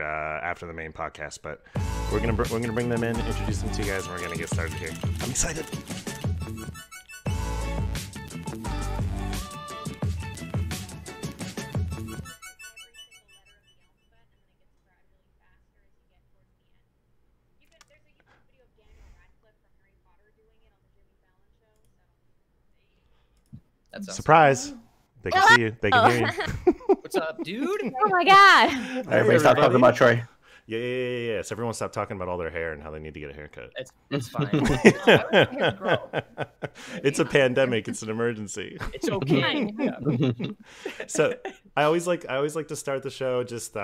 after the main podcast, but we're gonna bring them in, introduce them to you guys, and we're gonna get started here. I'm excited. Surprise! They can see you. They can hear you. What's up, dude? Oh my god! Everybody stop talking about Troy. Yeah. So everyone stop talking about all their hair and how they need to get a haircut. It's fine. It's a pandemic. It's an emergency. It's okay. Yeah. So I always like to start the show just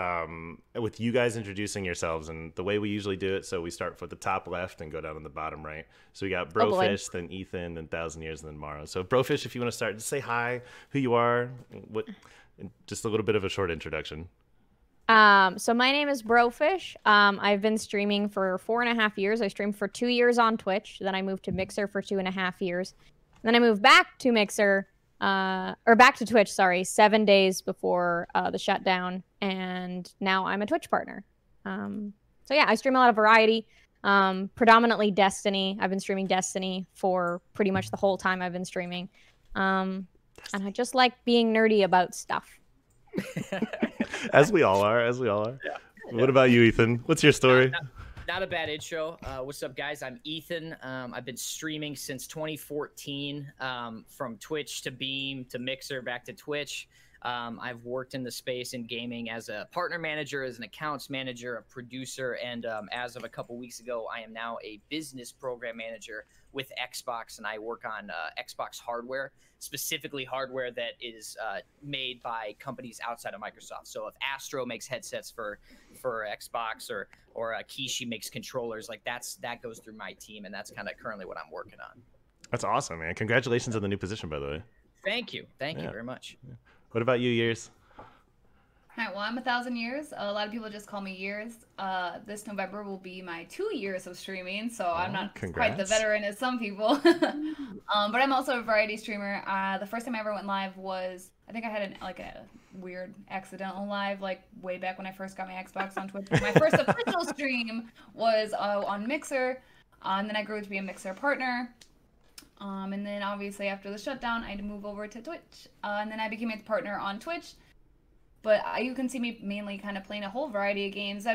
with you guys introducing yourselves, and the way we usually do it. So we start from the top left and go down to the bottom right. So we got BroFish, then Ethan, then 1000 years, and then Maru. So BroFish, if you want to start, just say hi, who you are, just a little bit of a short introduction. So my name is BroFish. I've been streaming for 4.5 years. I streamed for 2 years on Twitch. Then I moved to Mixer for 2.5 years. Then I moved back to Mixer, or back to Twitch, sorry, 7 days before the shutdown. And now I'm a Twitch partner. So yeah, I stream a lot of variety, predominantly Destiny. I've been streaming Destiny for pretty much the whole time I've been streaming. And I just like being nerdy about stuff. As we all are. Yeah. What about you, Ethan? What's your story? Not a bad intro. What's up, guys? I'm Ethan. I've been streaming since 2014, from Twitch to Beam to Mixer back to Twitch. I've worked in the space in gaming as a partner manager, as an accounts manager, a producer, and as of a couple weeks ago, I am now a business program manager with Xbox, and I work on Xbox hardware, specifically hardware that is made by companies outside of Microsoft. So if Astro makes headsets for Xbox, or Kishi makes controllers, like that goes through my team, and that's kind of currently what I'm working on. That's awesome, man. Congratulations on the new position, by the way. Thank you very much. Yeah. What about you, Years? All right, well, I'm 1000 years. A lot of people just call me Years. This November will be my 2 years of streaming, so I'm not quite the veteran as some people. But I'm also a variety streamer. The first time I ever went live was, I think I had a weird accidental live, like way back when I first got my Xbox on Twitch. My first official stream was on Mixer, and then I grew to be a Mixer partner. And then obviously after the shutdown, I had to move over to Twitch. And then I became a partner on Twitch. But you can see me mainly kind of playing a whole variety of games. I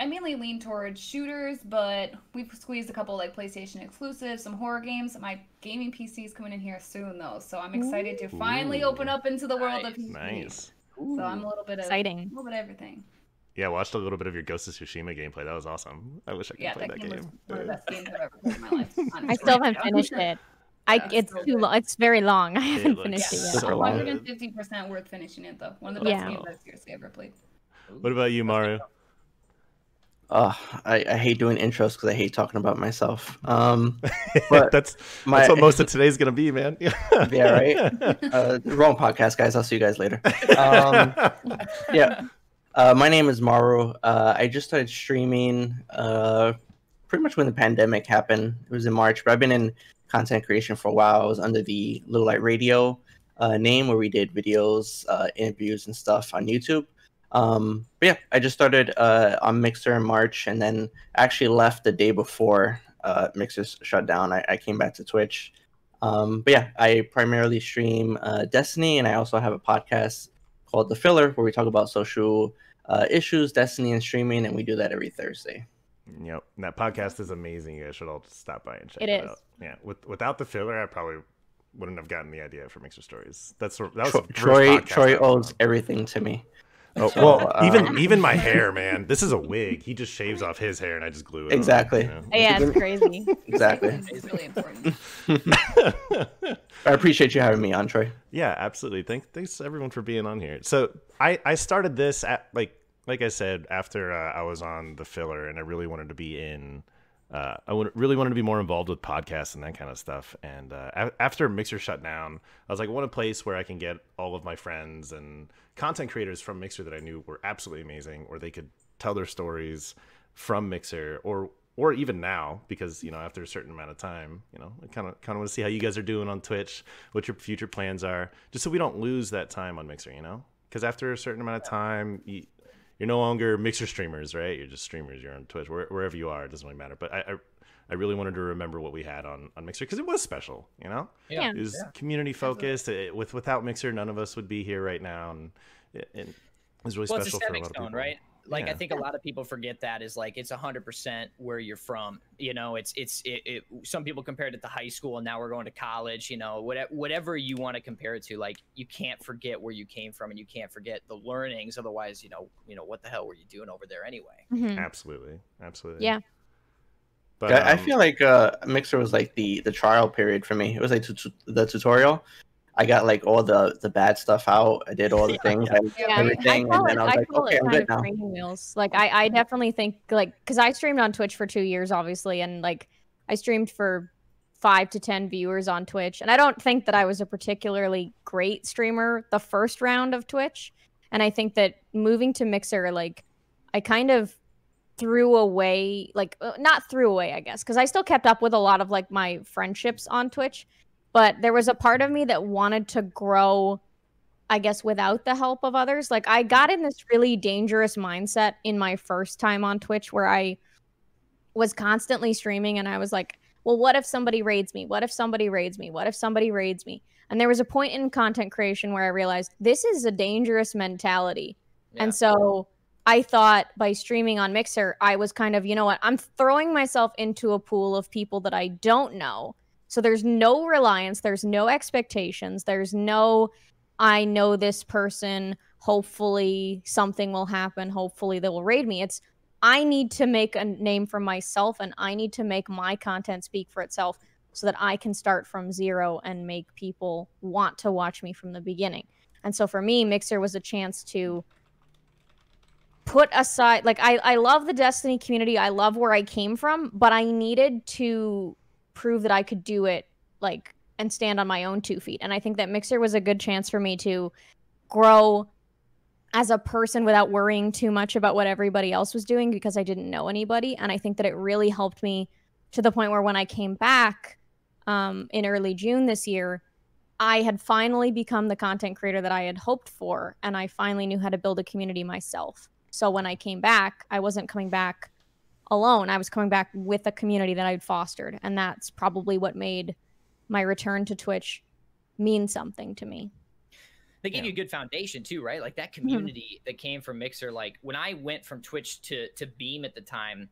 mainly lean towards shooters, but we've squeezed a couple like PlayStation exclusives, some horror games. My gaming PC is coming in here soon though, so I'm excited to finally open up into the world of PC. Nice. So I'm a little bit of exciting. A little bit of everything. Yeah, I watched a little bit of your Ghost of Tsushima gameplay. That was awesome. I wish I could play that game. Was one of the best games I've ever played in my life. Honestly. I still haven't finished it. It's too long. It's very long. I haven't finished it yet. So 150% worth finishing it though. One of the best games I've seriously ever played. What about you, Maru? I hate doing intros because I hate talking about myself. But that's what most of today's gonna be, man. Yeah, right. Wrong podcast, guys. I'll see you guys later. Yeah. My name is Maru. I just started streaming pretty much when the pandemic happened. It was in March, but I've been in content creation for a while. I was under the Little Light Radio name, where we did videos, interviews, and stuff on YouTube. But yeah, I just started on Mixer in March, and then actually left the day before Mixer's shut down. I came back to Twitch. But yeah, I primarily stream Destiny, and I also have a podcast called The Filler, where we talk about social issues, Destiny, and streaming, and we do that every Thursday. Yep, and that podcast is amazing. You guys should all stop by and check it out. Yeah, without The Filler, I probably wouldn't have gotten the idea for Mixer Stories. That was Troy owes everything to me. Oh, well, even my hair, man. This is a wig. He just shaves off his hair, and I just glue it. Exactly. On, Yeah, it's crazy. Exactly. It's really important. I appreciate you having me on, Troy. Yeah, absolutely. Thanks everyone for being on here. So I started this at like I said, after I was on The Filler, and I really wanted to be in. Really wanted to be more involved with podcasts and that kind of stuff. And after Mixer shut down, I was like, I want a place where I can get all of my friends and content creators from Mixer that I knew were absolutely amazing, or they could tell their stories from Mixer, or even now, because after a certain amount of time, I kind of want to see how you guys are doing on Twitch, what your future plans are, just so we don't lose that time on Mixer, because after a certain amount of time, you're no longer Mixer streamers, right? You're just streamers. You're on Twitch, wherever you are. It doesn't really matter. But I really wanted to remember what we had on Mixer because it was special, you know? Yeah. It was community focused. Without Mixer, none of us would be here right now. And it was really special for a lot of people. Right? Like, I think a lot of people forget that is like, it's 100% where you're from, you know, some people compared it to high school and now we're going to college, you know, whatever you want to compare it to, like, you can't forget where you came from and you can't forget the learnings. Otherwise, you know, what the hell were you doing over there anyway? Absolutely. Yeah. But I feel like Mixer was like the trial period for me. It was like the tutorial. I got like all the bad stuff out. I did all the things, everything, and then I was like, okay, I'm good now. Wheels. Like I definitely think like because I streamed on Twitch for 2 years, obviously, and like I streamed for 5 to 10 viewers on Twitch, and I don't think that I was a particularly great streamer the first round of Twitch, and I think that moving to Mixer, like I kind of threw away, like not threw away, I guess, because I still kept up with a lot of like my friendships on Twitch. But there was a part of me that wanted to grow, I guess, without the help of others. Like, I got in this really dangerous mindset in my first time on Twitch where I was constantly streaming and I was like, well, what if somebody raids me? What if somebody raids me? What if somebody raids me? And there was a point in content creation where I realized this is a dangerous mentality. Yeah. And so I thought by streaming on Mixer, I was kind of, you know what, I'm throwing myself into a pool of people that I don't know. So there's no reliance, there's no expectations, there's no, I know this person, hopefully something will happen, hopefully they will raid me. It's, I need to make a name for myself and I need to make my content speak for itself so that I can start from zero and make people want to watch me from the beginning. And so for me, Mixer was a chance to put aside, like I love the Destiny community, I love where I came from, but I needed to prove that I could do it, like, and stand on my own 2 feet. And I think that Mixer was a good chance for me to grow as a person without worrying too much about what everybody else was doing because I didn't know anybody. And I think that it really helped me to the point where when I came back in early June this year, I had finally become the content creator that I had hoped for, and I finally knew how to build a community myself. So when I came back, I wasn't coming back alone. I was coming back with a community that I'd fostered, and that's probably what made my return to Twitch mean something to me. They gave you a good foundation too, right? Like that community that came from Mixer. Like when I went from Twitch to Beam at the time,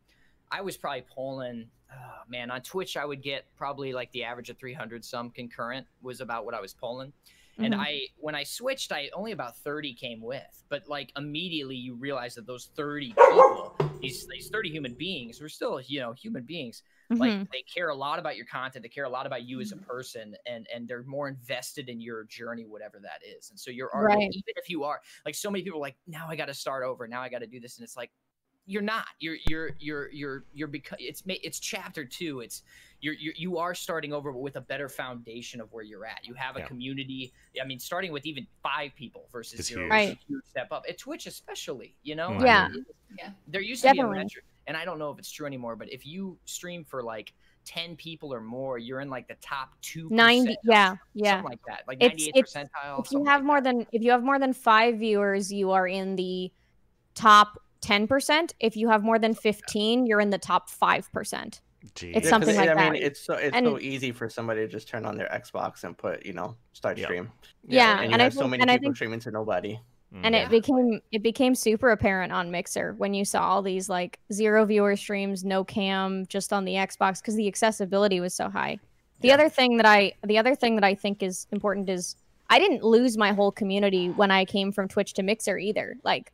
I was probably pulling, oh man, on Twitch I would get probably like the average of 300 some concurrent was about what I was pulling. And when I switched, only about 30 came with, but like immediately you realize that those 30 people, these 30 human beings, we're still, you know, human beings, like they care a lot about your content. They care a lot about you as a person, and they're more invested in your journey, whatever that is. And so you're already, even if you are like, so many people are like, now I got to start over. Now I got to do this. And it's like, you're not, because it's chapter 2. It's, you are starting over with a better foundation of where you're at. You have a community. I mean, starting with even 5 people versus 0 is a huge step up. At Twitch especially, you know? Yeah. There used to be a metric, and I don't know if it's true anymore, but if you stream for like 10 people or more, you're in like the top 2%. 90, something like that. Like 98 percentile. If you have more than 5 viewers, you are in the top 10%. If you have more than 15, you're in the top 5%. Jeez. It's something like that. I mean, it's so easy for somebody to just turn on their Xbox and put, you know, start stream. Yeah, and you have so many people streaming to nobody. And it became super apparent on Mixer when you saw all these like 0 viewer streams, no cam, just on the Xbox, because the accessibility was so high. The other thing that I think is important is I didn't lose my whole community when I came from Twitch to Mixer either. Like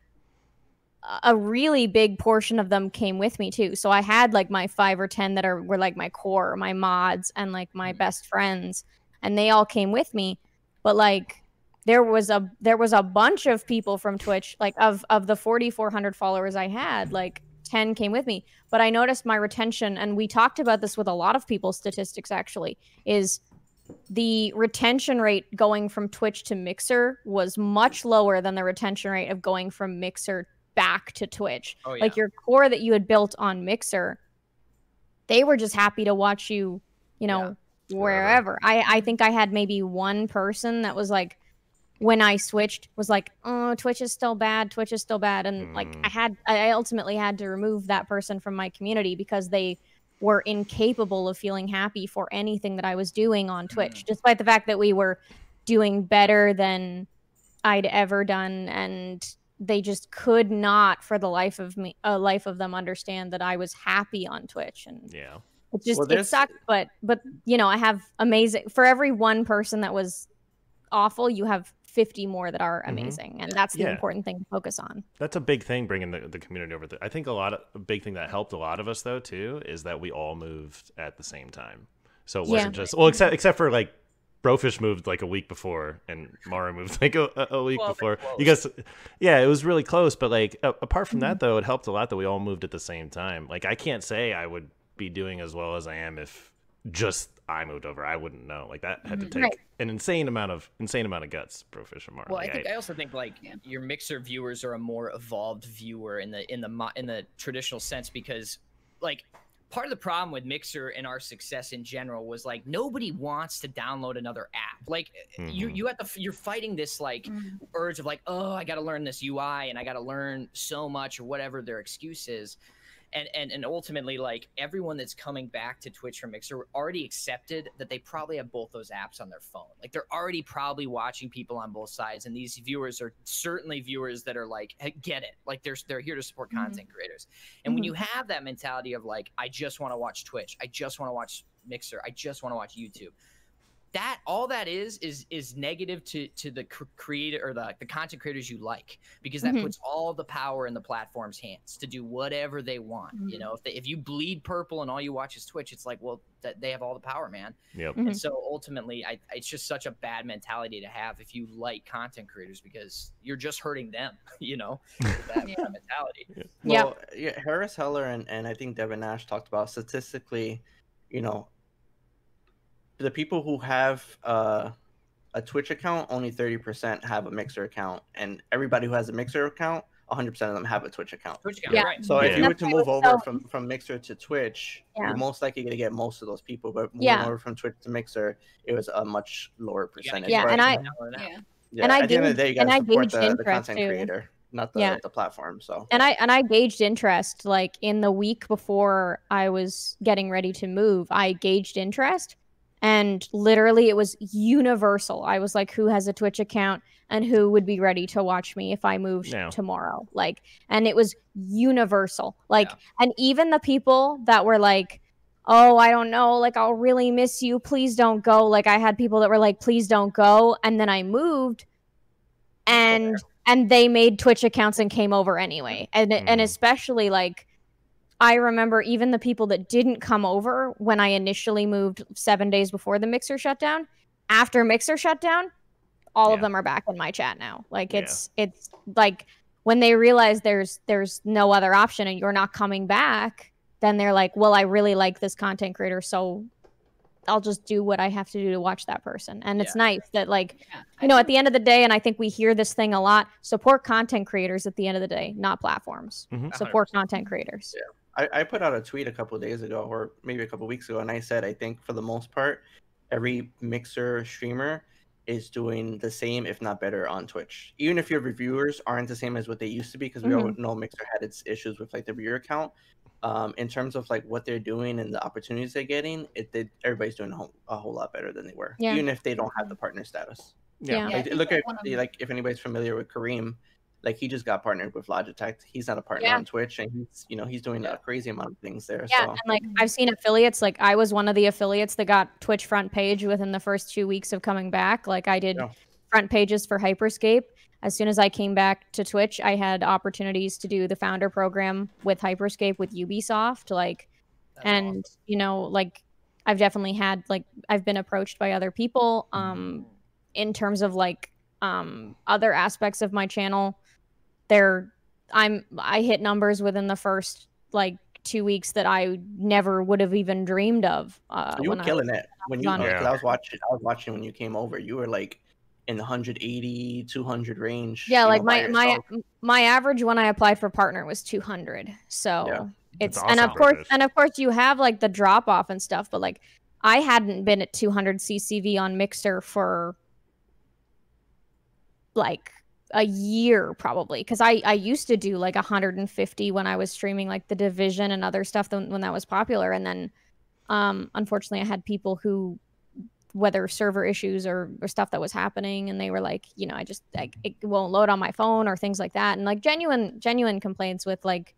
a really big portion of them came with me too. So I had like my 5 or 10 that were like my core, my mods, and like my best friends, and they all came with me. But like there was a bunch of people from Twitch, like of the 4,400 followers I had, like 10 came with me. But I noticed my retention, and we talked about this with a lot of people's statistics actually, is the retention rate going from Twitch to Mixer was much lower than the retention rate of going from Mixer back to Twitch. Oh, yeah. Like your core that you had built on Mixer, they were just happy to watch you, you know, wherever. I think I had maybe one person that was like when I switched was like, oh, Twitch is still bad. Twitch is still bad. And like I ultimately had to remove that person from my community because they were incapable of feeling happy for anything that I was doing on Twitch, despite the fact that we were doing better than I'd ever done. And they just could not for the life of them understand that I was happy on Twitch. And it just, it sucked. But, you know, I have amazing, for every one person that was awful, you have 50 more that are amazing, and that's the important thing to focus on. That's a big thing, bringing the community over. I think a big thing that helped a lot of us though too is that we all moved at the same time. So it wasn't just except for like BroFish moved like a week before, and Maru moved like a week before. You guys, it was really close. But like apart from that though, it helped a lot that we all moved at the same time. Like I can't say I would be doing as well as I am if just I moved over. I wouldn't know. Like that had to take an insane amount of guts, BroFish and Maru. Well, I also think like your Mixer viewers are a more evolved viewer in the traditional sense, because like part of the problem with Mixer and our success in general was like nobody wants to download another app. Like you're fighting this like urge of like, oh, I got to learn this UI and I got to learn so much or whatever their excuse is. And ultimately, like everyone that's coming back to Twitch from Mixer already accepted that they probably have both those apps on their phone. Like they're already probably watching people on both sides, and these viewers are certainly viewers that are like, hey, get it. Like they're here to support content creators. And when you have that mentality of like, I just want to watch Twitch, I just want to watch Mixer, I just want to watch YouTube, that all that is negative to the creator or the content creators you like, because that puts all the power in the platform's hands to do whatever they want. You know, if you bleed purple and all you watch is Twitch, it's like, well, they have all the power, man. And so ultimately, it's just such a bad mentality to have if you like content creators, because you're just hurting them, you know, with that kind of mentality. Well, Harris Heller and I think Devin Nash talked about statistically, you know, the people who have a Twitch account, only 30% have a Mixer account, and everybody who has a Mixer account, 100% of them have a Twitch account. Right. So if you were to move over from Mixer to Twitch, you're most likely going to get most of those people. But moving over from Twitch to Mixer, it was a much lower percentage. And at the end of the day, you got to support the content creator, not the platform. So and I gauged interest like in the week before I was getting ready to move. I gauged interest. And literally, it was universal. I was like, who has a Twitch account and who would be ready to watch me if I moved tomorrow? Like, and it was universal. Like, and even the people that were like, oh, I don't know, like, I'll really miss you. Please don't go. Like, I had people that were like, please don't go. And then I moved and they made Twitch accounts and came over anyway. And especially like, I remember even the people that didn't come over when I initially moved 7 days before the Mixer shutdown. After Mixer shutdown, all of them are back in my chat now. Like it's like when they realize there's no other option and you're not coming back, then they're like, well, I really like this content creator, so I'll just do what I have to do to watch that person. And it's nice that like, you know, at the end of the day, and I think we hear this thing a lot, support content creators at the end of the day, not platforms. Support content creators. I put out a tweet a couple of days ago, or maybe a couple of weeks ago, and I said, I think for the most part, every Mixer streamer is doing the same, if not better, on Twitch. Even if your reviewers aren't the same as what they used to be, because we all know Mixer had its issues with like the viewer count. In terms of like what they're doing and the opportunities they're getting, everybody's doing a whole lot better than they were, even if they don't have the partner status. Like, look at like if anybody's familiar with Kareem. Like he just got partnered with Logitech. He's not a partner on Twitch, and he's doing a crazy amount of things there. Yeah, so. And like I've seen affiliates. Like I was one of the affiliates that got Twitch front page within the first 2 weeks of coming back. Like I did front pages for Hyperscape. As soon as I came back to Twitch, I had opportunities to do the founder program with Hyperscape with Ubisoft. Like, awesome. You know, like I've definitely had like I've been approached by other people. In terms of like other aspects of my channel. I hit numbers within the first like 2 weeks that I never would have even dreamed of. You were killing it when you. I was watching when you came over. You were like in the 180, 200 range. Yeah, like my average when I applied for partner was 200. So it's awesome. and of course you have like the drop off and stuff, but like I hadn't been at 200 CCV on Mixer for like a year probably, because I used to do like 150 when I was streaming like the Division and other stuff when that was popular, and then unfortunately I had people who, whether server issues or stuff that was happening, and they were like, you know, I just like it won't load on my phone or things like that, and like genuine complaints with like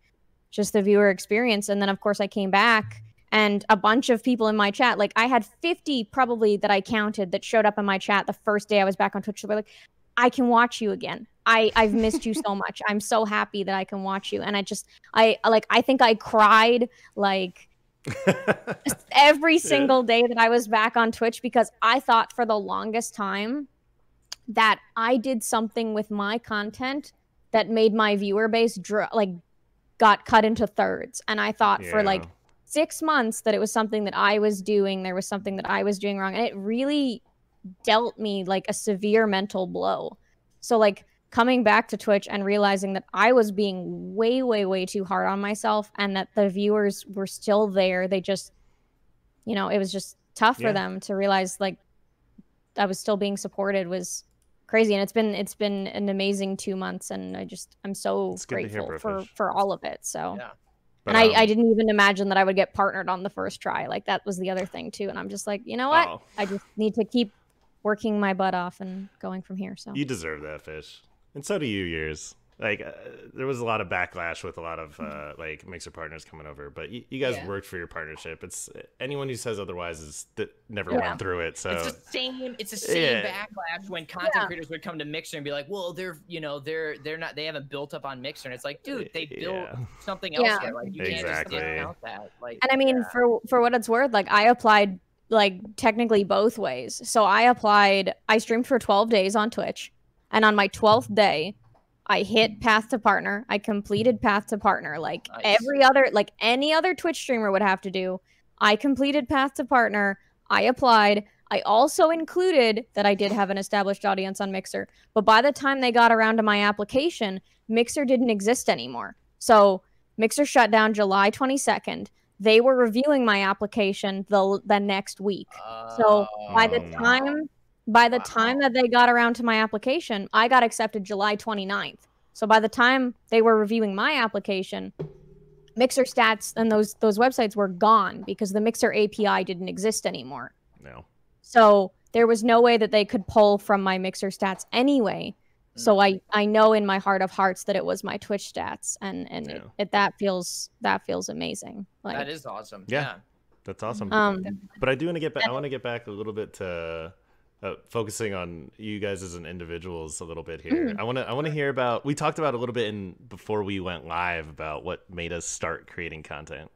just the viewer experience. And then of course I came back, and a bunch of people in my chat, like I had 50 probably that I counted that showed up in my chat the first day I was back on Twitch. They were like, I can watch you again. I've missed you so much. I'm so happy that I can watch you. And I think I cried like every single day that I was back on Twitch, because I thought for the longest time that I did something with my content that made my viewer base got cut into thirds. And I thought for like 6 months that it was something that I was doing. There was something that I was doing wrong. And it really dealt me like a severe mental blow. So like coming back to Twitch and realizing that I was being way too hard on myself, and that the viewers were still there. They just, you know, it was just tough for them to realize like I was still being supported was crazy. And it's been an amazing 2 months, and I'm so grateful for all of it. So but, and I didn't even imagine that I would get partnered on the first try. Like that was the other thing too. And I'm just like, you know what? I just need to keep working my butt off and going from here. So you deserve that, Fish. And so do you, Years. Like there was a lot of backlash with a lot of like Mixer partners coming over, but you guys worked for your partnership. It's anyone who says otherwise is that never went through it. So it's the same backlash when content creators would come to Mixer and be like, well, they're not, they haven't built up on Mixer, and it's like, dude, they built something else yet. Like you can't just discount that. Like, and I mean, for what it's worth, like I applied like technically both ways. So I streamed for 12 days on Twitch, and on my 12th day I hit Path to Partner. I completed Path to Partner like any other Twitch streamer would have to do. I completed Path to Partner. I applied. I also included that I did have an established audience on Mixer, but by the time they got around to my application, Mixer didn't exist anymore. So Mixer shut down July 22nd. They were reviewing my application the next week. So by the time that they got around to my application, I got accepted July 29th. So by the time they were reviewing my application, Mixer stats and those websites were gone because the Mixer API didn't exist anymore. No. So there was no way that they could pull from my Mixer stats anyway. So I know in my heart of hearts that it was my Twitch stats, and that feels amazing. Like, that is awesome. Yeah. That's awesome. But I do want to get back. I want to get back a little bit to focusing on you guys as an individuals a little bit here. I want to hear about. We talked about a little bit before we went live about what made us start creating content.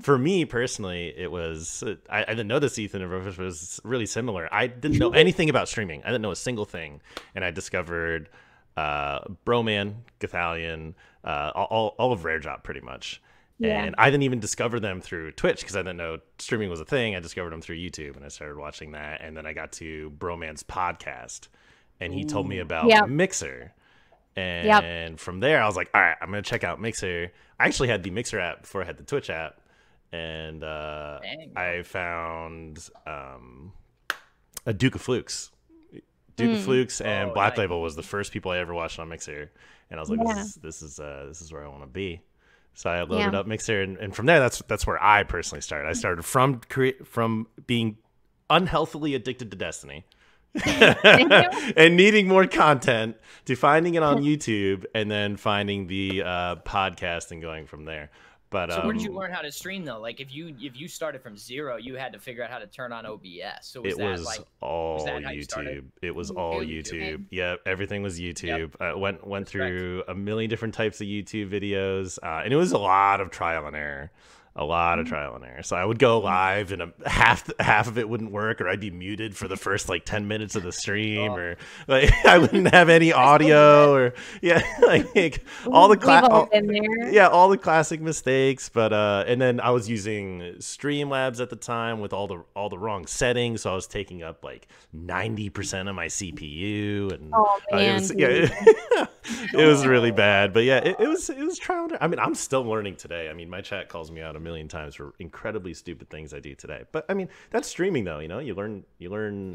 For me personally, it was I didn't know this. Ethan and BroFish was really similar. I didn't know anything about streaming. I didn't know a single thing, and I discovered Broman, Gothalion, all of Rare Drop pretty much. Yeah. And I didn't even discover them through Twitch because I didn't know streaming was a thing. I discovered them through YouTube, and I started watching that. And then I got to Broman's podcast, and he told me about Mixer. And from there, I was like, all right, I'm going to check out Mixer. I actually had the Mixer app before I had the Twitch app. And I found a Duke of Flukes. Duke of Flukes and Black Label was the first people I ever watched on Mixer. And I was like, this is where I want to be. So I loaded up Mixer, and from there, that's where I personally started. I started from being unhealthily addicted to Destiny. And needing more content to finding it on YouTube, and then finding the podcast and going from there. But so where did you learn how to stream though? Like if you started from zero, you had to figure out how to turn on OBS. So was all YouTube. It was all YouTube. Yeah, everything was YouTube. Went through a million different types of YouTube videos, and it was a lot of trial and error. So I would go live, and half of it wouldn't work, or I'd be muted for the first like 10 minutes of the stream, or like I wouldn't have any audio, or like all the classic mistakes. But and then I was using Streamlabs at the time with all the wrong settings, so I was taking up like 90% of my CPU, and it was really bad. But yeah, it was trial and error. I mean, I'm still learning today. I mean, my chat calls me out a million times for incredibly stupid things I do today. But I mean, that's streaming though, you know, you learn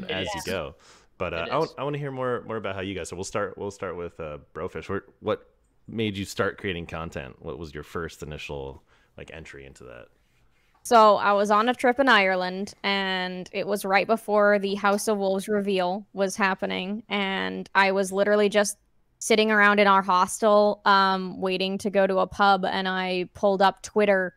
as you go. But I want to hear more about how you guys. So we'll start with BroFish. What made you start creating content? What was your first initial like entry into that? So I was on a trip in Ireland, and it was right before the House of Wolves reveal was happening, and I was literally just sitting around in our hostel, waiting to go to a pub, and I pulled up Twitter,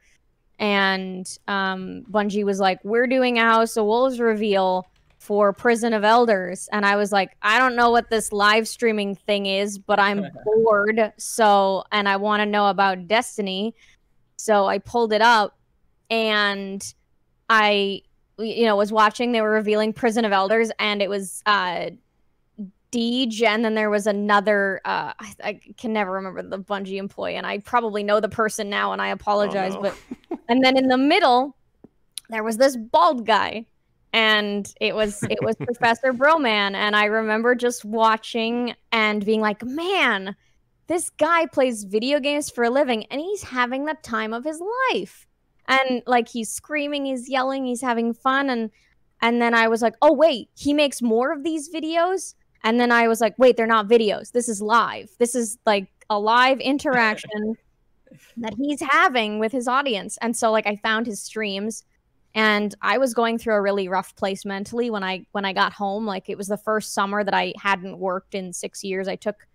and Bungie was like, "We're doing a House of Wolves reveal for Prison of Elders," and I was like, "I don't know what this live streaming thing is, but I'm bored, and I want to know about Destiny," so I pulled it up. And I, was watching, they were revealing Prison of Elders, and it was Deej, and then there was another, I can never remember the Bungie employee, and I probably know the person now, and I apologize, no. but, and then in the middle, there was this bald guy, and it was Professor Broman, and I remember just watching and being like, man, this guy plays video games for a living, and he's having the time of his life. And like he's screaming, he's yelling, he's having fun, and then I was like, oh wait, he makes more of these videos? And then I was like, wait, they're not videos. This is live. This is like a live interaction that he's having with his audience. And so like I found his streams, and I was going through a really rough place mentally when I got home. Like it was the first summer that I hadn't worked in 6 years. I took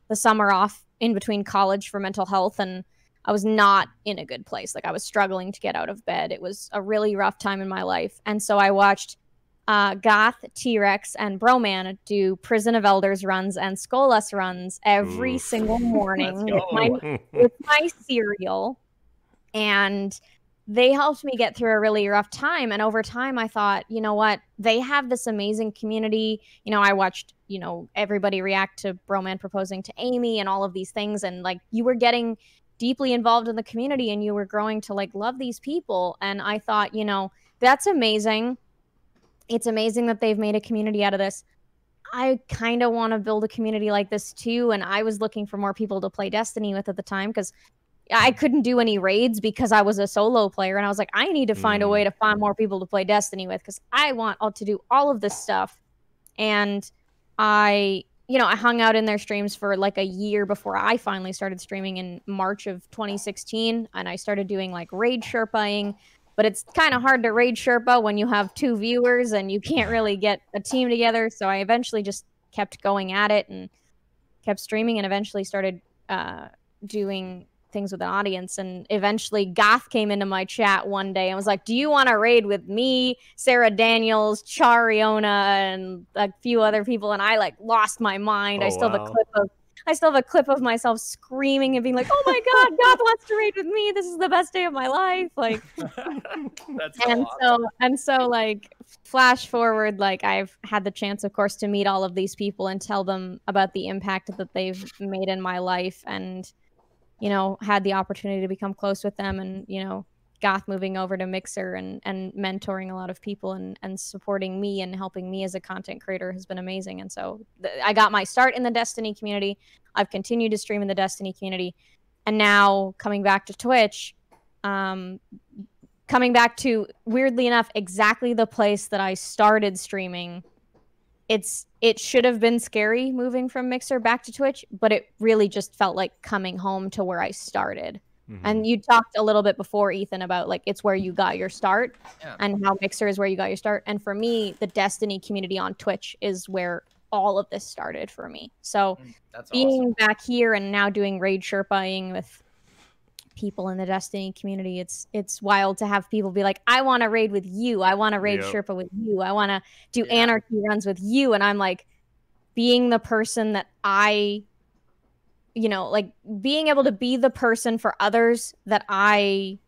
the summer off in between college for mental health, and I was not in a good place. Like I was struggling to get out of bed. It was a really rough time in my life. And so I watched Goth, T-Rex, and Broman do Prison of Elders runs and Skolas runs every single morning with my cereal. And they helped me get through a really rough time. And over time, I thought, you know what? They have this amazing community. I watched, everybody react to Broman proposing to Amy and all of these things. And like you were getting deeply involved in the community, and you were growing to like love these people. And I thought, that's amazing. It's amazing that they've made a community out of this. I kind of want to build a community like this too. And I was looking for more people to play Destiny with at the time, because I couldn't do any raids because I was a solo player. And I was like, I need to find a way to find more people to play Destiny with, because I want to do all of this stuff. And I hung out in their streams for like a year before I finally started streaming in March of 2016. And I started doing like raid Sherpaing, but it's kind of hard to raid Sherpa when you have 2 viewers and you can't really get a team together. So I eventually just kept going at it and kept streaming, and eventually started doing things with an audience. And eventually Goth came into my chat one day and was like, do you want to raid with me, Sarah Daniels, Chariona, and a few other people? And I like lost my mind. I still have a clip of myself screaming and being like, oh my god, Goth wants to raid with me, this is the best day of my life. Like that's awesome. so like flash forward, like I've had the chance, of course, to meet all of these people and tell them about the impact that they've made in my life, and had the opportunity to become close with them, and, Goth moving over to Mixer and mentoring a lot of people and supporting me and helping me as a content creator has been amazing. And so I got my start in the Destiny community. I've continued to stream in the Destiny community. And now coming back to Twitch, coming back to, weirdly enough, exactly the place that I started streaming. It should have been scary moving from Mixer back to Twitch, but it really just felt like coming home to where I started. Mm-hmm. And you talked a little bit before, Ethan, about like it's where you got your start, and how Mixer is where you got your start. And for me, the Destiny community on Twitch is where all of this started for me. So that's being awesome. back here and now doing raid Sherpaing with people in the Destiny community, it's wild to have people be like, I want to raid with you, I want to raid Sherpa with you, I want to do anarchy runs with you. And I'm like, being the person that I, like being able to be the person for others that I,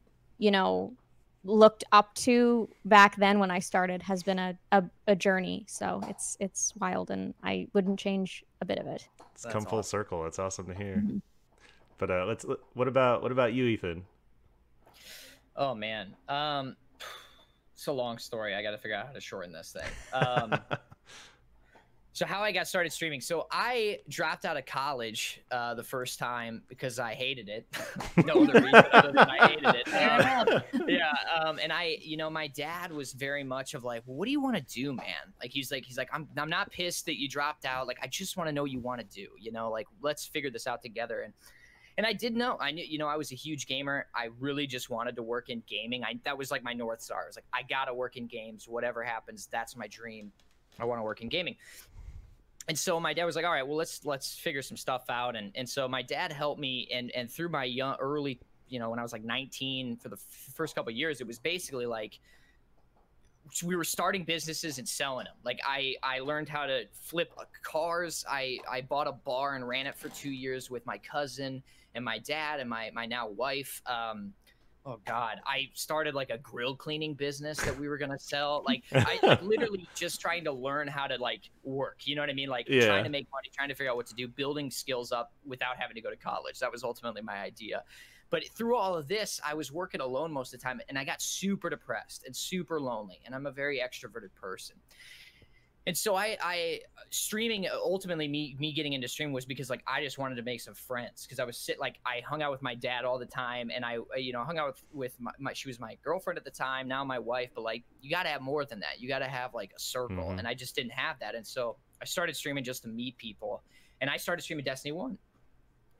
looked up to back then when I started has been a journey. So it's wild, and I wouldn't change a bit of it. It's come full circle. It's awesome to hear. Mm-hmm. But what about you, Ethan? Oh man, it's a long story. I got to figure out how to shorten this thing. So how I got started streaming. So I dropped out of college the first time because I hated it. No other reason other than I hated it. And my dad was very much of like, well, what do you want to do, man? Like he's like, I'm not pissed that you dropped out. Like I just want to know what you want to do. Like let's figure this out together. And I did know. I knew, I was a huge gamer. I really just wanted to work in gaming. That was like my North Star. I was like, I gotta work in games. Whatever happens, that's my dream. I want to work in gaming. And so my dad was like, all right, well, let's figure some stuff out. And so my dad helped me. And through my early, when I was like 19 for the first couple of years, it was basically like we were starting businesses and selling them. Like I learned how to flip cars. I bought a bar and ran it for 2 years with my cousin and my dad and my now wife. Oh God, I started like a grill cleaning business that we were going to sell. Like I literally just trying to learn how to like work, you know what I mean? Like trying to make money, trying to figure out what to do, building skills up without having to go to college. That was ultimately my idea. But through all of this, I was working alone most of the time and I got super depressed and super lonely. And I'm a very extroverted person. And so I streaming, ultimately me getting into streaming was because like I just wanted to make some friends, because I was I hung out with my dad all the time, and I hung out with my she was my girlfriend at the time, now my wife, but like you got to have more than that. You got to have like a circle, and I just didn't have that. And so I started streaming just to meet people, and I started streaming Destiny 1.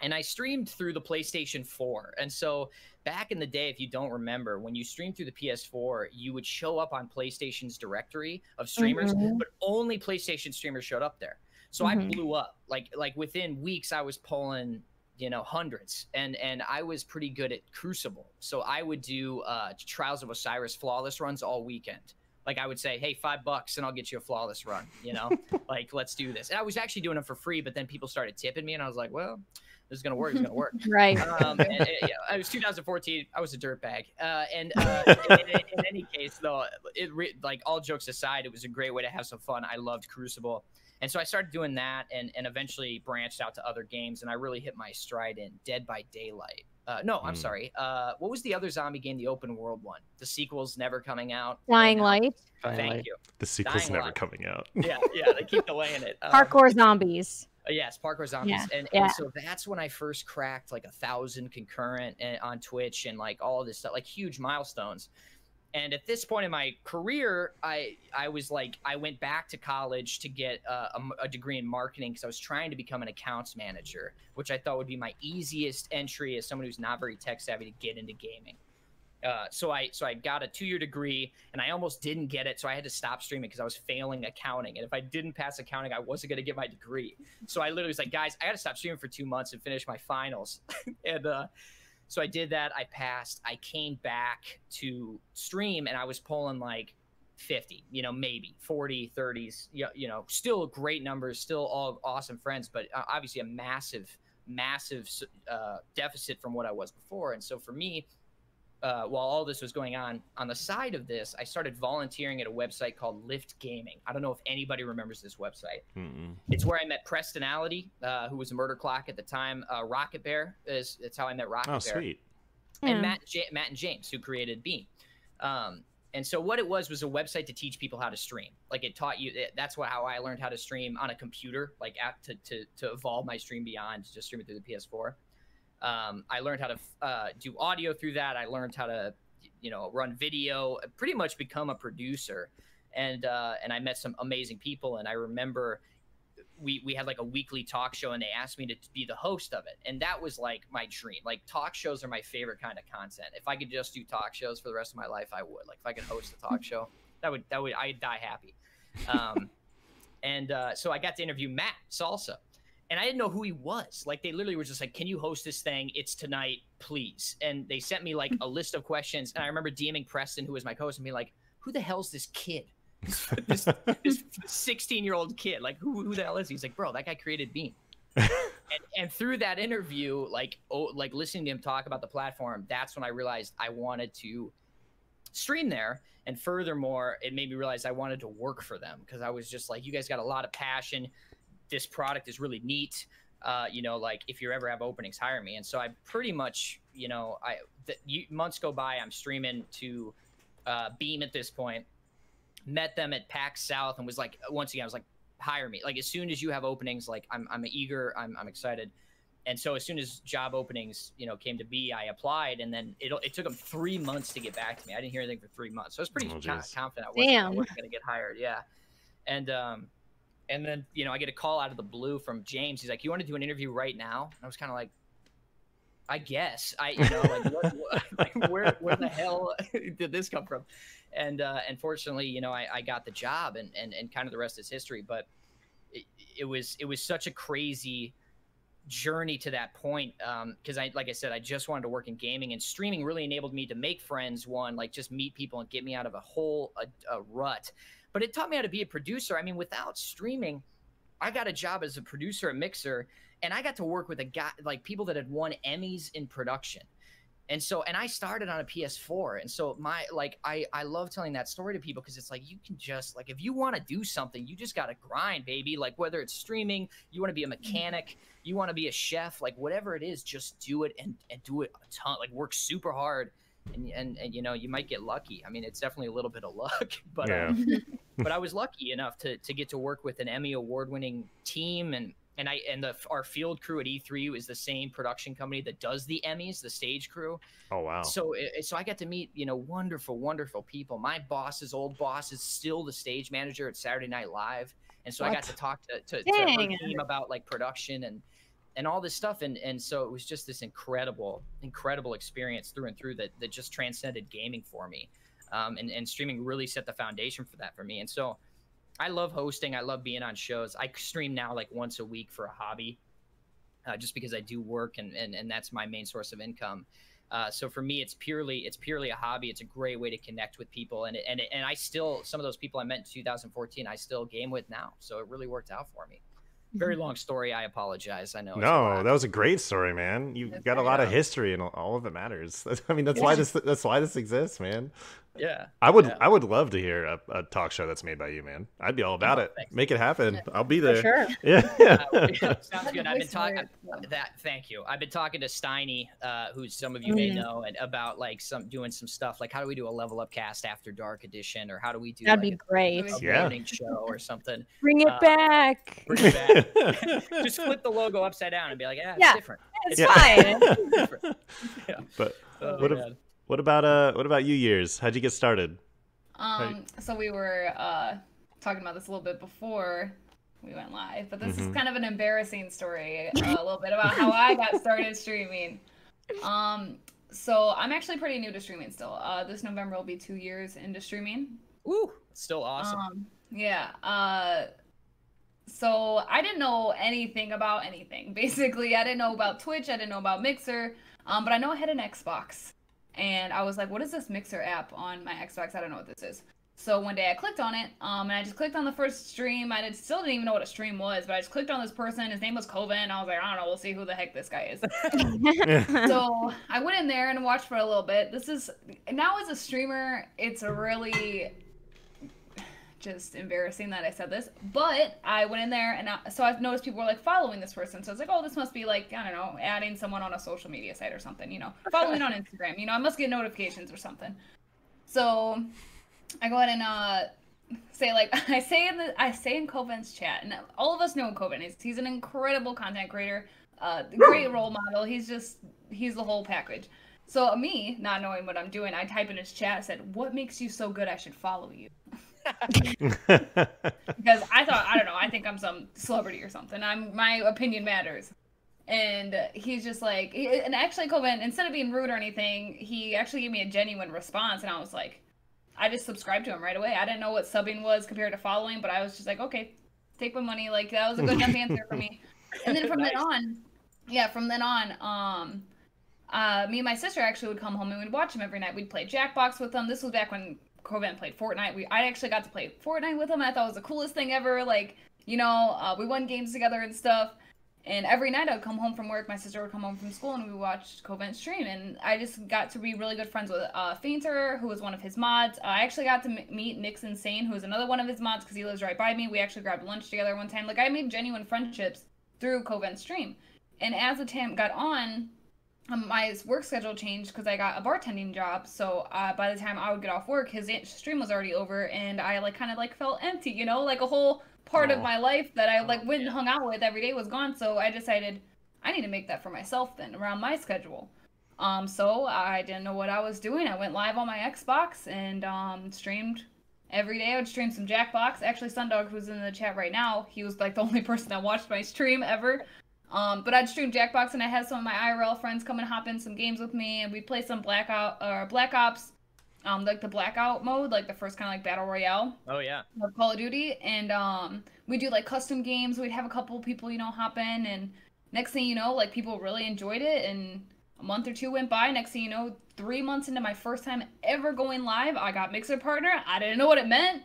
And I streamed through the PlayStation 4. And so back in the day, if you don't remember, when you streamed through the PS4, you would show up on PlayStation's directory of streamers, but only PlayStation streamers showed up there. So I blew up. Like within weeks, I was pulling, hundreds. And I was pretty good at Crucible. So I would do Trials of Osiris flawless runs all weekend. Like I would say, hey, $5 and I'll get you a flawless run, like, let's do this. And I was actually doing them for free, but then people started tipping me and I was like, well, this is going to work. It's going to work. Right. It was 2014. I was a dirtbag. In any case, though, like all jokes aside, it was a great way to have some fun. I loved Crucible. And so I started doing that and eventually branched out to other games. And I really hit my stride in Dead by Daylight. No, I'm sorry. What was the other zombie game, the open world one? The sequel's never coming out. Dying Light. Thank you. The sequel's never coming out. Yeah, they keep delaying it. Parkour Zombies. Yes, Parkour Zombies. And so that's when I first cracked like 1,000 concurrent on Twitch and like all this stuff, like huge milestones. And at this point in my career, I was like, I went back to college to get a degree in marketing because I was trying to become an accounts manager, which I thought would be my easiest entry as someone who's not very tech savvy to get into gaming. So I got a 2-year degree and I almost didn't get it. So I had to stop streaming because I was failing accounting. And if I didn't pass accounting, I wasn't going to get my degree. So I literally was like, guys, I got to stop streaming for 2 months and finish my finals. And so I did that. I passed. I came back to stream and I was pulling like 50, maybe 40, 30s, still great numbers, still all awesome friends, but obviously a massive deficit from what I was before. And so for me, while all this was going on the side of this, I started volunteering at a website called Lift Gaming. I don't know if anybody remembers this website. It's where I met Prestonality, who was a murder clock at the time. Rocket Bear it's how I met Rocket Bear. Oh, sweet. And Matt and James, who created Beam. And so what it was a website to teach people how to stream. Like it taught you, that's how I learned how to stream on a computer, like to evolve my stream beyond just streaming through the PS4. I learned how to do audio through that. I learned how to, run video, pretty much become a producer. And I met some amazing people. And I remember we had like a weekly talk show and they asked me to be the host of it. And that was like my dream. Like talk shows are my favorite kind of content. If I could just do talk shows for the rest of my life, I would. Like if I could host a talk show, that would I'd die happy. So I got to interview Matt Salsa. And I didn't know who he was. Like they literally were just like, can you host this thing? It's tonight, please. And they sent me like a list of questions. And I remember DMing Preston, who was my host, and being like, who the hell's this kid? this 16-year-old kid. Like who the hell is he? He's like, bro, that guy created Beam. and through that interview, like listening to him talk about the platform, that's when I realized I wanted to stream there. And furthermore, it made me realize I wanted to work for them because I was just like, you guys got a lot of passion. This product is really neat. Like if you ever have openings, hire me. And so I pretty much, months go by, I'm streaming to Beam at this point, met them at PAX South and was like, once again, I was like, hire me. Like as soon as you have openings, like I'm eager, I'm excited. And so as soon as job openings, you know, came to be, I applied, and then it took them 3 months to get back to me. I didn't hear anything for 3 months. So I was pretty confident I wasn't going to get hired. Yeah. And then, you know, I get a call out of the blue from James. He's like, "You want to do an interview right now?" And I was kind of like, I guess. You know, like, where the hell did this come from? And fortunately, you know, I got the job, and kind of the rest is history. But it was such a crazy journey to that point, because like I said, I just wanted to work in gaming, and streaming really enabled me to make friends, like just meet people and get me out of a rut. But it taught me how to be a producer. I mean, without streaming, I got a job as a producer at Mixer, and I got to work with like people that had won Emmys in production. And I started on a PS4. And so I love telling that story to people, because it's like, you can just, like, if you want to do something, you just got to grind, baby. Like whether it's streaming, you want to be a mechanic, you want to be a chef, like whatever it is, just do it and do it a ton, like work super hard. And you know, you might get lucky. I mean, it's definitely a little bit of luck, but yeah. But I was lucky enough to get to work with an Emmy award-winning team, and our field crew at E3 is the same production company that does the Emmys, the stage crew. Oh wow! So I got to meet, you know, wonderful people. My old boss is still the stage manager at Saturday Night Live, and so I got to talk to her team about like production and all this stuff, and so it was just this incredible experience through and through that just transcended gaming for me, and streaming really set the foundation for that for me. And so I love hosting. I love being on shows. I stream now like once a week for a hobby, just because I do work, and that's my main source of income. So for me, it's purely a hobby. It's a great way to connect with people, and I still, some of those people I met in 2014, I still game with now. So it really worked out for me. Very long story. I apologize. I know. No, that was a great story, man. You got a lot of history, and all of it matters. I mean, that's why this exists, man. Yeah. I would love to hear a talk show that's made by you, man. I'd be all about it. Thanks. Make it happen. I'll be there. For sure. Yeah. Sounds good. I've been talking Thank you. I've been talking to Steiny, who some of you may know, and about like doing some stuff like, how do we do a Level Up Cast After Dark edition, or how do we do that'd like be great. a morning show or something. Bring it back. Bring it back. Just flip the logo upside down and be like, it's different. It's fine. It's different. Yeah. But what about you years? How'd you get started? So we were talking about this a little bit before we went live, but this is kind of an embarrassing story, a little bit about how I got started streaming. So I'm actually pretty new to streaming still. This November will be 2 years into streaming. Woo! Still awesome. Yeah. So I didn't know anything about anything. Basically, I didn't know about Twitch. I didn't know about Mixer. But I know I had an Xbox. And I was like, what is this Mixer app on my Xbox? I don't know what this is. So one day I clicked on it, and I just clicked on the first stream. Still didn't even know what a stream was, but I just clicked on this person. His name was Coven. I was like, I don't know, we'll see who the heck this guy is. So I went in there and watched for a little bit. Now as a streamer, it's a really just embarrassing that I said this, but I went in there, and so I've noticed people were like following this person. So I was like, oh, this must be like, I don't know, adding someone on a social media site or something, you know, following on Instagram, you know, I must get notifications or something. So I go ahead and say, like, I say in Coven's chat, and all of us know who Coven is. He's an incredible content creator, great role model. He's the whole package. So me, not knowing what I'm doing, I type in his chat, I said, what makes you so good I should follow you? Because I thought, I don't know, I think I'm some celebrity or something. My opinion matters. And he's just like, and actually Coven, instead of being rude or anything, he actually gave me a genuine response, and I was like, I just subscribed to him right away. I didn't know what subbing was compared to following, but I was just like, okay, take my money. Like, that was a good enough answer for me. And then from then on, me and my sister actually would come home and we'd watch him every night. We'd play Jackbox with him. This was back when Coven played Fortnite. I actually got to play Fortnite with him. I thought it was the coolest thing ever. Like, you know, we won games together and stuff. And every night I would come home from work, my sister would come home from school, and we watched Coven stream. And I just got to be really good friends with Fainter, who was one of his mods. I actually got to meet Nick's Insane, who was another one of his mods, because he lives right by me. We actually grabbed lunch together one time. Like, I made genuine friendships through Coven stream. And as the time got on, my work schedule changed because I got a bartending job. So by the time I would get off work, his stream was already over, and I kind of felt empty, you know, like a whole part of my life that I like went and hung out with every day was gone. So I decided I need to make that for myself then around my schedule. So I didn't know what I was doing. I went live on my Xbox and streamed every day. I would stream some Jackbox. Actually, Sundog, who's in the chat right now, he was like the only person that watched my stream ever. But I'd stream Jackbox, and I had some of my IRL friends come and hop in some games with me, and we'd play some Black Ops, like the Blackout mode, like the first kind of like battle royale. Oh yeah. Of Call of Duty, and we do like custom games. We'd have a couple people, hop in, and next thing you know, like people really enjoyed it, and a month or two went by. Next thing you know, 3 months into my first time ever going live, I got Mixer partner. I didn't know what it meant.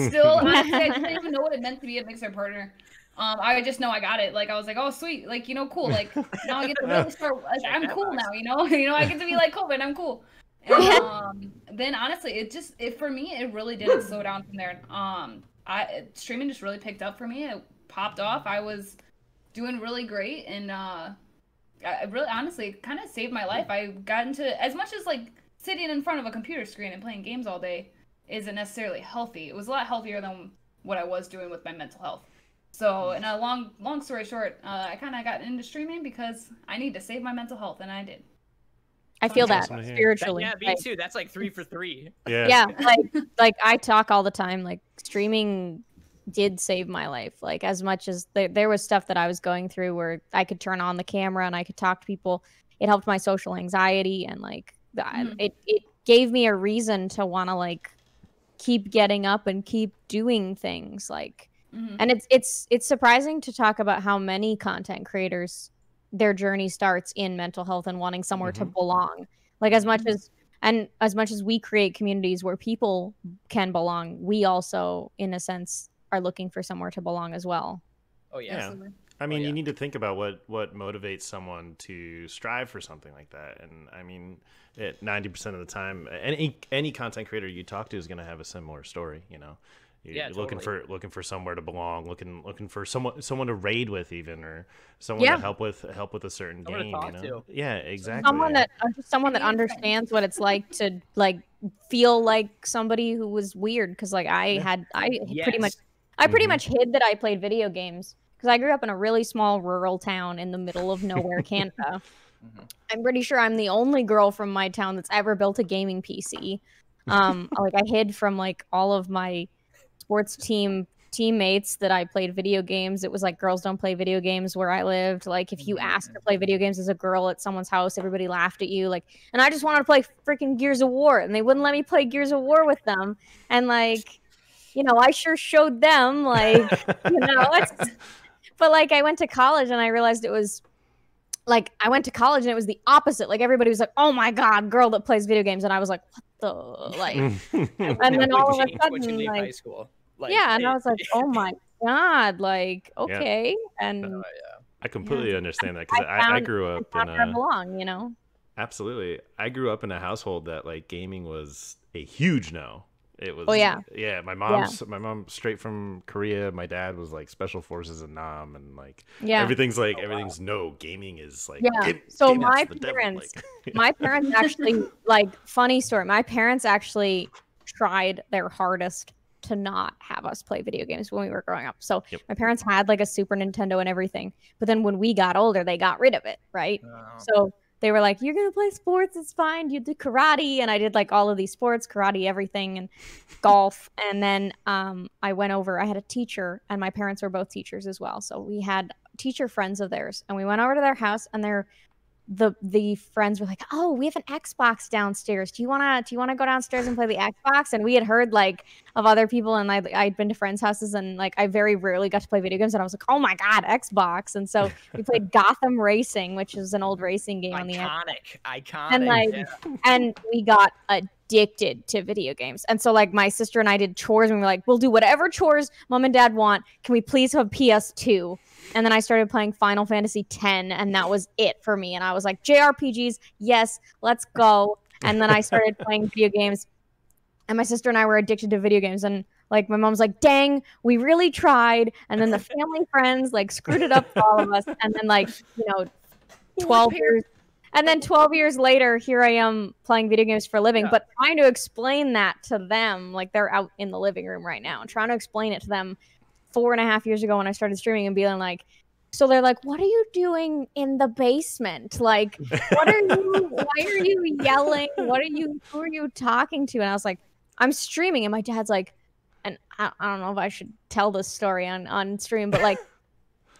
Still, honestly, I didn't even know what it meant to be a Mixer partner. I just know I got it. Like, I was like, oh, sweet. Like, cool. Like, now I get to really start. Like, I'm cool now, I get to be like, cool, but I'm cool. And then, honestly, for me, it really didn't slow down from there. Streaming just really picked up for me. It popped off. I was doing really great. And I really, honestly, it kind of saved my life. I got into, as much as, like, sitting in front of a computer screen and playing games all day isn't necessarily healthy. It was a lot healthier than what I was doing with my mental health. So, in a long story short, I kind of got into streaming because I need to save my mental health, and I did. I feel that spiritually. Yeah, me too. That's like 3 for 3. Yeah. Yeah, like I talk all the time. Like, streaming did save my life. Like, as much as there was stuff that I was going through where I could turn on the camera and I could talk to people. It helped my social anxiety, and like it gave me a reason to want to like keep getting up and keep doing things like. And it's surprising to talk about how many content creators their journey starts in mental health and wanting somewhere to belong. Like, as much as we create communities where people can belong, we also, in a sense, are looking for somewhere to belong as well. Oh yeah. I mean, you need to think about what motivates someone to strive for something like that. And I mean, 90% of the time, any content creator you talk to is going to have a similar story. You're looking for somewhere to belong, looking for someone to raid with, even, or someone to help with a certain game. Yeah, exactly. Someone that understands what it's like to like feel like somebody who was weird, because like I pretty much hid that I played video games because I grew up in a really small rural town in the middle of nowhere, Canada. I'm pretty sure I'm the only girl from my town that's ever built a gaming PC. Like, I hid from like all of my sports teammates that I played video games. It was like, girls don't play video games where I lived. Like, if you asked to play video games as a girl at someone's house, everybody laughed at you. Like, and I just wanted to play freaking Gears of War, and they wouldn't let me play Gears of War with them. And like, I sure showed them, like, but like, I went to college and I realized it was like, I went to college and it was the opposite. Like, everybody was like, oh my God, girl that plays video games. And I was like, what the, like, and then all of a sudden, like, high school. Like, yeah, and I was like, oh my God, like, okay. And I completely understand that, because I grew up in a Absolutely. I grew up in a household that like gaming was a huge no. It was my mom straight from Korea. My dad was like special forces in Nam, and like everything's no, gaming is like so my parents my parents actually, like, funny story, my parents actually tried their hardest to not have us play video games when we were growing up. So my parents had like a Super Nintendo and everything, but then when we got older, they got rid of it, right? So they were like, you're gonna play sports, it's fine. You do karate, and I did like all of these sports, karate, everything, and golf. And then I went over. I had a teacher, and my parents were both teachers as well. So we had teacher friends of theirs, and we went over to their house, and the friends were like, oh, we have an Xbox downstairs. Do you wanna go downstairs and play the Xbox? And we had heard like of other people, and I'd been to friends' houses, and like I very rarely got to play video games, and I was like, oh my God, Xbox. And so we played Gotham Racing, which is an old racing game on the iconic. And like and we got addicted to video games. And so like my sister and I did chores, and we were like, we'll do whatever chores mom and dad want. Can we please have PS2? And then I started playing Final Fantasy X, and that was it for me. And I was like, JRPGs, yes, let's go. And then I started playing video games, and my sister and I were addicted to video games. And like, my mom's like, dang, we really tried. And then the family friends like screwed it up for all of us. And then like, 12 years. And then 12 years later, here I am playing video games for a living, but trying to explain that to them. Like, they're out in the living room right now, and trying to explain it to them 4.5 years ago when I started streaming and being like, so they're like, what are you doing in the basement? Like, why are you yelling? Who are you talking to? And I was like, I'm streaming. And my dad's like, and I don't know if I should tell this story on stream, but like,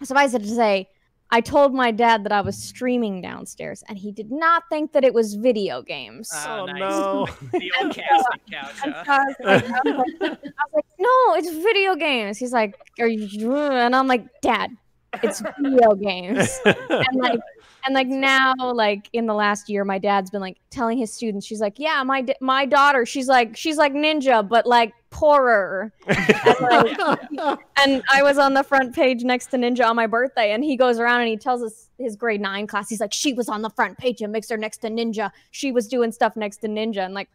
suffice it to say, I told my dad that I was streaming downstairs, and he did not think that it was video games. Oh, nice. No. The old casting couch, huh? I was like, no, it's video games. He's like, are you? And I'm like, Dad, it's video games. And like now, like in the last year, my dad's been like telling his students, she's like, yeah, my daughter, she's like Ninja, but like poorer. And I was on the front page next to Ninja on my birthday, and he goes around and he tells us his grade 9 class, he's like, she was on the front page of Mixer next to Ninja. She was doing stuff next to Ninja. And like,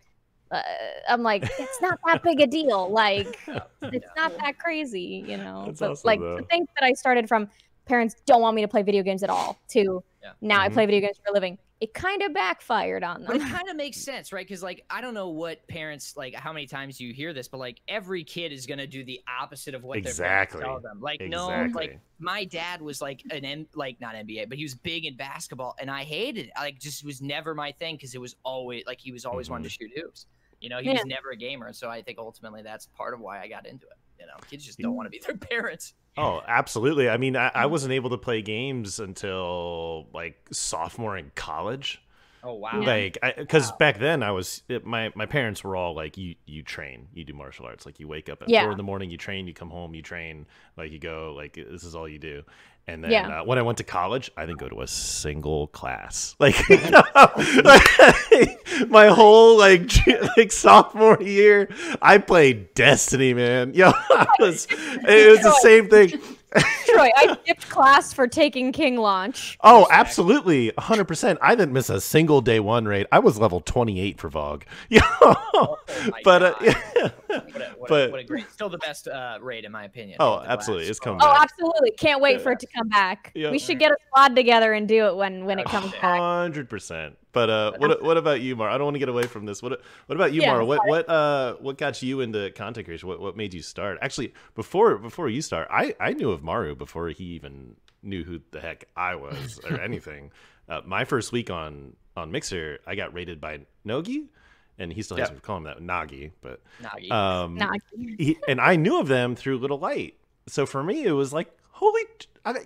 I'm like, it's not that big a deal. Like, it's not that crazy, you know. That's but awesome, like though. the thing that I started from parents don't want me to play video games at all to now I play video games for a living. It kind of backfired on them. But it kind of makes sense, right? Because like I don't know what parents like how many times you hear this, but like every kid is gonna do the opposite of what their parents tell them. Like no, like my dad was like not NBA, but he was big in basketball, and I hated it. Like just was never my thing because it was always like he was always wanting to shoot hoops. You know, he was never a gamer, so I think ultimately that's part of why I got into it. You know, kids just don't want to be their parents. Oh, absolutely. I mean, I wasn't able to play games until like sophomore in college. Oh wow! Like, because back then my parents were all like, you train, you do martial arts. Like, you wake up at 4 in the morning, you train, you come home, you train. Like, you go, like, this is all you do. And then when I went to college, I didn't go to a single class. Like, my whole like sophomore year, I played Destiny, man. Yo, it was the same thing. Troy, I skipped class for taking King Launch. Oh, absolutely, 100%. I didn't miss a single day 1 raid. I was level 28 for VOG. Yeah, but what a great, still the best raid in my opinion. Oh, absolutely, it's coming back. Oh, absolutely, can't wait for it to come back. Yeah. We should get a squad together and do it when it comes back. 100%. But what about you, Mar? I don't want to get away from this. What about you, Mar? What got you into content creation? What made you start? Actually, before you start, I knew of Maru before he even knew who the heck I was or anything. My first week on Mixer, I got rated by Nogi, and he still has me call him that, Nagi, but Nagi. And I knew of them through Little Light. So for me, it was like, holy,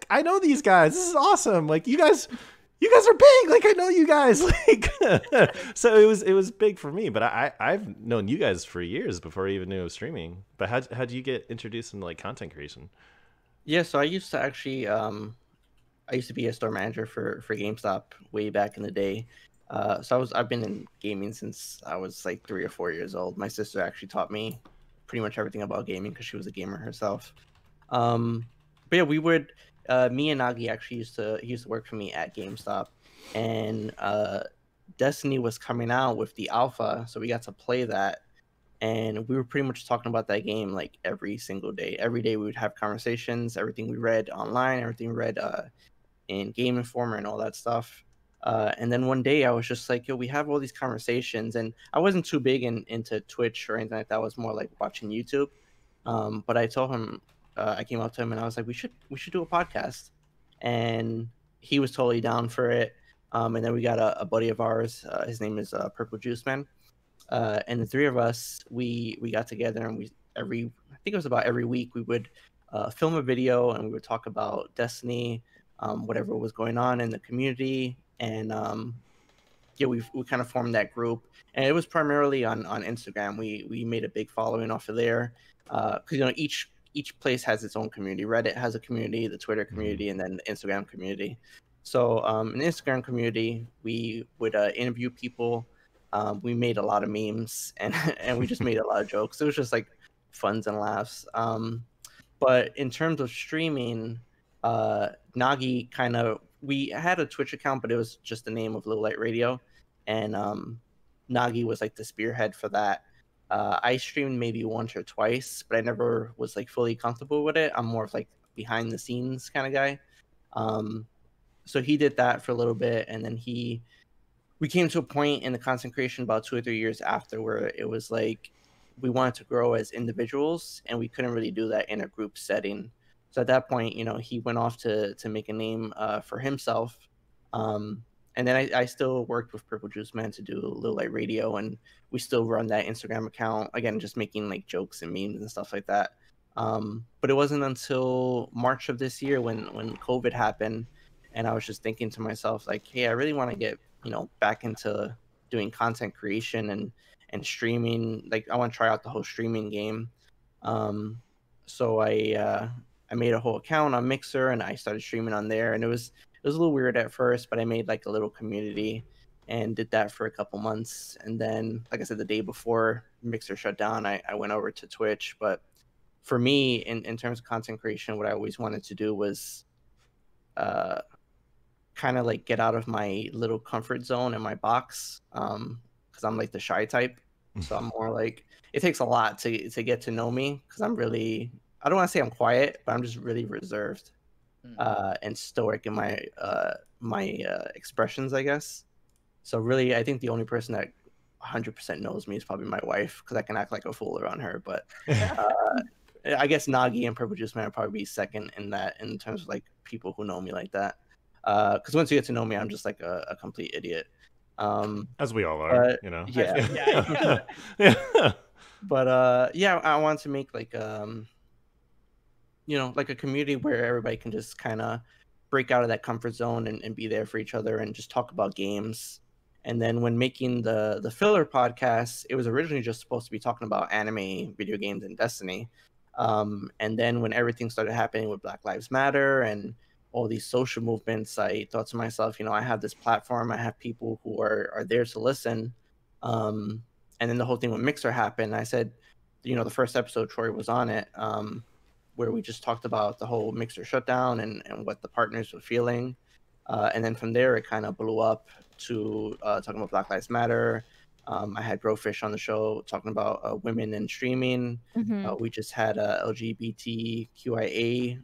I know these guys. This is awesome. Like, you guys are big. Like, I know you guys. Like, so it was big for me. But I've known you guys for years before I even knew of streaming. But how'd you get introduced into like content creation? Yeah, so I used to actually I used to be a store manager for GameStop way back in the day. So I've been in gaming since I was like 3 or 4 years old. My sister actually taught me pretty much everything about gaming because she was a gamer herself. But yeah, we would. Me and Nagi actually used to work for me at GameStop, and Destiny was coming out with the alpha, so we got to play that, and we were pretty much talking about that game like every single day. Every day we would have conversations, everything we read online, everything we read in Game Informer and all that stuff. And then one day I was just like, yo, we have all these conversations, and I wasn't too big into Twitch or anything like that. I was more like watching YouTube. But I told him. I came up to him and I was like, we should do a podcast, and he was totally down for it. And then we got a buddy of ours, his name is Purple Juice Man, and the 3 of us we got together, and I think it was about every week we would film a video, and we would talk about Destiny, whatever was going on in the community, and yeah, we kind of formed that group, and it was primarily on Instagram. We made a big following off of there, because each place has its own community. Reddit has a community, the Twitter community, and then the Instagram community. So in the Instagram community, we would interview people. We made a lot of memes, and we just made a lot of jokes. It was just like funs and laughs. But in terms of streaming, Nagi we had a Twitch account, but it was just the name of Little Light Radio. And Nagi was like the spearhead for that. I streamed maybe once or twice, but I never was like fully comfortable with it. I'm more of like behind the scenes kind of guy. So he did that for a little bit, and then we came to a point in the content creation about 2 or 3 years after where it was like we wanted to grow as individuals, and we couldn't really do that in a group setting. So at that point, you know, he went off to make a name for himself. And then I still worked with Purple Juice Man to do Little Light Radio, and we still run that Instagram account, again, just making like jokes and memes and stuff like that. But it wasn't until March of this year when COVID happened, and I was just thinking to myself, like, hey, I really want to get, you know, back into doing content creation and streaming. Like, I want to try out the whole streaming game. So I made a whole account on Mixer, and I started streaming on there, and it was a little weird at first, but I made like a little community and did that for a couple months. And then, like I said, the day before Mixer shut down, I went over to Twitch. But for me, in terms of content creation, what I always wanted to do was kind of like get out of my little comfort zone in my box, because I'm like the shy type. So I'm more like, it takes a lot to get to know me, because I'm really, I don't want to say I'm quiet, but I'm just really reserved and stoic in my expressions, I guess. So really, I think the only person that 100% knows me is probably my wife, because I can act like a fool around her. But I guess Nagi and Purple Juice Man would probably be second in that, in terms of like people who know me like that. Because once you get to know me, I'm just like a complete idiot. As we all are, you know. Yeah. Yeah. But yeah, I want to make like you know, like a community where everybody can just kind of break out of that comfort zone and be there for each other and just talk about games. And then when making the filler podcast, it was originally just supposed to be talking about anime, video games, and Destiny. And then when everything started happening with Black Lives Matter and all these social movements, I thought to myself, you know, I have this platform, I have people who are there to listen. And then the whole thing with Mixer happened. I said, you know, the first episode, Troy was on it, where we just talked about the whole Mixer shutdown and what the partners were feeling. And then from there, it kind of blew up to talking about Black Lives Matter. I had BroFish on the show talking about women in streaming. We just had a LGBTQIA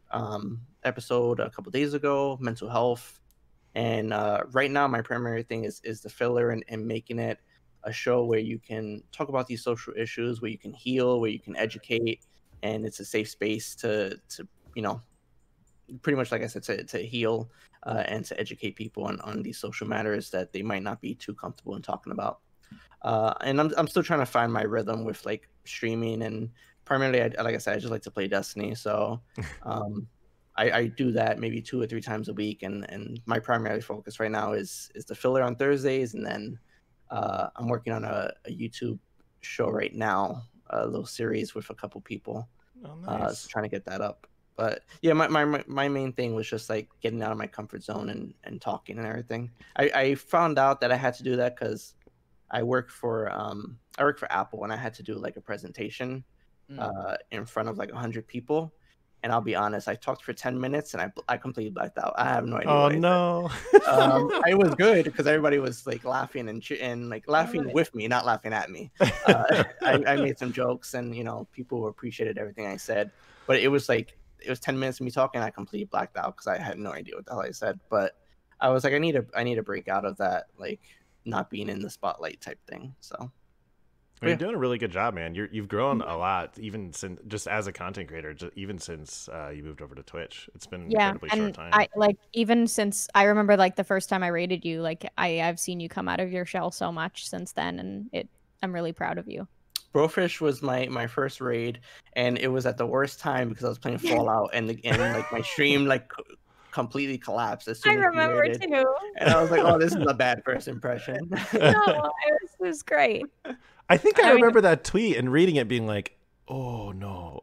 episode a couple days ago, mental health. And right now, my primary thing is the filler and making it a show where you can talk about these social issues, where you can heal, where you can educate, and it's a safe space to you know, pretty much like I said, to heal and to educate people on these social matters that they might not be too comfortable in talking about. And I'm still trying to find my rhythm with like streaming, and primarily, like I said, I just like to play Destiny. So I do that maybe 2 or 3 times a week, and my primary focus right now is the filler on Thursdays, and then I'm working on a YouTube show right now, a little series with a couple people. Oh, nice. So trying to get that up. But yeah, my main thing was just like getting out of my comfort zone and talking and everything. I found out that I had to do that because I work for Apple, and I had to do like a presentation in front of like 100 people. And I'll be honest, I talked for 10 minutes and I completely blacked out. I have no idea. Oh no! It was good because everybody was like laughing and like laughing with me, not laughing at me. I made some jokes, and you know, people appreciated everything I said. But it was 10 minutes of me talking. I completely blacked out because I had no idea what the hell I said. But I was like, I need to break out of that, like not being in the spotlight type thing. So. Well, you're doing a really good job, man. You've grown a lot, even since just as a content creator. Even since you moved over to Twitch, it's been incredibly short time. I like even since I remember like the first time I raided you, like I've seen you come out of your shell so much since then, and I'm really proud of you. BroFish was my first raid, and it was at the worst time because I was playing Fallout, and like my stream like completely collapsed as soon as I remember raided. too. And I was like, oh, this is a bad first impression. No, it was great. I think I remember that tweet and reading it being like, oh no.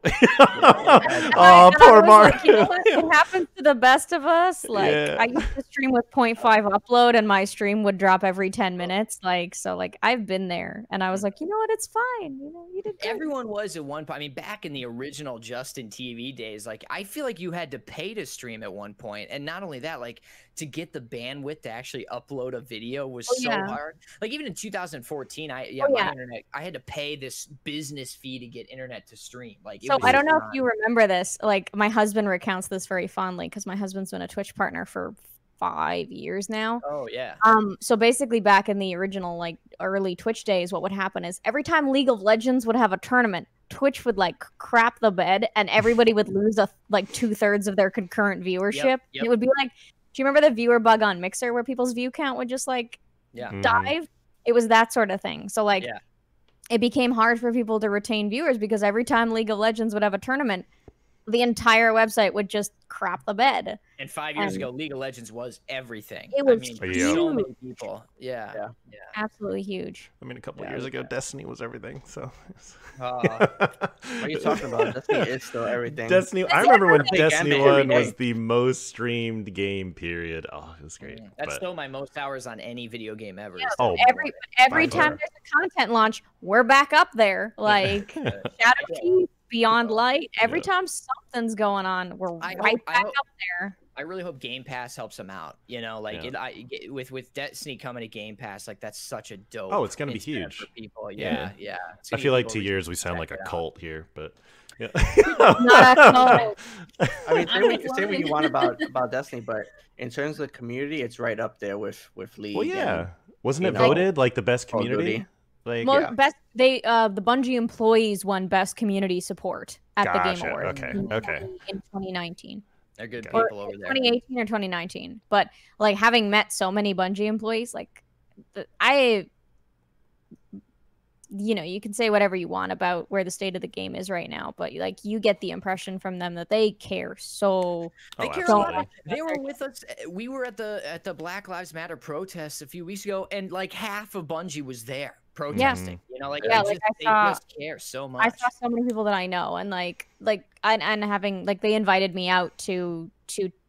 Oh, poor Maru. Like, you know what? It happens to the best of us. Like I used to stream with 0.5 upload, and my stream would drop every 10 minutes. So I've been there, and I was like, you know what? It's fine. You know, you did good. Everyone was at one point. I mean, back in the original Justin TV days, like I feel like you had to pay to stream at one point, and not only that, like to get the bandwidth to actually upload a video was so hard. Like even in 2014, my internet, I had to pay this business fee to get internet to stream. Like so I don't know if you remember this. Like my husband recounts this very fondly because my husband's been a Twitch partner for 5 years now. Oh yeah. So basically back in the original like early Twitch days, what would happen is every time League of Legends would have a tournament, Twitch would like crap the bed and everybody would lose like 2/3 of their concurrent viewership. Yep. It would be like, do you remember the viewer bug on Mixer where people's view count would just like dive? It was that sort of thing. So like it became hard for people to retain viewers because every time League of Legends would have a tournament, the entire website would just crap the bed. And 5 years ago, League of Legends was everything. It was so many people. Yeah. Absolutely huge. I mean, a couple years ago, Destiny was everything. So, what are you talking about? Destiny is still everything. Destiny. I remember when Destiny 1 was the most streamed game. Period. Oh, it was great. That's still my most hours on any video game ever. Yeah, every time there's a content launch, we're back up there. Like Shadow Keep, Beyond Light. Every time something's going on, we're right back up there. I really hope Game Pass helps them out. You know, like with Destiny coming to Game Pass, like that's such a dope. Oh, it's gonna be huge for people. Yeah. I feel like 2 years we sound like a cult here, but yeah. Not a cult. I mean, say what you want about Destiny, but in terms of the community, it's right up there with League. Well, yeah, wasn't it voted like the best community? Like best, the Bungie employees won best community support at the Game Awards. Okay. In 2019. They're good people over there. 2018 or 2019. But like having met so many Bungie employees, like you can say whatever you want about where the state of the game is right now, but like you get the impression from them that they care so. They care so much. They were with us. We were at the Black Lives Matter protests a few weeks ago, and like half of Bungie was there protesting. You know, like they just care so much. I saw so many people that I know, and and having like they invited me out to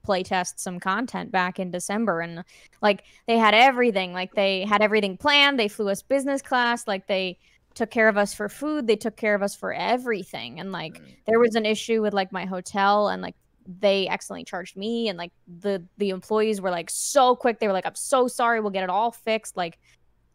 play test some content back in December, and like they had everything. Like they had everything planned. They flew us business class. Like they took care of us for food. They took care of us for everything. And like there was an issue with like my hotel, and like they accidentally charged me, and like the employees were like so quick. They were like, "I'm so sorry. We'll get it all fixed." Like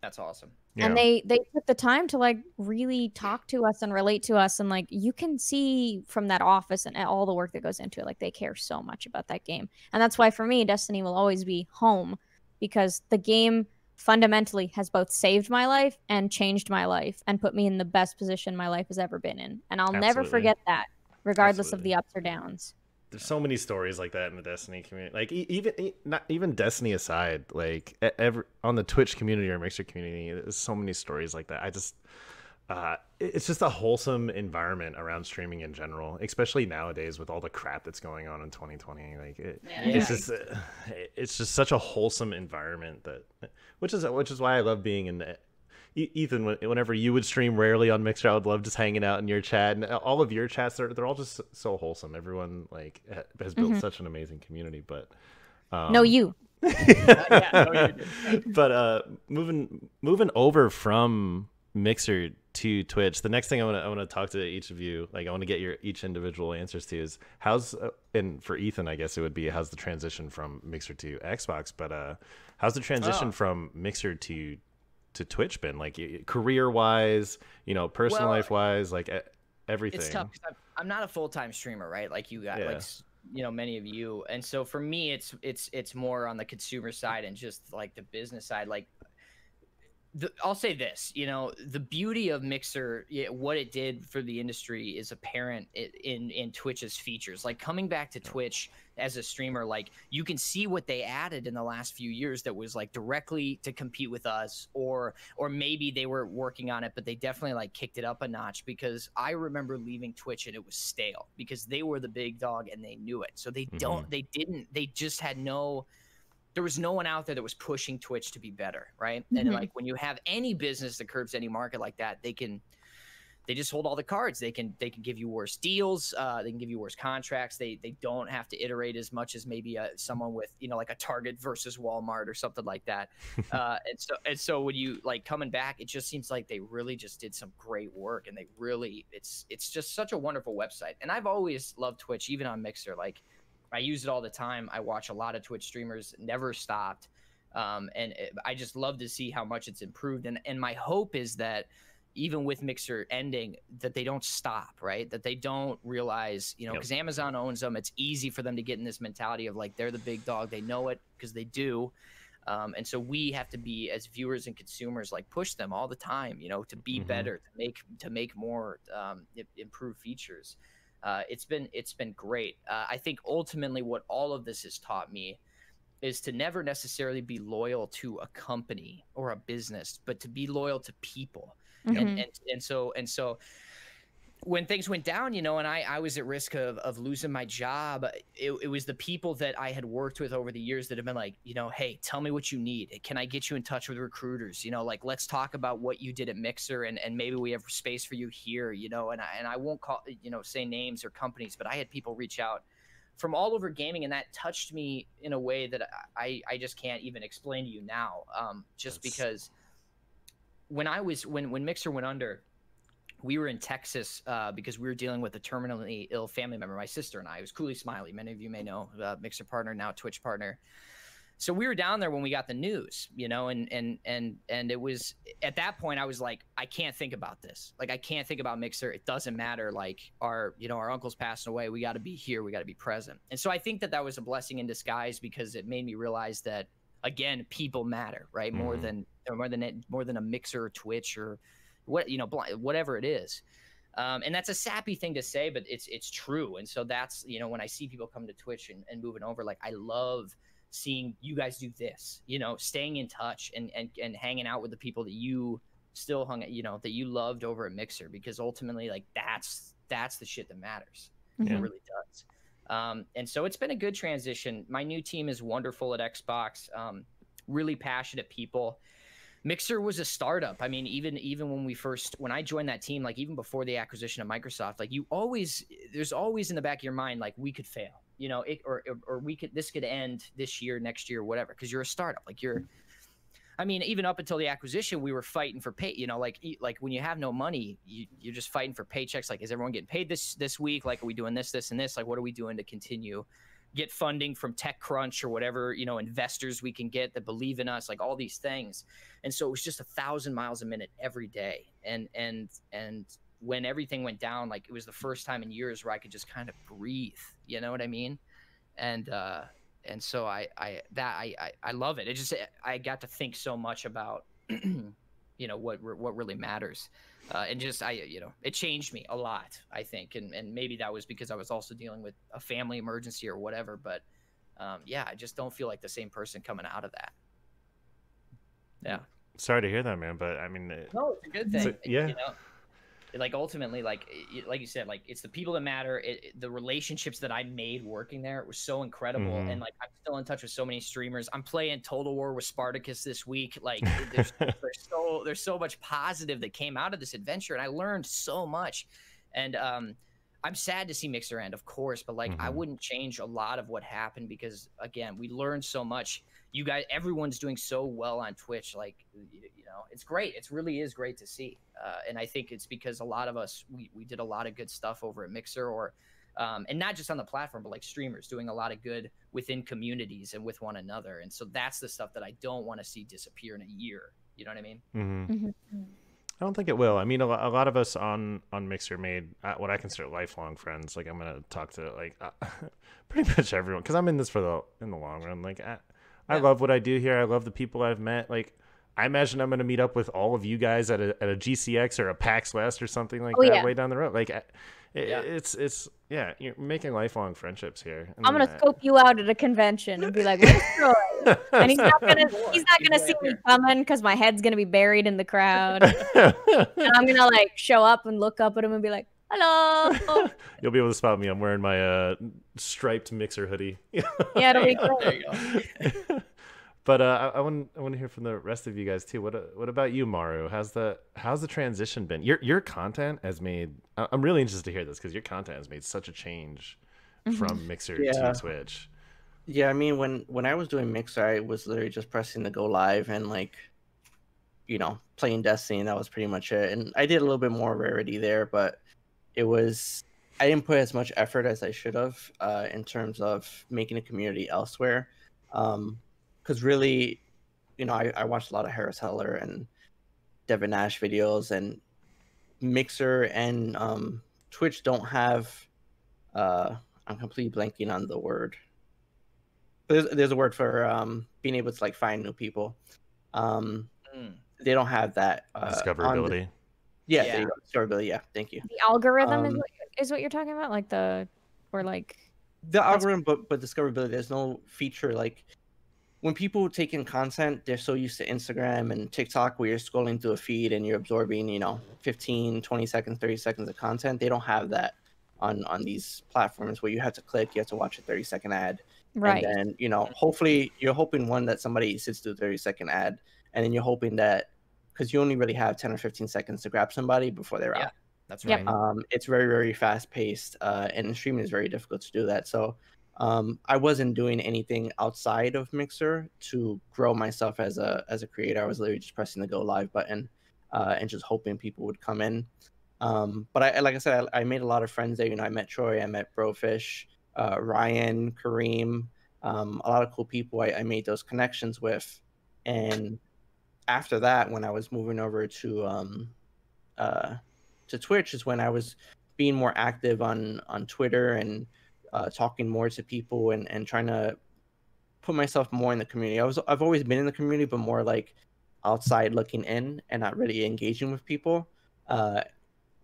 that's awesome. Yeah. And they took the time to like really talk to us and relate to us, and like you can see from that office and all the work that goes into it, like they care so much about that game. And that's why for me, Destiny will always be home, because the game fundamentally has both saved my life and changed my life and put me in the best position my life has ever been in. And I'll never forget that, regardless of the ups or downs. There's so many stories like that in the Destiny community. Like not even Destiny aside, like on the Twitch community or Mixer community, there's so many stories like that. I just, it's just a wholesome environment around streaming in general, especially nowadays with all the crap that's going on in 2020. Like it's just such a wholesome environment which is why I love being in the. Ethan, whenever you would stream rarely on Mixer, I would love just hanging out in your chat, and all of your chats they're all just so wholesome. Everyone like has built such an amazing community. But no, you. But moving over from Mixer to Twitch, the next thing I want to talk to each of you, like I want to get your each individual answers to, is how's and for Ethan, I guess it would be how's the transition from Mixer to Xbox, but how's the transition from Mixer to Twitch been, like career wise, personal life wise, like everything? It's tough because I'm not a full-time streamer, right? Like you got like many of you, and so for me it's more on the consumer side and just like the business side. Like I'll say this, the beauty of Mixer, what it did for the industry is apparent in Twitch's features. Like coming back to Twitch as a streamer, like you can see what they added in the last few years that was like directly to compete with us, or maybe they were working on it, but they definitely like kicked it up a notch, because I remember leaving Twitch and it was stale because they were the big dog and they knew it. So they just had there was no one out there that was pushing Twitch to be better, right? And like when you have any business that curbs any market like that, they just hold all the cards. They can give you worse deals. They can give you worse contracts. They don't have to iterate as much as maybe someone with like a Target versus Walmart or something like that. And so when you like coming back, it just seems like they really just did some great work, and it's just such a wonderful website. And I've always loved Twitch, even on Mixer. Like I use it all the time. I watch a lot of Twitch streamers, never stopped. I just love to see how much it's improved. And my hope is that, even with Mixer ending, that they don't stop, right? That they don't realize, you know, because Amazon owns them. It's easy for them to get in this mentality of like, they're the big dog. They know it because they do. And so we have to be, as viewers and consumers, like push them all the time, you know, to be better, to make more improved features. It's been great. I think ultimately what all of this has taught me is to never necessarily be loyal to a company or a business, but to be loyal to people. And so when things went down, you know, and I was at risk of losing my job, it was the people that I had worked with over the years that have been like, you know, hey, tell me what you need. Can I get you in touch with recruiters? You know, like, let's talk about what you did at Mixer, and maybe we have space for you here, you know, and I won't call, you know, say names or companies, but I had people reach out from all over gaming, and that touched me in a way that I just can't even explain to you now. Because when Mixer went under, we were in Texas because we were dealing with a terminally ill family member, my sister and I. It was Cooley Smiley. Many of you may know, Mixer partner, now Twitch partner. So we were down there when we got the news, you know, and it was at that point I was like, I can't think about this. Like, I can't think about Mixer. It doesn't matter. Like, our uncle's passing away. We got to be here. We got to be present. And so I think that was a blessing in disguise, because it made me realize that, again, people matter, right? More than a Mixer or Twitch or what, you know, whatever it is. And that's a sappy thing to say, but it's true. And so that's, you know, when I see people come to Twitch and moving over, like, I love seeing you guys do this, you know, staying in touch and hanging out with the people that you still that you loved over at Mixer, because ultimately, like, that's the shit that matters. It really does. And so it's been a good transition. My new team is wonderful at Xbox, really passionate people. Mixer was a startup. I mean, even when I joined that team, like, even before the acquisition of Microsoft, like, there's always in the back of your mind, like, we could fail, you know, this could end this year, next year, whatever, because you're a startup. Like, I mean, even up until the acquisition, we were fighting for pay, you know, like when you have no money, you're just fighting for paychecks. Like, is everyone getting paid this week? Like, are we doing this, and this? Like, what are we doing to continue get funding from TechCrunch or whatever, you know, investors we can get that believe in us, like all these things. And so it was just 1,000 miles a minute every day. And when everything went down, like, it was the first time in years where I could just kind of breathe, you know what I mean? And so I love it. It just, I got to think so much about, you know, what really matters. And just, you know, it changed me a lot, I think. And maybe that was because I was also dealing with a family emergency or whatever. But yeah, I just don't feel like the same person coming out of that. Yeah. Sorry to hear that, man. But I mean, no, it's a good thing. Yeah. You know? Like, ultimately, like you said, like, it's the people that matter. The relationships that I made working there were so incredible. And like, I'm still in touch with so many streamers. I'm playing Total War with Spartacus this week. Like, there's so much positive that came out of this adventure, and I learned so much. And I'm sad to see Mixer end, of course, but like, I wouldn't change a lot of what happened, because again, we learned so much. You guys, everyone's doing so well on Twitch. Like, you know, it's great. It really is great to see. And I think it's because a lot of us, we did a lot of good stuff over at Mixer, or, and not just on the platform, but like streamers doing a lot of good within communities and with one another. And so that's the stuff that I don't want to see disappear in a year. You know what I mean? I don't think it will. I mean, a lot of us on Mixer made what I consider lifelong friends. Like, I'm going to talk to like pretty much everyone, because I'm in this in the long run. Like, I love what I do here. I love the people I've met. Like, I imagine I'm going to meet up with all of you guys at a GCX or a PAX West or something like that way down the road. Like, it's you're making lifelong friendships here. I'm going to scope you out at a convention and be like, where's Troy? And he's not going to see me coming because my head's going to be buried in the crowd. And I'm going to like show up and look up at him and be like, hello. You'll be able to spot me. I'm wearing my striped Mixer hoodie. Yeah, it'll be great. There you go. But I want to hear from the rest of you guys too. What about you, Maru? How's the transition been? Your content has made. I'm really interested to hear this, because your content has made such a change from Mixer to Twitch. Yeah, I mean, when I was doing Mixer, I was literally just pressing the go live and, like, you know, playing Destiny. And that was pretty much it. And I did a little bit more Rarity there, but I didn't put as much effort as I should have in terms of making a community elsewhere. Because really, you know, I watched a lot of Harris Heller and Devin Nash videos, and Mixer and Twitch don't have I'm completely blanking on the word. There's a word for being able to like find new people. They don't have that discoverability. Yeah, there you go. Discoverability. Yeah, thank you. The algorithm is what you're talking about, like the algorithm, but discoverability. There's no feature like when people take in content, they're so used to Instagram and TikTok where you're scrolling through a feed and you're absorbing, 15, 20 seconds, 30 seconds of content. They don't have that on these platforms where you have to click, you have to watch a 30-second ad. Right. And then, hopefully you're hoping that somebody sits through a 30-second ad, and then you're hoping that because you only really have 10 or 15 seconds to grab somebody before they're out. That's right. It's very, very fast paced, and streaming is very difficult to do that. So I wasn't doing anything outside of Mixer to grow myself as a creator. I was literally just pressing the go live button and just hoping people would come in. But like I said, I made a lot of friends there. I met Troy, I met BroFish, Ryan, Kareem, a lot of cool people I made those connections with. And after that, when I was moving over to Twitch is when I was being more active on Twitter and talking more to people and trying to put myself more in the community. I've always been in the community, but more like outside looking in and not really engaging with people.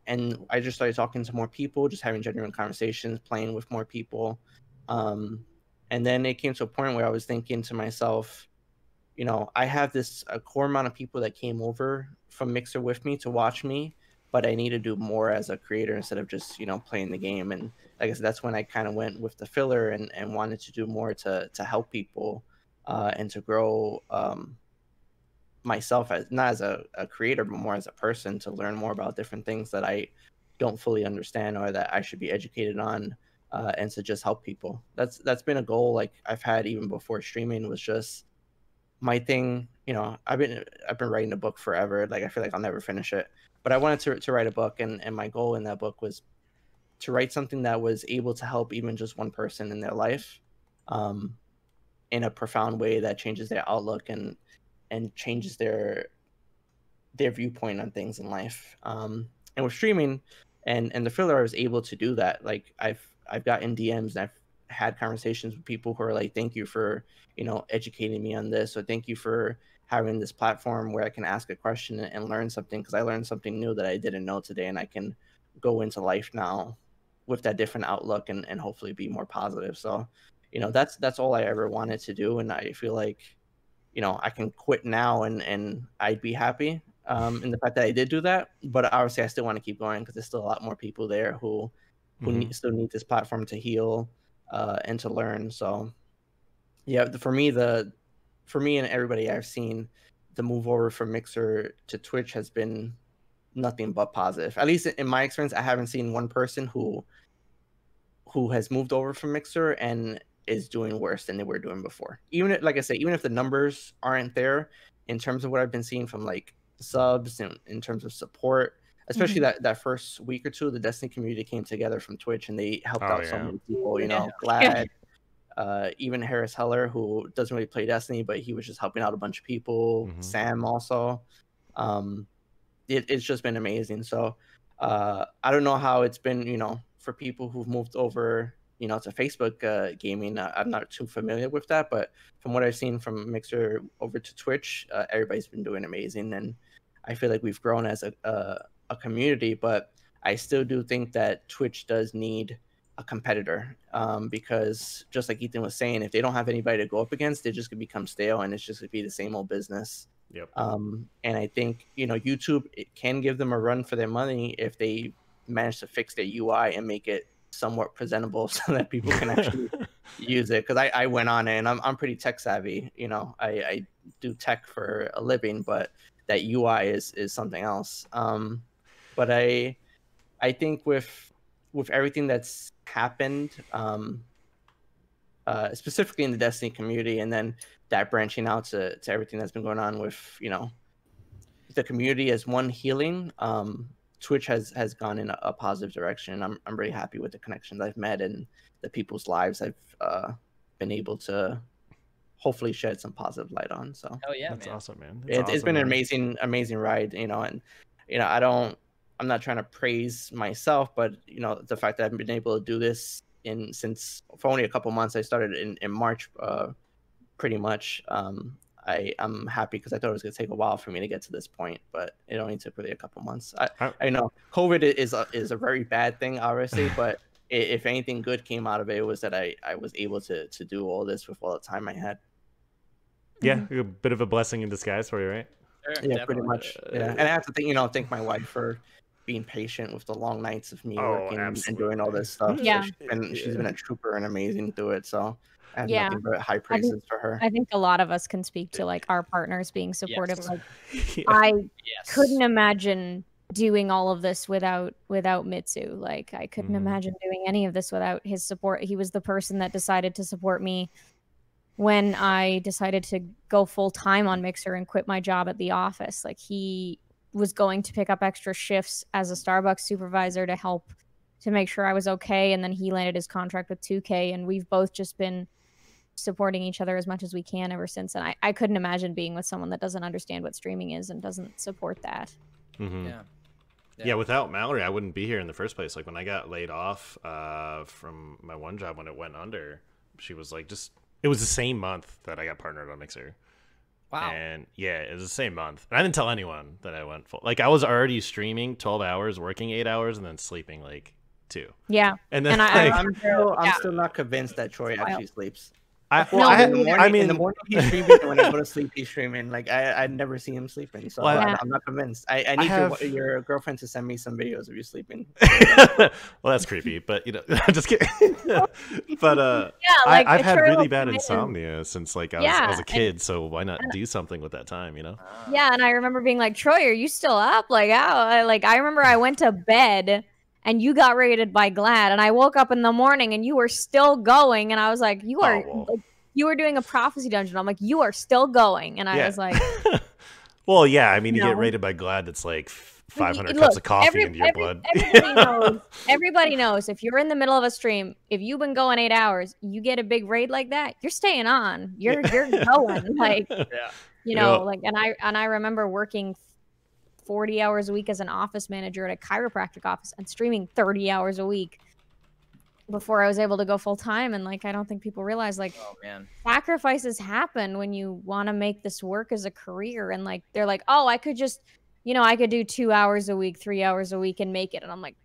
And I just started talking to more people, just having genuine conversations, playing with more people. And then it came to a point where I was thinking to myself, I have a core amount of people that came over from Mixer with me to watch me, but I need to do more as a creator instead of just, playing the game. And like I said, that's when I kind of went with the filler and wanted to do more to help people and to grow myself not as a creator, but more as a person, to learn more about different things that I don't fully understand or that I should be educated on, and to just help people. That's been a goal like I've had even before streaming, was just my thing. I've been writing a book forever. Like I feel like I'll never finish it, but I wanted to write a book, and my goal in that book was to write something that was able to help even just one person in their life, in a profound way that changes their outlook and changes their viewpoint on things in life. And with streaming and the filler, I was able to do that. Like I've gotten DMs and I've had conversations with people who are like, thank you for, educating me on this, or thank you for having this platform where I can ask a question and learn something, because I learned something new that I didn't know today, and I can go into life now with that different outlook and hopefully be more positive. So, that's all I ever wanted to do. And I feel like, I can quit now and I'd be happy in the fact that I did do that. But obviously I still want to keep going, because there's still a lot more people there who still need this platform to heal and to learn. So yeah, for me and everybody I've seen, the move over from Mixer to Twitch has been nothing but positive. At least in my experience, I haven't seen one person who has moved over from Mixer and is doing worse than they were doing before. Even if, like I say, even if the numbers aren't there in terms of what I've been seeing from like subs and in terms of support, especially that first week or two, the Destiny community came together from Twitch and they helped out so many people. Glad. Even Harris Heller, who doesn't really play Destiny, but he was just helping out a bunch of people. Sam also. It's just been amazing. So I don't know how it's been, for people who've moved over, to Facebook gaming. I'm not too familiar with that, but from what I've seen from Mixer over to Twitch, everybody's been doing amazing. And I feel like we've grown as a community, but I still do think that Twitch does need a competitor, because just like Ethan was saying, if they don't have anybody to go up against, they're just gonna become stale and it's just gonna be the same old business. Yep. And I think YouTube, it can give them a run for their money if they manage to fix their UI and make it somewhat presentable so that people can actually use it. Because I went on it and I'm pretty tech savvy. I do tech for a living, but that UI is something else. But I think with everything that's happened, specifically in the Destiny community, and then that branching out to everything that's been going on with the community as one healing, Twitch has gone in a positive direction. I'm really happy with the connections I've met and the people's lives I've been able to hopefully shed some positive light on. So yeah, that's awesome, man. It's been an amazing ride, and I don't I'm not trying to praise myself, but you know, the fact that I've been able to do this since for only a couple months. I started in March, pretty much. I'm happy because I thought it was gonna take a while for me to get to this point, but it only took really a couple months. I know COVID is a very bad thing, obviously, but if anything good came out of it, it was that I was able to do all this with all the time I had. Yeah, a bit of a blessing in disguise for you, right? Sure, yeah, definitely. Pretty much. Yeah, and I have to thank my wife for being patient with the long nights of me working and doing all this stuff. Yeah, and she's been a trooper and amazing through it. So I have nothing but high praises for her. I think a lot of us can speak to like our partners being supportive. Like I couldn't imagine doing all of this without Mitsu. Like I couldn't imagine doing any of this without his support. He was the person that decided to support me when I decided to go full time on Mixer and quit my job at the office. Like he was going to pick up extra shifts as a Starbucks supervisor to help to make sure I was okay. And then he landed his contract with 2K, and we've both just been supporting each other as much as we can ever since. And I couldn't imagine being with someone that doesn't understand what streaming is and doesn't support that. Yeah, without Mallory, I wouldn't be here in the first place. Like when I got laid off from my one job when it went under, she was like, it was the same month that I got partnered on Mixer. Wow. And yeah, it was the same month. And I didn't tell anyone that I went full. Like I was already streaming 12 hours, working 8 hours, and then sleeping like 2. Yeah. And then I'm still not convinced that Troy actually sleeps. In the morning he's streaming, and when I go to sleep he's streaming. Like I never see him sleeping, so I'm not convinced. I need your girlfriend to send me some videos of you sleeping. Well, that's creepy, but you know, I'm just kidding. But I've had really bad insomnia since like I was a kid, so why not do something with that time, you know? Yeah, and I remember being like, Troy, are you still up? Like, I remember I went to bed and you got raided by Glad, and I woke up in the morning and you were still going, and I was like, you were doing a prophecy dungeon. I'm like, you are still going, and I was like, well, yeah, I mean, you get raided by Glad, that's like 500 cups of coffee into your blood. Everybody knows if you're in the middle of a stream, if you've been going 8 hours, you get a big raid like that, you're staying on. You're going, like, you know, like, and I remember working 40 hours a week as an office manager at a chiropractic office and streaming 30 hours a week before I was able to go full time. And like, I don't think people realize, like, sacrifices happen when you want to make this work as a career. And like, they're like, oh, I could just, you know, I could do 2 hours a week, 3 hours a week and make it. And I'm like,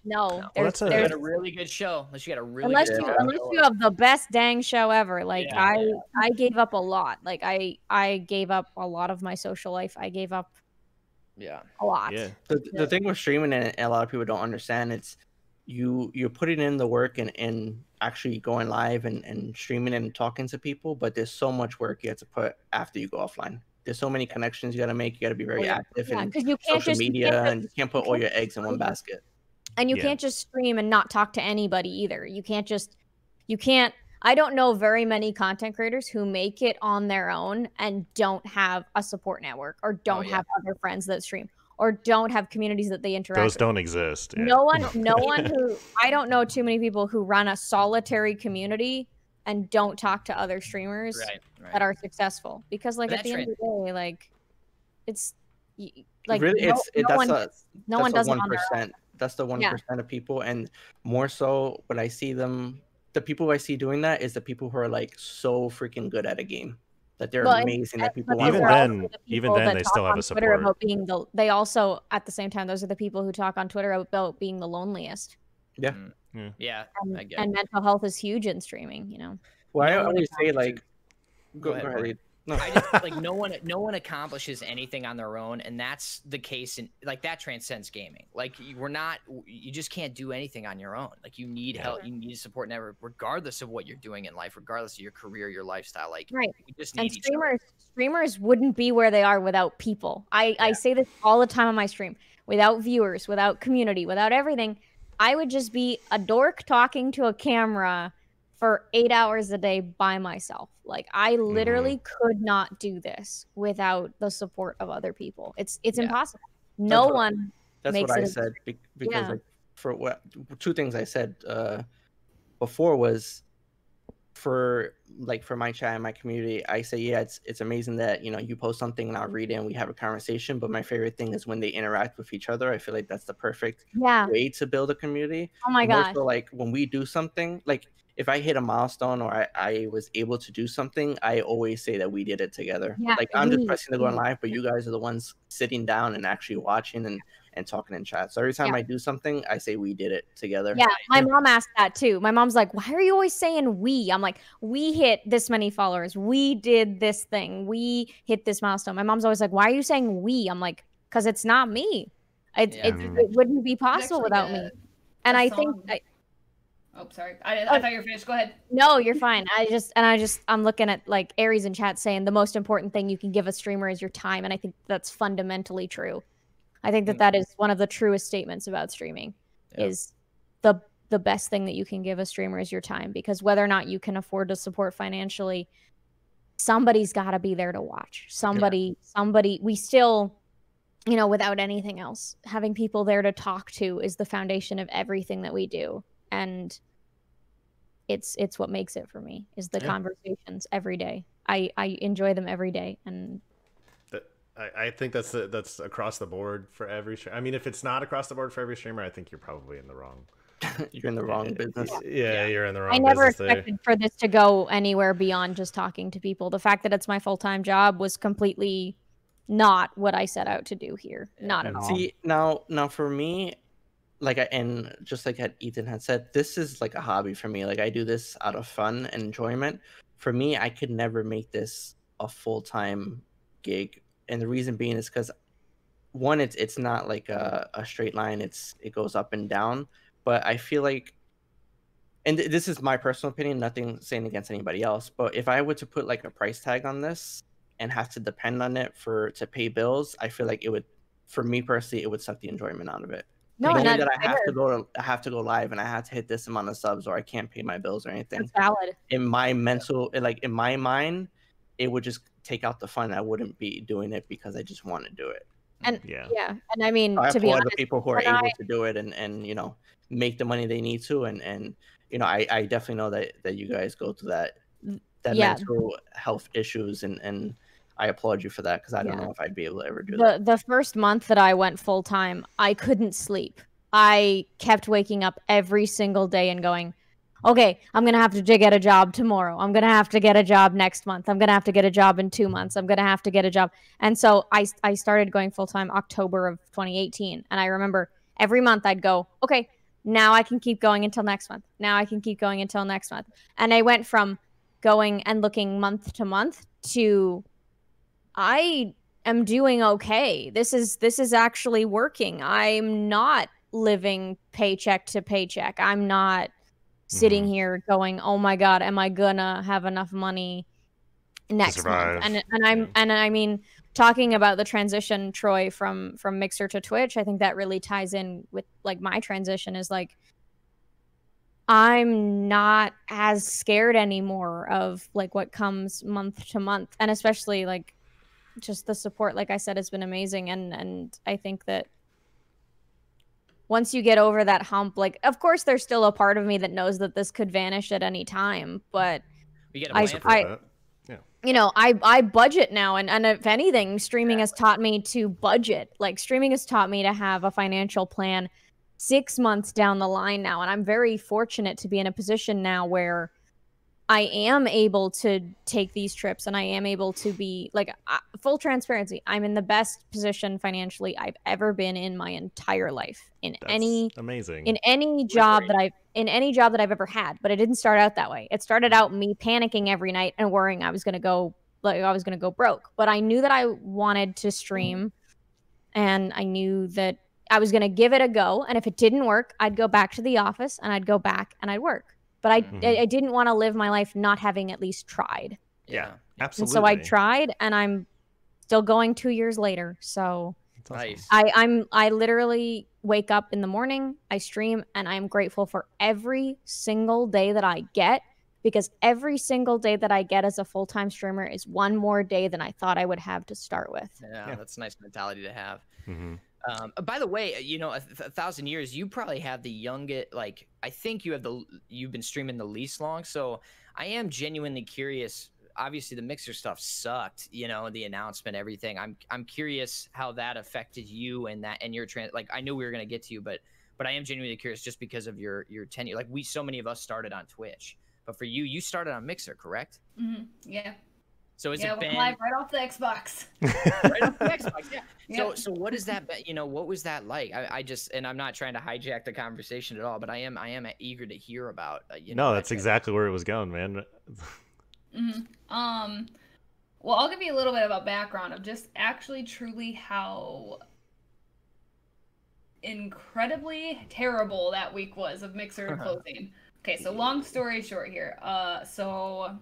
no. There's a really good show. Unless you got a really unless you have the best dang show ever. Like I gave up a lot. Like I gave up a lot of my social life. I gave up a lot. The thing with streaming, and a lot of people don't understand, it's you're putting in the work and actually going live and streaming and talking to people, but there's so much work you have to put after you go offline. There's so many connections you got to make. You got to be very active in social media, and you can't put all your eggs in one basket. And you can't just stream and not talk to anybody either. You can't I don't know very many content creators who make it on their own and don't have a support network, or don't have other friends that stream, or don't have communities that they interact with. Those don't exist. No one who, I don't know too many people who run a solitary community and don't talk to other streamers that are successful. Because like at the end of the day, like it's like really, no one does it on their own. That's the 1% of people, and more so when I see them, the people I see doing that is the people who are like so freaking good at a game that they're amazing. That people even then they still have a support. About being they also at the same time, those are the people who talk on Twitter about being the loneliest. And mental health is huge in streaming. You know. Well, I always say like, go ahead. No. I just like no one accomplishes anything on their own, and that's the case in like that transcends gaming. Like you just can't do anything on your own. Like you need help, you need a support network, regardless of what you're doing in life, regardless of your career, your lifestyle. Like we just need each other. Streamers wouldn't be where they are without people. I say this all the time on my stream. Without viewers, without community, without everything, I would just be a dork talking to a camera for 8 hours a day by myself. Like I literally could not do this without the support of other people. It's impossible. No one That's what I said because like, for what 2 things I said before was for my chat and my community, I say, yeah, it's amazing that, you know, you post something and I'll read it and we have a conversation. But my favorite thing is when they interact with each other. I feel like that's the perfect way to build a community. Oh my gosh. So like when we do something, like if I hit a milestone or I was able to do something, I always say that we did it together. Yeah, like I'm just pressing to go on live, but you guys are the ones sitting down and actually watching and talking in chat. So every time I do something, I say we did it together. Yeah, my mom asked that too. My mom's like, why are you always saying we? I'm like, we hit this many followers. We did this thing. We hit this milestone. My mom's always like, why are you saying we? I'm like, because it's not me. It wouldn't be possible without me. And I think... Oh, sorry. I thought you were finished. Go ahead. No, you're fine. I'm looking at like Aries in chat saying the most important thing you can give a streamer is your time. And I think that's fundamentally true. I think that is one of the truest statements about streaming is the best thing that you can give a streamer is your time, because whether or not you can afford to support financially, somebody's got to be there to watch. Somebody, we still, you know, without anything else, having people there to talk to is the foundation of everything that we do. And it's what makes it for me is the conversations every day. I enjoy them every day. And I think that's across the board for every streamer. I mean, if it's not across the board for every streamer, I think you're probably in the wrong. You're in the wrong business. Yeah, you're in the wrong business. I never expected for this to go anywhere beyond just talking to people. The fact that it's my full-time job was completely not what I set out to do here. Not at all. See, now for me, and just like Ethan had said, this is like a hobby for me. Like I do this out of fun and enjoyment. For me, I could never make this a full-time gig. And the reason being is because one, it's not like a straight line. It goes up and down. But I feel like, and this is my personal opinion, nothing saying against anybody else, but if I were to put like a price tag on this and have to depend on it to pay bills, I feel like it would, for me personally, it would suck the enjoyment out of it. No, like, that I have to go live and I have to hit this amount of subs or I can't pay my bills or anything. That's valid. In my mental, like in my mind, it would just take out the fun. I wouldn't be doing it because I just want to do it. And and I mean, I to be honest, the people who are able to do it and you know, make the money they need to, and you know, I definitely know that you guys go through that mental health issues, and I applaud you for that, because I don't know if I'd be able to ever do that. The first month that I went full time, I couldn't sleep. I kept waking up every single day and going, okay, I'm going to have to get a job tomorrow. I'm going to have to get a job next month. I'm going to have to get a job in 2 months. I'm going to have to get a job. And so I started going full time October of 2018. And I remember every month I'd go, okay, now I can keep going until next month. Now I can keep going until next month. And I went from going and looking month to month to I am doing okay. This is actually working. I'm not living paycheck to paycheck. I'm not sitting here going, oh my God, am I gonna have enough money next month? And I mean, talking about the transition, Troy, from Mixer to Twitch, I think that really ties in with like my transition is like, I'm not as scared anymore of like what comes month to month. And especially like just the support, like I said, has been amazing. And I think that once you get over that hump, like, of course, there's still a part of me that knows that this could vanish at any time. But you know, I budget now. And if anything, streaming has taught me to budget. Like, streaming has taught me to have a financial plan 6 months down the line now. And I'm very fortunate to be in a position now where I am able to take these trips and I am able to be like full transparency. I'm in the best position financially I've ever been in my entire life in any job that I've ever had. But it didn't start out that way. It started out me panicking every night and worrying I was going to go broke. But I knew that I wanted to stream and I knew that I was going to give it a go. And if it didn't work, I'd go back to the office and I'd go back and I'd work. But I didn't want to live my life not having at least tried. Yeah, absolutely. And so I tried, and I'm still going 2 years later. So nice. I literally wake up in the morning, I stream, and I'm grateful for every single day that I get, because every single day that I get as a full-time streamer is one more day than I thought I would have to start with. Yeah, that's a nice mentality to have. By the way, you know, 1,000 years, you probably have the youngest, like, I think you've been streaming the least long. So I am genuinely curious. Obviously the Mixer stuff sucked, you know, the announcement, everything. I'm curious how that affected you and your like, I knew we were going to get to you, but I am genuinely curious just because of your tenure. Like so many of us started on Twitch, but for you started on Mixer, correct? Yeah. So is it been live right off the Xbox? Right off the Xbox, yeah. Yep. So what is that? You know, what was that like? I just, and I'm not trying to hijack the conversation at all, but I am eager to hear about. You know, no, that's exactly where it was going, man. Well, I'll give you a little bit about background of just actually truly how incredibly terrible that week was of Mixer closing. Okay, so long story short here. So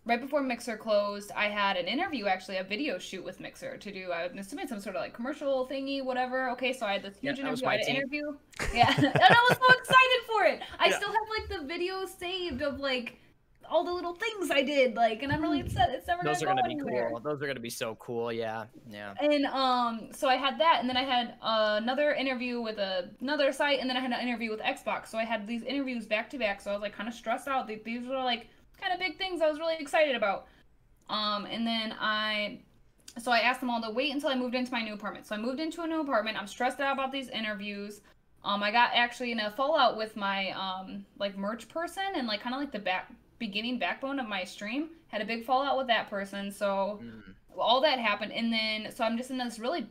right before Mixer closed, I had an interview, actually a video shoot with Mixer to do. I'm assuming some sort of like commercial thingy, whatever. Okay, so I had this huge interview. I had an interview. Yeah, and I was so excited for it. I still have like the video saved of like all the little things I did, like, and I'm really upset it's never Those are gonna be anywhere. Cool. Those are gonna be so cool. Yeah. And so I had that, and then I had another interview with another site, and then I had an interview with Xbox. So I had these interviews back to back. So I was like kind of stressed out. These were like kind of big things I was really excited about. And then I asked them all to wait until I moved into my new apartment. So I moved into a new apartment. I'm stressed out about these interviews. I got actually in a fallout with my like merch person, and like kind of like the beginning backbone of my stream, had a big fallout with that person. So all that happened, and then so I'm just in this really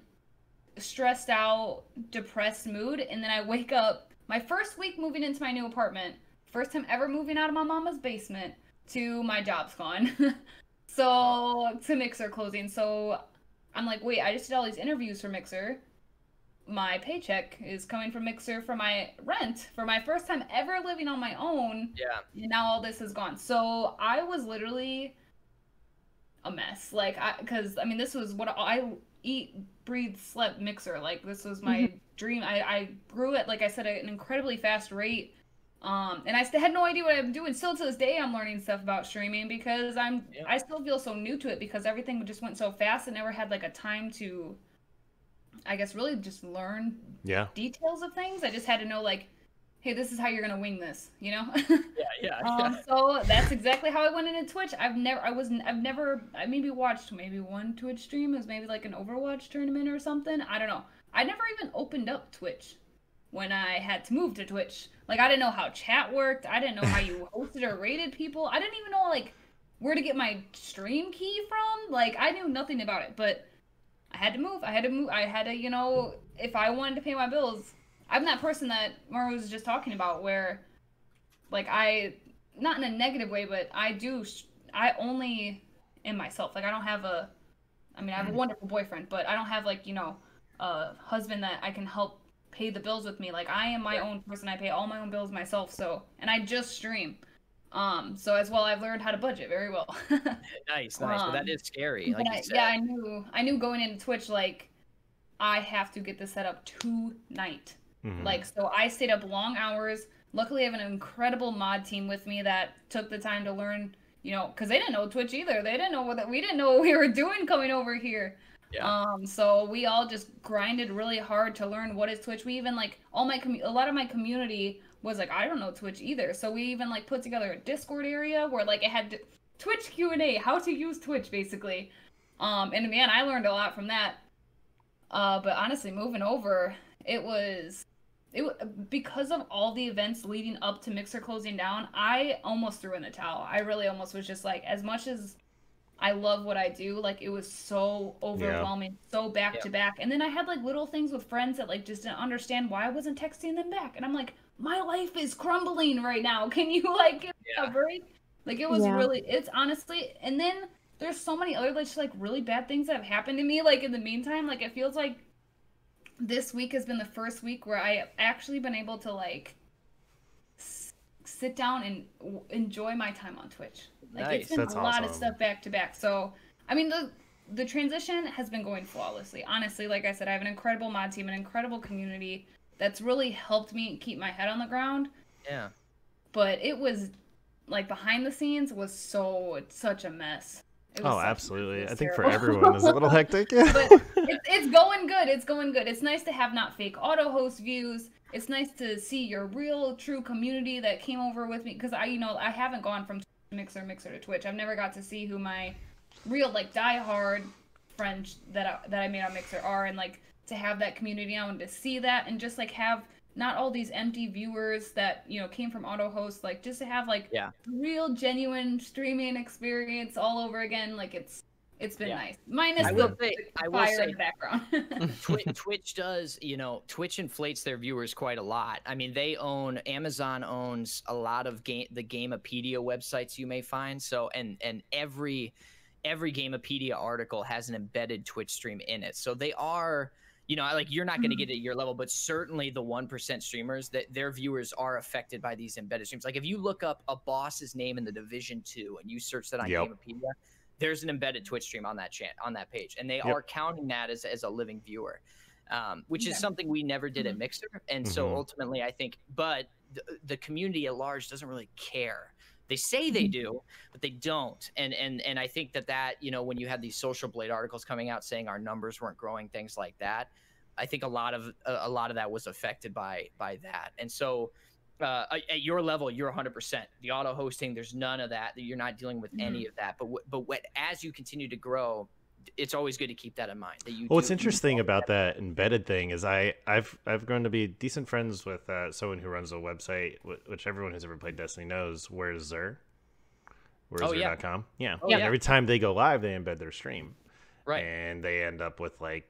stressed out, depressed mood. And then I wake up my first week moving into my new apartment, first time ever moving out of my mama's basement, to my job's gone. So to Mixer closing. So I'm like, wait, I just did all these interviews for Mixer. My paycheck is coming from Mixer for my rent, for my first time ever living on my own. Yeah. And now all this is gone. So I was literally a mess. Like, because I mean, this was what I eat, breathe, slept Mixer. Like, this was my dream. I grew at, like I said, at an incredibly fast rate. And I had no idea what I'm doing. Still to this day, I'm learning stuff about streaming because I still feel so new to it because everything just went so fast and never had like a time to, I guess, really just learn details of things. I just had to know, like, hey, this is how you're gonna wing this, you know? So that's exactly how I went into Twitch. I maybe watched one Twitch stream. It was maybe like an Overwatch tournament or something. I don't know. I never even opened up Twitch when I had to move to Twitch. Like, I didn't know how chat worked. I didn't know how you hosted or rated people. I didn't even know, like, where to get my stream key from. Like, I knew nothing about it, but I had to move. I had to, you know, if I wanted to pay my bills. I'm that person that Maru was just talking about where, like, not in a negative way, but I only am myself. Like, I have a wonderful boyfriend, but I don't have, like, you know, a husband that I can help pay the bills with me. Like, I am my own person. I pay all my own bills myself. So, and I just stream. So as well, I've learned how to budget very well. Nice. But that is scary. Like you said. Yeah, I knew going into Twitch, like, I have to get this set up tonight. Like, so I stayed up long hours. Luckily, I have an incredible mod team with me that took the time to learn, you know, because they didn't know Twitch either. They didn't know we didn't know what we were doing coming over here. Yeah. So we all just grinded really hard to learn what is Twitch. We even, like, a lot of my community was like, I don't know Twitch either. So we even, like, put together a Discord area where, like, it had Twitch Q&A, how to use Twitch, basically. And man, I learned a lot from that. But honestly, moving over, it was because of all the events leading up to Mixer closing down, I almost threw in the towel. I really almost was just like, as much as I love what I do, like, it was so overwhelming, so back to back. And then I had, like, little things with friends that, like, just didn't understand why I wasn't texting them back. And I'm like, my life is crumbling right now. Can you, like, give me a break? Like, it was really, it's honestly, and then there's so many other, like, really bad things that have happened to me, like, in the meantime. Like, it feels like this week has been the first week where I have actually been able to, like, sit down and enjoy my time on Twitch. Like, nice. It's been a lot of stuff back to back. So, I mean, the transition has been going flawlessly. Honestly, like I said, I have an incredible mod team, an incredible community that's really helped me keep my head on the ground. Yeah. But it was, like, behind the scenes was such a mess. Oh, absolutely. I think for everyone it's a little hectic. Yeah. But it's going good. It's going good. It's nice to have not fake auto host views. It's nice to see your real, true community that came over with me, because I haven't gone from Mixer to Twitch. I've never got to see who my real like diehard friends that I made on Mixer are, and like to have that community now and to see that and just like have not all these empty viewers that came from auto host, like just to have like real genuine streaming experience all over again. Like it's been nice. Minus the fire in the background. Twitch does, Twitch inflates their viewers quite a lot. I mean, Amazon owns a lot of the Gamepedia websites you may find. So, and every Gamepedia article has an embedded Twitch stream in it. So they are, like you're not going to get it at your level, but certainly the 1% streamers, that their viewers are affected by these embedded streams. Like if you look up a boss's name in the Division 2 and you search that on Gamepedia, there's an embedded Twitch stream on that page, and they are counting that as a living viewer, which is something we never did at Mixer. And so ultimately, I think, but the community at large doesn't really care. They say they do, but they don't. And I think that when you had these Social Blade articles coming out saying our numbers weren't growing, things like that, I think a lot of that was affected by that. And so. At your level, you're 100%. The auto hosting, there's none of that. You're not dealing with any of that. But as you continue to grow, it's always good to keep that in mind. What's interesting about that embedded thing is I've grown to be decent friends with someone who runs a website, which everyone who's ever played Destiny knows. Where's Zer? Zer.com. Yeah. And every time they go live, they embed their stream. Right. And they end up with like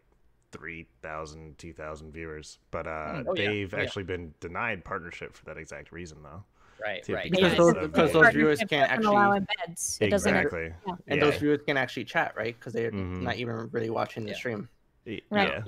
3,000, 2,000 viewers, but they've actually been denied partnership for that exact reason, though. Right. Because those viewers can't actually allow embeds. It doesn't. Exactly. And those viewers can actually chat, right? Because they're not even really watching the stream. Right.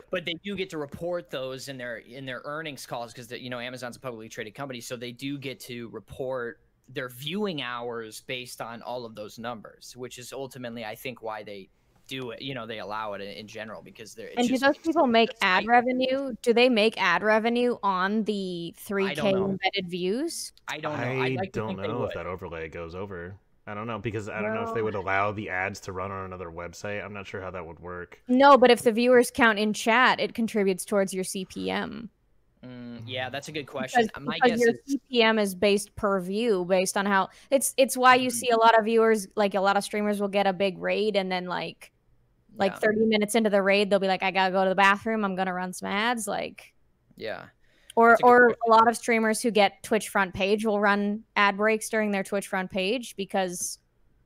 But they do get to report those in their earnings calls, because Amazon's a publicly traded company, so they do get to report their viewing hours based on all of those numbers, which is ultimately, I think, why they do it. They allow it in general, because they're. And do those people make ad revenue? Do they make ad revenue on the 3K embedded views? I don't know. I don't know if that overlay goes over. I don't know, because I don't know if they would allow the ads to run on another website. I'm not sure how that would work. No, but if the viewers count in chat, it contributes towards your CPM. Yeah, that's a good question. My guess your CPM is based per view, based on how it's why you see a lot of viewers, like a lot of streamers will get a big raid, and then like 30 minutes into the raid, they'll be like, I gotta go to the bathroom, I'm gonna run some ads. Or a lot of streamers who get Twitch front page will run ad breaks during their Twitch front page, because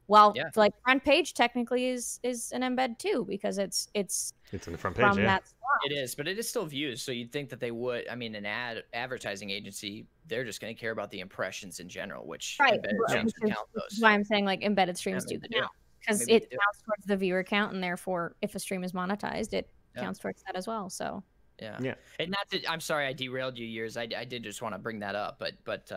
like front page technically is an embed too, because it's in the front page. That slot. It is, but it is still views, so you'd think that they would. I mean, an advertising agency, they're just going to care about the impressions in general, which embedded streams count those. That's why I'm saying like embedded streams do that now, because it counts towards the viewer count, and therefore if a stream is monetized, it counts towards that as well. So yeah. And not that, I'm sorry I derailed you, Years. I did just want to bring that up, but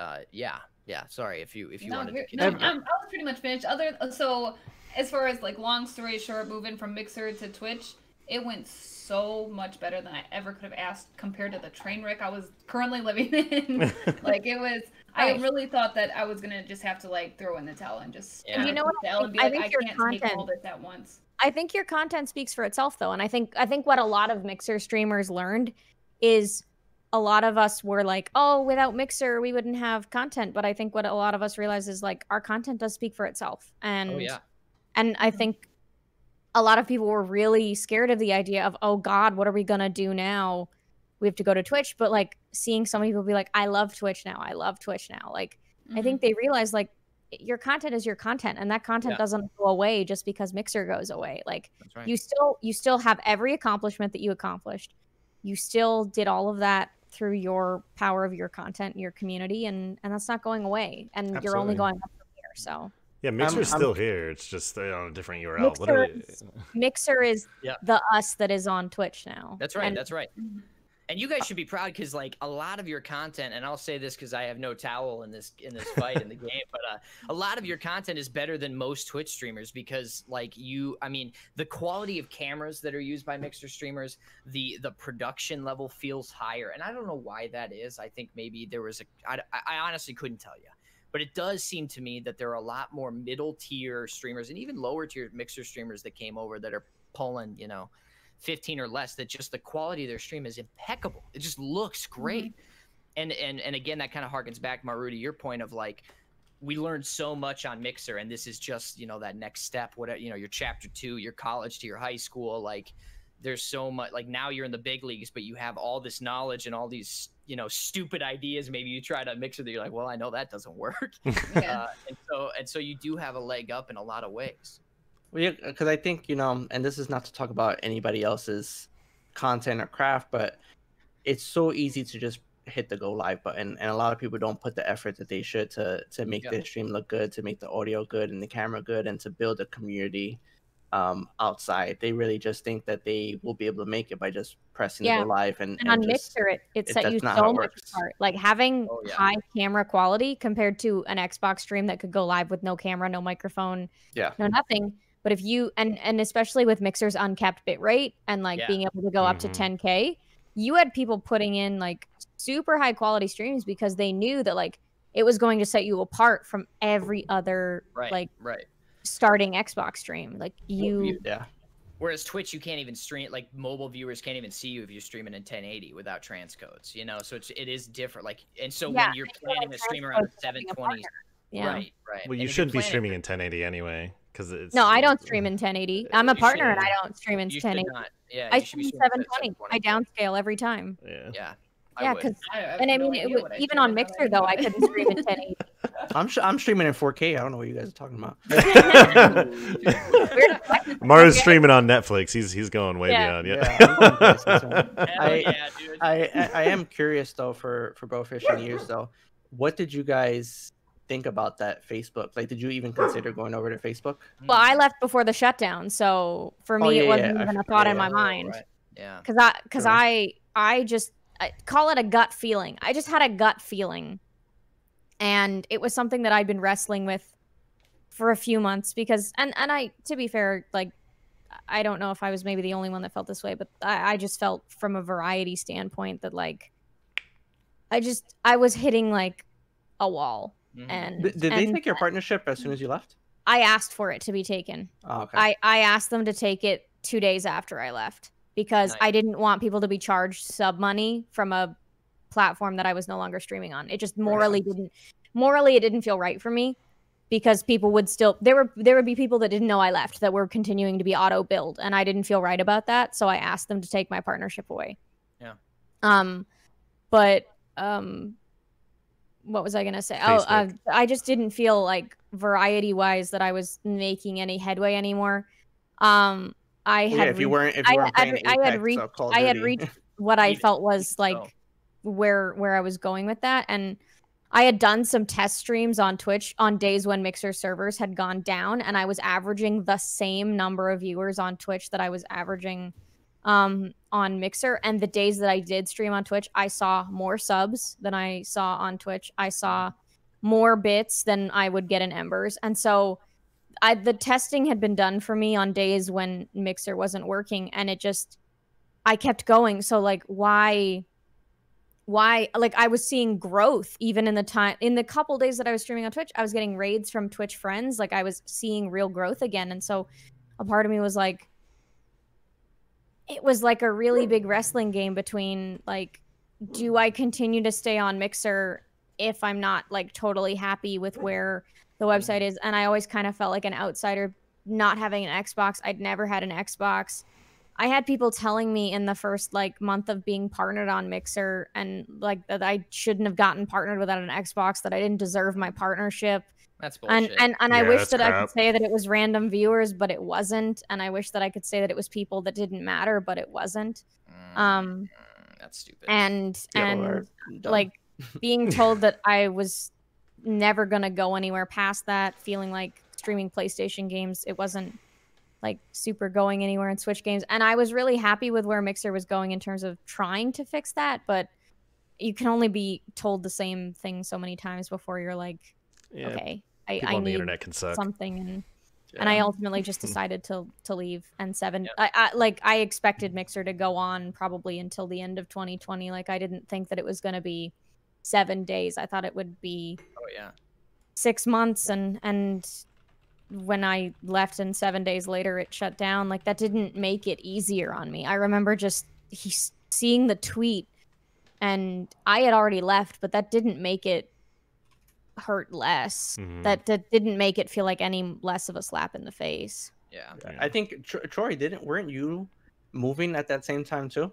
sorry if you wanted to continue. I was pretty much finished. So as far as like long story short, moving from Mixer to Twitch, it went so much better than I ever could have asked, compared to the train wreck I was currently living in. Like it was, I really thought that I was gonna just have to like throw in the towel and just you know what, and be like, I can't take all this at once. I think your content speaks for itself though, and I think what a lot of Mixer streamers learned is, a lot of us were like, oh, without Mixer we wouldn't have content, but I think what a lot of us realize is like our content does speak for itself. And and I think a lot of people were really scared of the idea of, oh God, what are we gonna do now? We have to go to Twitch. But like seeing some people be like, I love Twitch now. Like I think they realize like your content is your content, and that content doesn't go away just because Mixer goes away. Like you still have every accomplishment that you accomplished. You still did all of that through your power of your content and your community, and that's not going away. And you're only going up from here. So yeah, Mixer's still here. It's just on a different URL. Mixer is the us that is on Twitch now. That's right. That's right. And you guys should be proud, because like a lot of your content, and I'll say this because I have no towel in this fight in the game, but a lot of your content is better than most Twitch streamers, because like the quality of cameras that are used by Mixer streamers, the production level feels higher, and I don't know why that is. I think maybe there was I honestly couldn't tell you. But it does seem to me that there are a lot more middle tier streamers and even lower tier Mixer streamers that came over that are pulling, 15 or less, that just the quality of their stream is impeccable. It just looks great. And again, that kind of harkens back, Maru, to your point of like, we learned so much on Mixer, and this is just, that next step, whatever, your chapter 2, your college to your high school, like there's so much, like now you're in the big leagues, but you have all this knowledge and all these, stupid ideas. Maybe you try to Mixer that you're like, well, I know that doesn't work. And so you do have a leg up in a lot of ways. Well, yeah, because I think, and this is not to talk about anybody else's content or craft, but it's so easy to just hit the go live button, and a lot of people don't put the effort that they should to make their stream look good, to make the audio good and the camera good, and to build a community outside. They really just think that they will be able to make it by just pressing go live, and on Mixer it set you so much apart. Like having high camera quality compared to an Xbox stream that could go live with no camera, no microphone, no nothing. But if you and especially with Mixer's uncapped bitrate and like being able to go up to 10K, you had people putting in like super high quality streams because they knew that like it was going to set you apart from every other starting Xbox stream. Like Whereas Twitch, you can't even stream, like mobile viewers can't even see you if you're streaming in 1080 without transcodes, so it is different. Like, and so when you're planning a stream around 720, right. Well, you shouldn't be streaming in 1080 anyway. It's, no, I don't stream in 1080. I'm a partner and I don't stream in 1080. Yeah, I stream 720. I downscale every time. Yeah, because I mean, even on Mixer though, I couldn't stream in 1080. I'm streaming in 4K. I don't know what you guys are talking about. Maru's streaming on Netflix. He's going way beyond. I am curious though for BroFish and years though. What did you guys think about that Facebook? Like, did you even consider going over to Facebook? Well, I left before the shutdown, so for me it wasn't even a thought in my mind. Because I just call it a gut feeling. I just had a gut feeling, and it was something that I'd been wrestling with for a few months because and I, to be fair, like I don't know if I was maybe the only one that felt this way, but I just felt from a variety standpoint that like I was hitting like a wall. And did they take your partnership as soon as you left? I asked for it to be taken. Oh, okay. I asked them to take it 2 days after I left because I didn't want people to be charged sub money from a platform that I was no longer streaming on. It just morally it didn't feel right for me because people would still there would be people that didn't know I left that were continuing to be auto billed, and I didn't feel right about that, so I asked them to take my partnership away. What was I going to say? I just didn't feel like variety-wise that I was making any headway anymore. I had reached what I felt was like where I was going with that, and I had done some test streams on Twitch on days when Mixer servers had gone down, and I was averaging the same number of viewers on Twitch that I was averaging on Mixer, and the days that I did stream on Twitch, I saw more subs than I saw on Twitch. I saw more bits than I would get in Embers, and so the testing had been done for me on days when Mixer wasn't working, and I kept going. So like, why? Like I was seeing growth even in the couple days that I was streaming on Twitch. I was getting raids from Twitch friends. Like I was seeing real growth again, and so a part of me was like, it was like a really big wrestling game between like, do I continue to stay on Mixer if I'm not like totally happy with where the website is? And I always kind of felt like an outsider not having an Xbox. I'd never had an Xbox. I had people telling me in the first like month of being partnered on Mixer and like that I shouldn't have gotten partnered without an Xbox, that I didn't deserve my partnership. That's bullshit. And I wish that I could say that it was random viewers, but it wasn't. And I wish that I could say that it was people that didn't matter, but it wasn't. That's stupid. And like being told that I was never gonna go anywhere past that, feeling like streaming PlayStation games, it wasn't like super going anywhere in Switch games. And I was really happy with where Mixer was going in terms of trying to fix that, but you can only be told the same thing so many times before you're like, okay, I need internet can suck. Something, and I ultimately just decided to leave. And I expected Mixer to go on probably until the end of 2020. Like I didn't think that it was going to be 7 days. I thought it would be 6 months, and when I left and 7 days later it shut down, like that didn't make it easier on me. I remember just seeing the tweet, and I had already left, but that didn't make it hurt less. That didn't make it feel like any less of a slap in the face. Yeah. I think Troy, weren't you moving at that same time too?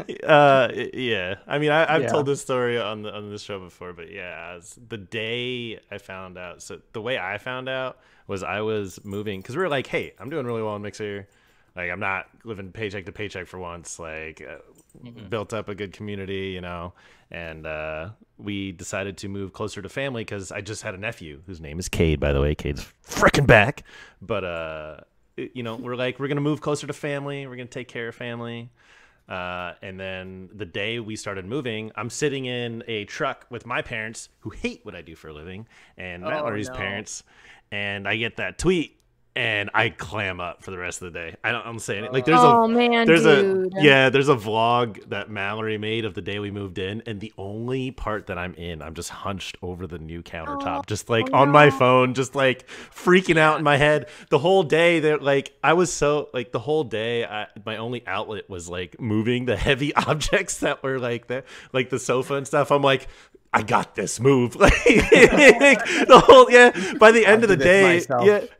Yeah. I mean, I've told this story on this show before, but yeah, the day I found out. So the way I found out was I was moving because we were like, hey, I'm doing really well in Mixer. Like, I'm not living paycheck to paycheck for once. Like, built up a good community, you know, and we decided to move closer to family because I just had a nephew whose name is Cade, by the way. Cade's freaking back. But, you know, we're like, we're going to move closer to family. We're going to take care of family. And then the day we started moving, I'm sitting in a truck with my parents who hate what I do for a living and Mallory's parents. And I get that tweet. And I clam up for the rest of the day. I'm saying it like there's there's a vlog that Mallory made of the day we moved in, and the only part that I'm in, I'm just hunched over the new countertop, just like on my phone, just like freaking out in my head. The whole day that like I was so like the whole day, my only outlet was like moving the heavy objects that were like the sofa and stuff. I'm like, I got this move. Like the whole by the end of the day,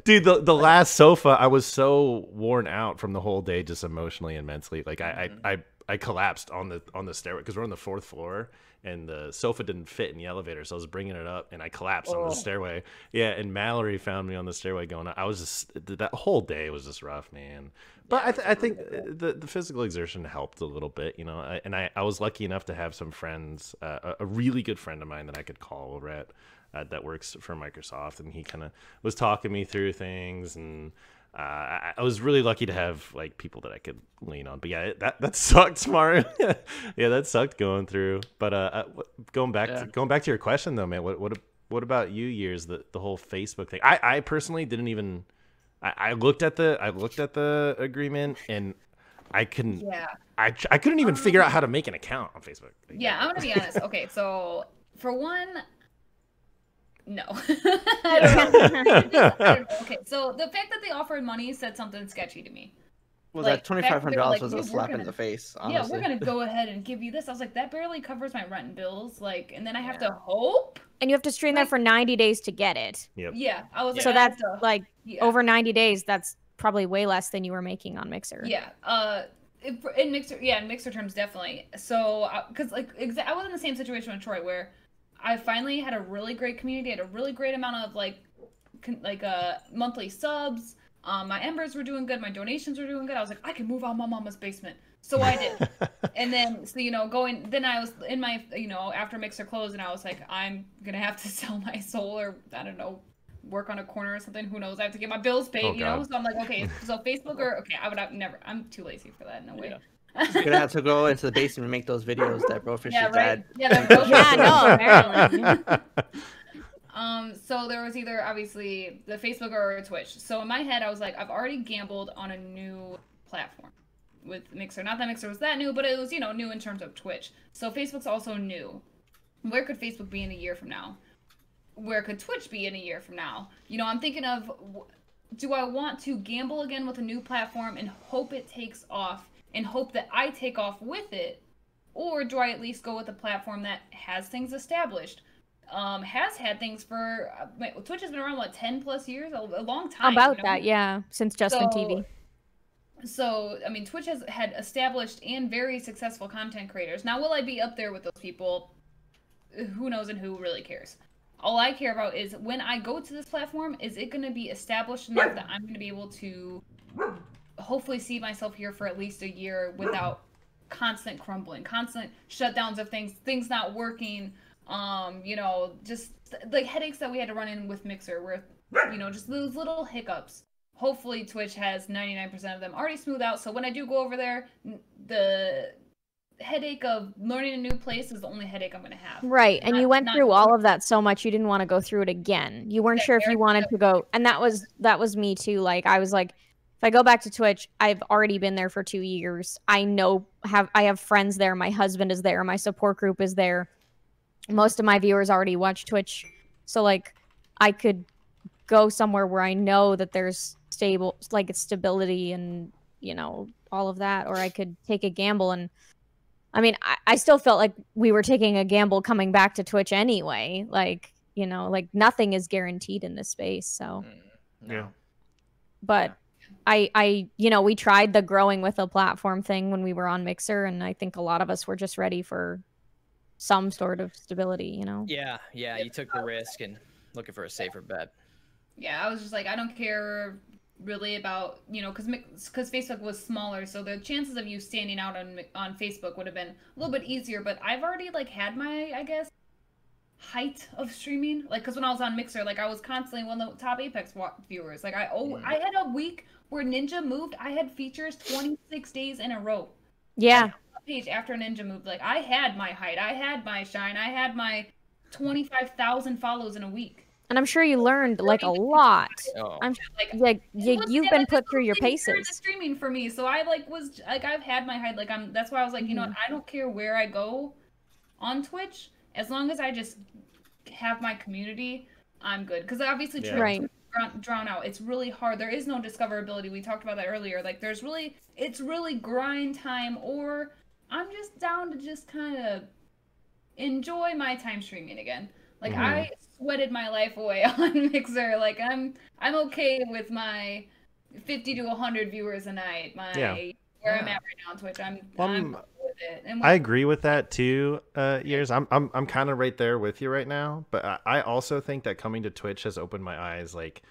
dude, the last sofa, I was so worn out from the whole day, just emotionally and mentally. Like I collapsed on the stairway because we're on the 4th floor and the sofa didn't fit in the elevator, so I was bringing it up and I collapsed on the stairway. Yeah, and Mallory found me on the stairway going up. I was just that whole day was just rough, man. But I think the physical exertion helped a little bit, you know. I was lucky enough to have some friends, a really good friend of mine that I could call over at that works for Microsoft, and he kind of was talking me through things, and I was really lucky to have like people that I could lean on. But yeah, that sucked, Maru. Yeah, that sucked going through. But going back to your question though, man, what about you, years the whole Facebook thing? I personally didn't even. I looked at the agreement and I couldn't. Yeah. I couldn't even figure out how to make an account on Facebook. Yeah, I'm gonna be honest. Okay, so for one, no. I don't know. Okay, so the fact that they offered money said something sketchy to me. Well, like, that $2,500 was a slap in the face, honestly. Yeah, we're going to go ahead and give you this. I was like, that barely covers my rent and bills. Like, and then I have to hope. And you have to stream that for 90 days to get it. Yep. Yeah. I was like, so that's like over 90 days. That's probably way less than you were making on Mixer. Yeah. In Mixer terms, definitely. So, because like, I was in the same situation with Troy where I finally had a really great community, had a really great amount of monthly subs. My embers were doing good. My donations were doing good. I was like, I can move out my mama's basement. So I did. And then, so, then I was in my, after Mixer closed, and I was like, I'm going to have to sell my soul or, I don't know, work on a corner or something. Who knows? I have to get my bills paid, So I'm like, okay, so Facebook I would have never, I'm too lazy for that. No way. You're going to have to go into the basement and make those videos that BroFish dad. Yeah, apparently. So there was either obviously the Facebook or Twitch. So in my head, I was like, I've already gambled on a new platform with Mixer. Not that Mixer was that new, but it was, new in terms of Twitch. So Facebook's also new. Where could Facebook be in a year from now? Where could Twitch be in a year from now? I'm thinking of, do I want to gamble again with a new platform and hope it takes off and hope that I take off with it? Or do I at least go with a platform that has things established? Has had things for Twitch has been around 10 plus years, a long time. That, yeah, since Justin TV. So I mean, Twitch has had established and very successful content creators. Now, will I be up there with those people? Who knows, and who really cares? All I care about is when I go to this platform, is it going to be established enough that I'm going to be able to hopefully see myself here for at least a year without constant crumbling, constant shutdowns of things not working. Just like headaches that we had to run in with Mixer where, just those little hiccups. Hopefully Twitch has 99% of them already smoothed out. So when I do go over there, the headache of learning a new place is the only headache I'm going to have. Right. And you went through all of that so much, you didn't want to go through it again. You weren't sure if you wanted to go. And that was me too. Like, I was like, if I go back to Twitch, I've already been there for 2 years. I have friends there. My husband is there. My support group is there. Most of my viewers already watch Twitch. So like I could go somewhere where I know that there's stability and, you know, all of that, or I could take a gamble. And I mean, I still felt like we were taking a gamble coming back to Twitch anyway. Like, you know, like nothing is guaranteed in this space. So yeah. But I you know, we tried the growing with a platform thing when we were on Mixer, and I think a lot of us were just ready for some sort of stability, you know? Yeah, you took the risk and looking for a safer bet. Yeah, I was just like, I don't care really about, you know, because Facebook was smaller, so the chances of you standing out on Facebook would have been a little bit easier, but I've already, like, had my, I guess, height of streaming, like, because when I was on Mixer, like, I was constantly one of the top Apex viewers. Like, I had a week where Ninja moved. I had features 26 days in a row. Yeah. Page after Ninja moved, like, I had my height, I had my shine, I had my 25,000 follows in a week. And I'm sure you learned like a lot. Oh. I'm like you've been put through your paces. Streaming for me, so I like was like I've had my height, like that's why I was like, you know what, I don't care where I go on Twitch, as long as I just have my community, I'm good. Because obviously, drown out. It's really hard. There is no discoverability. We talked about that earlier. Like it's really grind time, or I'm just down to just kind of enjoy my time streaming again. Like I sweated my life away on Mixer. Like I'm okay with my 50 to 100 viewers a night. Where I'm at right now on Twitch. I'm with it. And I agree with that too, Years. I'm kind of right there with you right now. But I also think that coming to Twitch has opened my eyes, like,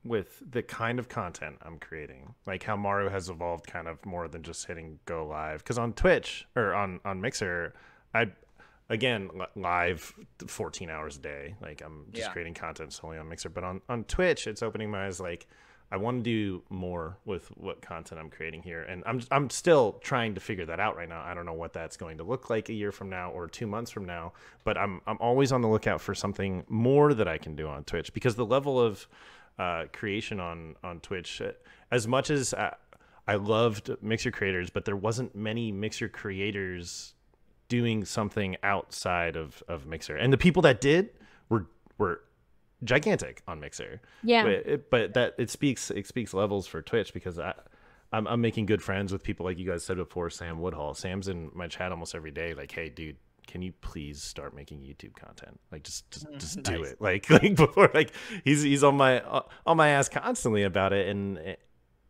with the kind of content I'm creating, like how Maru has evolved kind of more than just hitting go live. Because on Twitch or on Mixer, again, live 14 hours a day. Like I'm just creating content solely on Mixer. But on Twitch, it's opening my eyes. Like I want to do more with what content I'm creating here. And I'm still trying to figure that out right now. I don't know what that's going to look like a year from now or 2 months from now. But I'm always on the lookout for something more that I can do on Twitch, because the level of creation on Twitch, as much as I loved Mixer creators, but there wasn't many Mixer creators doing something outside of Mixer, and the people that did were gigantic on Mixer. But that it speaks levels for Twitch, because I'm making good friends with people like you guys said before. Sam Woodhall. Sam's in my chat almost every day. Like, hey, dude, can you please start making YouTube content? Like, just do it. Like before, like he's on my ass constantly about it, and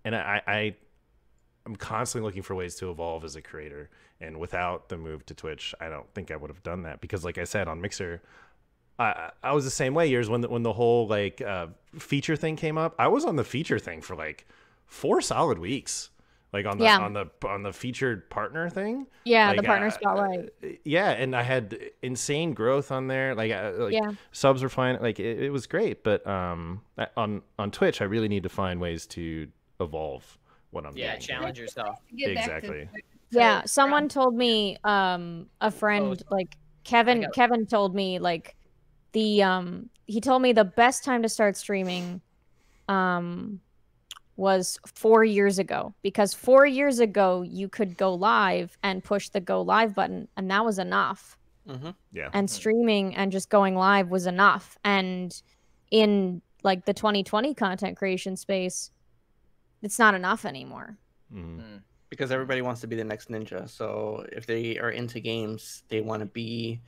I'm constantly looking for ways to evolve as a creator. And without the move to Twitch, I don't think I would have done that, because like I said, on Mixer, I was the same way. Years when the whole like feature thing came up, I was on the feature thing for like 4 solid weeks. Like on the featured partner thing. Yeah, like, the partner spotlight. And I had insane growth on there. Like subs were fine. Like it was great. But on Twitch, I really need to find ways to evolve what I'm doing. Yeah, challenge yourself. Exactly. Yeah, someone told me, a friend, like Kevin told me, like he told me the best time to start streaming was 4 years ago, because 4 years ago you could go live and push the go live button, and that was enough. Yeah. And streaming and just going live was enough. And in like the 2020 content creation space, it's not enough anymore. Because everybody wants to be the next Ninja. So if they are into games, they want to be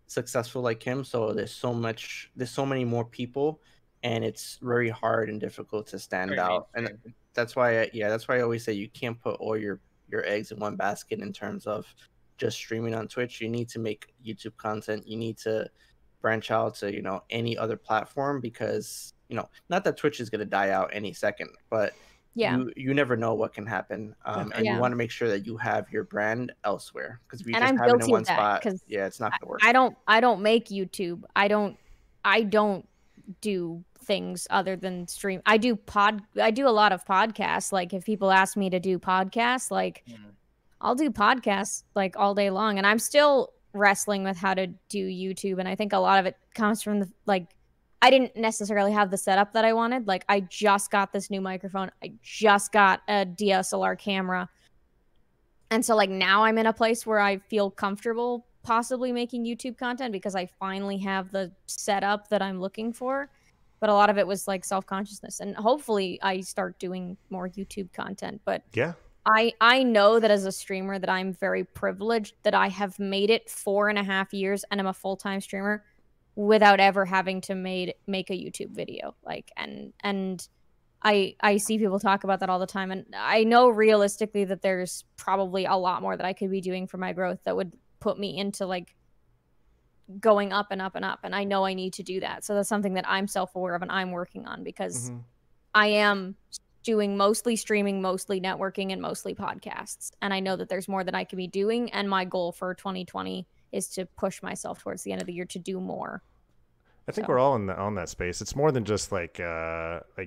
successful like him. So there's so many more people, and it's very hard and difficult to stand out. And that's why I always say you can't put all your eggs in one basket in terms of just streaming on Twitch. You need to make YouTube content. You need to branch out to, you know, any other platform, because, you know, not that Twitch is going to die out any second, but you never know what can happen. And you want to make sure that you have your brand elsewhere, because if you just have it in one spot, it's not gonna work. I don't make YouTube. I don't do things other than stream. I do a lot of podcasts. Like if people ask me to do podcasts, like I'll do podcasts like all day long. And I'm still wrestling with how to do YouTube, and I think a lot of it comes from I didn't necessarily have the setup that I wanted. Like I just got this new microphone. I just got a DSLR camera. And so like now I'm in a place where I feel comfortable possibly making YouTube content because I finally have the setup that I'm looking for. But a lot of it was like self-consciousness, and hopefully I start doing more YouTube content. But yeah, I know that as a streamer that I'm very privileged that I have made it 4.5 years and I'm a full-time streamer without ever having to make a YouTube video. Like, and I see people talk about that all the time, and I know realistically that there's probably a lot more that I could be doing for my growth that would put me into like going up and up and up, and I know I need to do that. So that's something that I'm self-aware of and I'm working on, because I am doing mostly streaming, mostly networking, and mostly podcasts, and I know that there's more that I could be doing, and my goal for 2020 is to push myself towards the end of the year to do more. I think we're all on that space. It's more than just like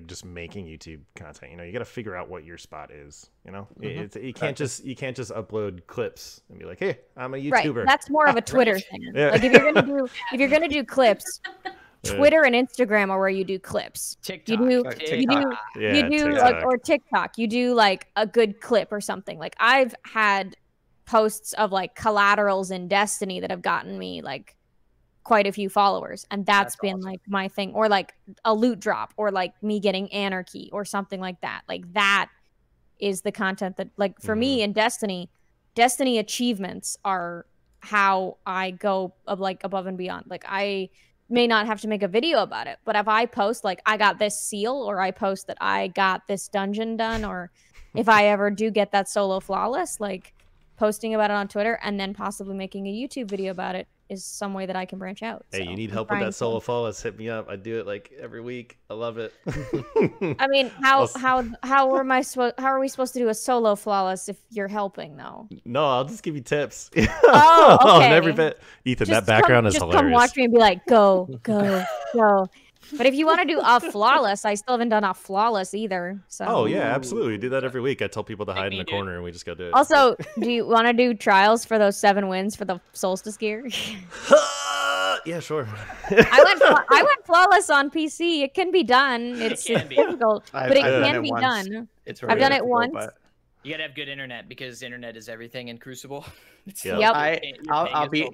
just making YouTube content. You know, you got to figure out what your spot is. You know, you can't just upload clips and be like, hey, I'm a YouTuber. Right. That's more of a Twitter thing. Yeah. Like if you're gonna do clips, Twitter and Instagram are where you do clips. TikTok. You do like, or TikTok. You do like a good clip or something. Like I've had posts of like collaterals in Destiny that have gotten me like quite a few followers, and that's been awesome. Like my thing, or like a loot drop, or like me getting anarchy or something like that. Like that is the content that, like, for me in Destiny achievements are how I go like above and beyond. Like I may not have to make a video about it, but if I post like I got this seal, or I post that I got this dungeon done, or if I ever do get that solo flawless, like posting about it on Twitter and then possibly making a YouTube video about it is some way that I can branch out. Hey, you need help with that solo flawless? Hit me up. I do it like every week. I love it. I mean, how are we supposed to do a solo flawless if you're helping though? No, I'll just give you tips. Oh, okay. Every bit. Ethan, that background is hilarious. Come watch me and be like, go. But if you want to do a flawless, I still haven't done a flawless either. So. Oh yeah, absolutely. We do that every week. I tell people to hide in the corner and we just go do it. Also, do you want to do trials for those 7 wins for the solstice gear? Yeah, sure. I went flawless on PC. It can be done. It's difficult, but it can be done. I've done it once. You gotta have good internet, because internet is everything in Crucible. Yep. I'll be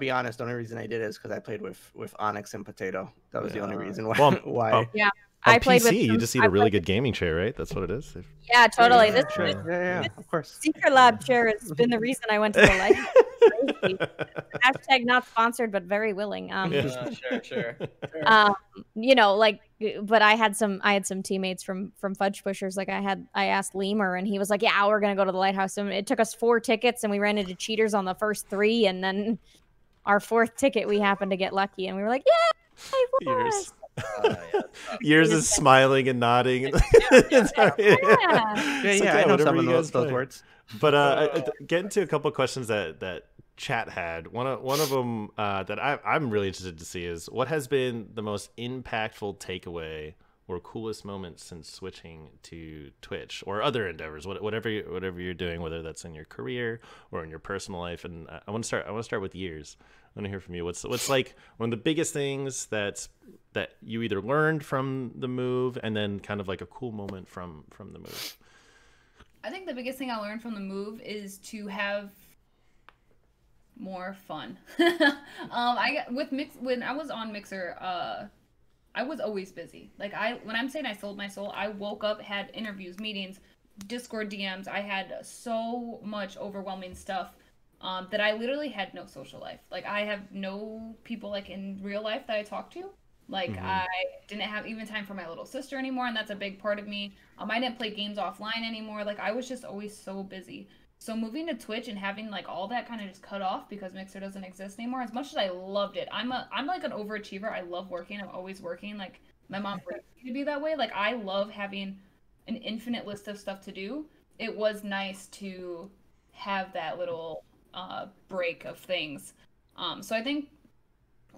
honest. The only reason I did it is because I played with Onyx and Potato. That was the only reason why. Yeah. I played PC, with you just need a really good gaming chair, right? That's what it is. Yeah, totally. Yeah, of course. Secret Lab chair has been the reason I went to the light. Hashtag not sponsored, but very willing. Sure. You know, like, but I had some teammates from Fudge Pushers. Like I asked Lemur, and he was like, "Yeah, we're gonna go to the lighthouse." And it took us 4 tickets, and we ran into cheaters on the first 3, and then our 4th ticket we happened to get lucky, and we were like, "Yeah, Yours is smiling and nodding. Yeah, I know some of those words. But getting to a couple of questions that chat had. One of them that I'm really interested to see is, what has been the most impactful takeaway or coolest moment since switching to Twitch or other endeavors, whatever you're doing, whether that's in your career or in your personal life. And I want to start with years. I want to hear from you. What's like one of the biggest things that you either learned from the move, and then kind of like a cool moment from the move? I think the biggest thing I learned from the move is to have more fun. When I was on Mixer, I was always busy. Like when I'm saying I sold my soul, I woke up, had interviews, meetings, Discord DMs. I had so much overwhelming stuff that I literally had no social life. Like I have no people like in real life that I talk to. Like I didn't have even time for my little sister anymore, and that's a big part of me. I didn't play games offline anymore. Like I was just always so busy. So moving to Twitch and having like all that kind of just cut off because Mixer doesn't exist anymore, as much as I loved it, I'm like an overachiever. I love working. I'm always working. Like my mom raised me to be that way. Like I love having an infinite list of stuff to do. It was nice to have that little break of things. So I think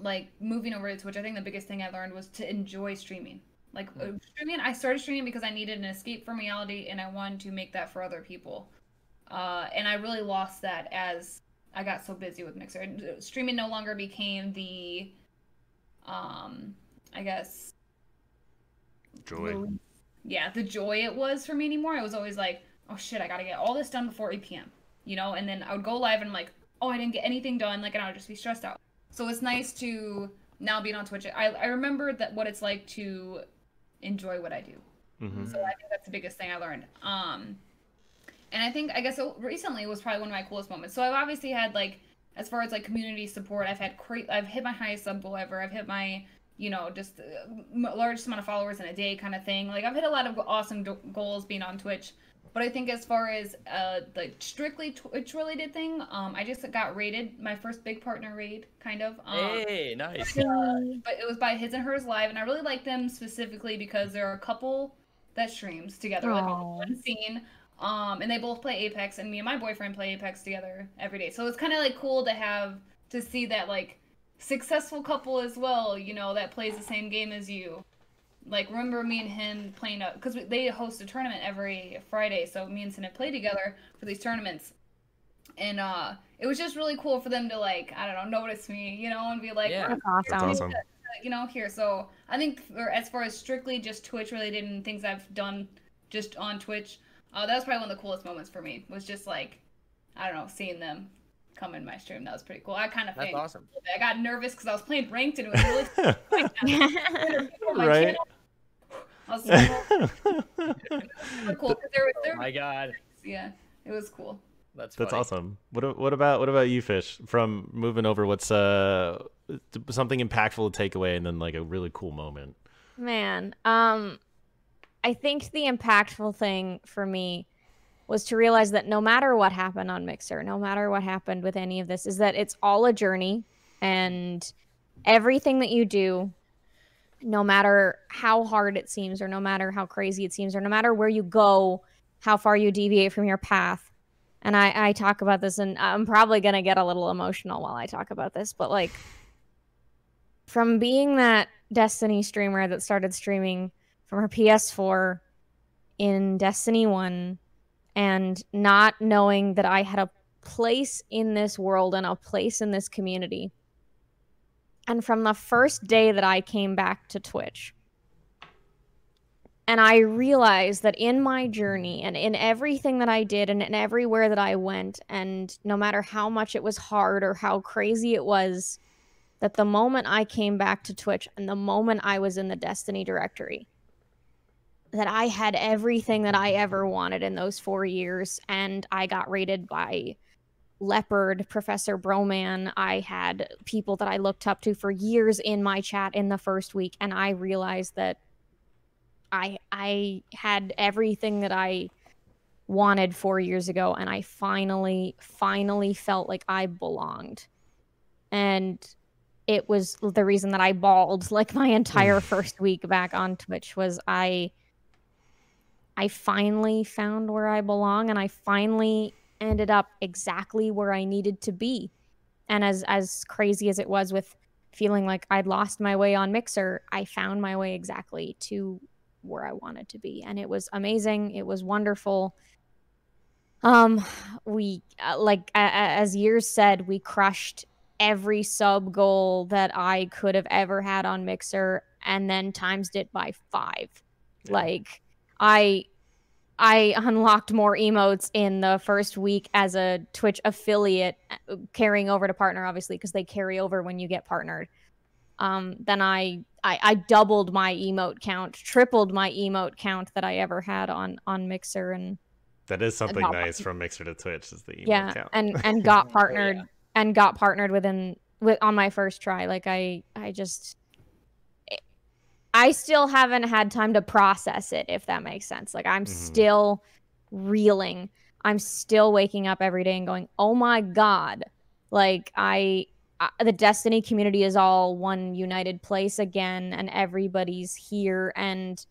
like moving over to Twitch, I think the biggest thing I learned was to enjoy streaming. Like streaming, I started streaming because I needed an escape from reality, and I wanted to make that for other people. And I really lost that as I got so busy with Mixer. Streaming no longer became the, I guess, joy. The joy it was for me anymore. I was always like, oh shit, I gotta get all this done before 8 p.m. You know, and then I would go live and I'm like, oh, I didn't get anything done, like, and I would just be stressed out. So it's nice to now being on Twitch. I remember that what it's like to enjoy what I do. So I think that's the biggest thing I learned. And I think, I guess recently was probably one of my coolest moments. So I've obviously had, like, as far as, like, community support, I've hit my highest sub goal ever. I've hit my, you know, just largest amount of followers in a day kind of thing. Like, I've hit a lot of awesome goals being on Twitch. But I think as far as, like, strictly Twitch-related thing, I just got raided, my first big partner raid, kind of. Hey, nice. But it was by His and Hers Live, and I really like them specifically because they're a couple that streams together, like, on one scene. And they both play Apex, and me and my boyfriend play Apex together every day. So it's kind of, like, cool to see that, like, successful couple as well, you know, that plays the same game as you. Like, remember me and him playing because they host a tournament every Friday, so me and Sinead play together for these tournaments. And it was just really cool for them to, like, I don't know, notice me, you know, and be like, yeah, that's awesome. You know, here. So I think as far as strictly just Twitch related and things I've done just on Twitch, that was probably one of the coolest moments for me, was just, like, I don't know, seeing them come in my stream. That was pretty cool. I kind of That's awesome. I got nervous because I was playing ranked and it was really right. I was so cool. Oh my god. Yeah, it was cool. That's awesome. What about you, Fish? From moving over, what's something impactful to take away, and then, like, a really cool moment? Man, I think the impactful thing for me was to realize that no matter what happened on Mixer, no matter what happened with any of this, is that it's all a journey, and everything that you do, no matter how hard it seems, or no matter how crazy it seems, or no matter where you go, how far you deviate from your path. And I talk about this, and I'm probably going to get a little emotional while I talk about this, but, like, from being that Destiny streamer that started streaming from her PS4 in Destiny 1, and not knowing that I had a place in this world and a place in this community. And from the first day that I came back to Twitch, and I realized that in my journey and in everything that I did and in everywhere that I went, and no matter how much it was hard or how crazy it was, that the moment I came back to Twitch and the moment I was in the Destiny directory, that I had everything that I ever wanted in those 4 years. And I got rated by Leopard, Professor Broman. I had people that I looked up to for years in my chat in the first week, and I realized that I had everything that I wanted 4 years ago, and I finally felt like I belonged. And it was the reason that I bawled like my entire first week back on Twitch, was I finally found where I belong, and I finally ended up exactly where I needed to be. And as crazy as it was with feeling like I'd lost my way on Mixer, I found my way exactly to where I wanted to be. And it was amazing. It was wonderful. We, like, as Years said, we crushed every sub goal that I could have ever had on Mixer, and then timesed it by 5. Yeah. Like, I unlocked more emotes in the first week as a Twitch affiliate, carrying over to partner, obviously, because they carry over when you get partnered. Then I doubled my emote count, tripled my emote count that I ever had on Mixer. And that is something nice from Mixer to Twitch, is the emote count. and got partnered and got partnered on my first try. Like, I still haven't had time to process it, if that makes sense. Like, I'm still reeling. I'm still waking up every day and going, oh my God. Like, the Destiny community is all one united place again, and everybody's here, and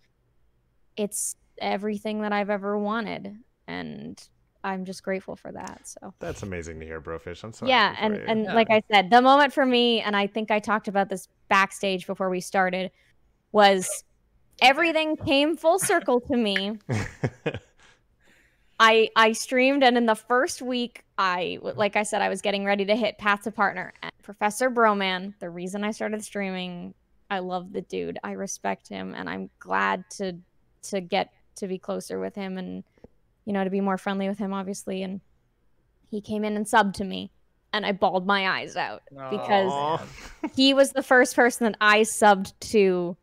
it's everything that I've ever wanted. And I'm just grateful for that. So that's amazing to hear, BroFish. I'm so happy for you. Like I said, the moment for me, and I think I talked about this backstage before we started, was everything came full circle to me. I streamed, and in the first week, like I said, I was getting ready to hit Path to Partner. And Professor Broman, the reason I started streaming, I love the dude. I respect him, and I'm glad to get to be closer with him, and, you know, to be more friendly with him, obviously. And he came in and subbed to me. and I bawled my eyes out because Aw. he was the first person that I subbed to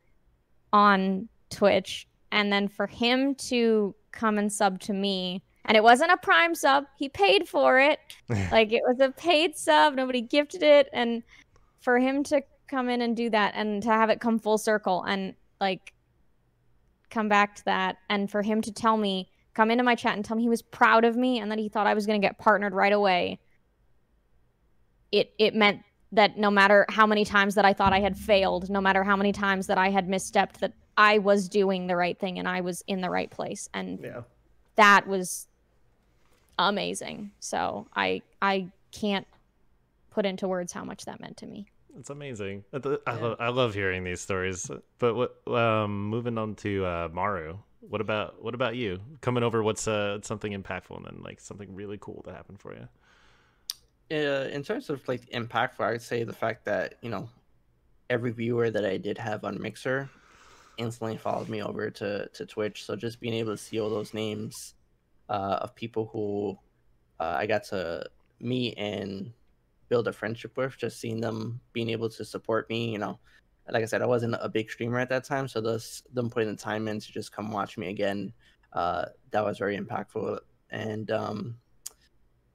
on Twitch, and then for him to come and sub to me, and it wasn't a Prime sub, he paid for it. Like, it was a paid sub, nobody gifted it, and for him to come in and do that and to have it come full circle and like come back to that, and for him to tell me, come into my chat and tell me he was proud of me and that he thought I was going to get partnered right away, it meant that no matter how many times that I thought I had failed, no matter how many times that I had misstepped, that I was doing the right thing and I was in the right place. And that was amazing. So I can't put into words how much that meant to me. It's amazing. I love hearing these stories. But moving on to Maru, what about you? Coming over, what's something impactful and then like something really cool that happened for you? In terms of like impactful, I would say the fact that, every viewer that I did have on Mixer instantly followed me over to Twitch. So just being able to see all those names of people who I got to meet and build a friendship with, just seeing them being able to support me, like I said, I wasn't a big streamer at that time, so them putting the time in to just come watch me again, that was very impactful. And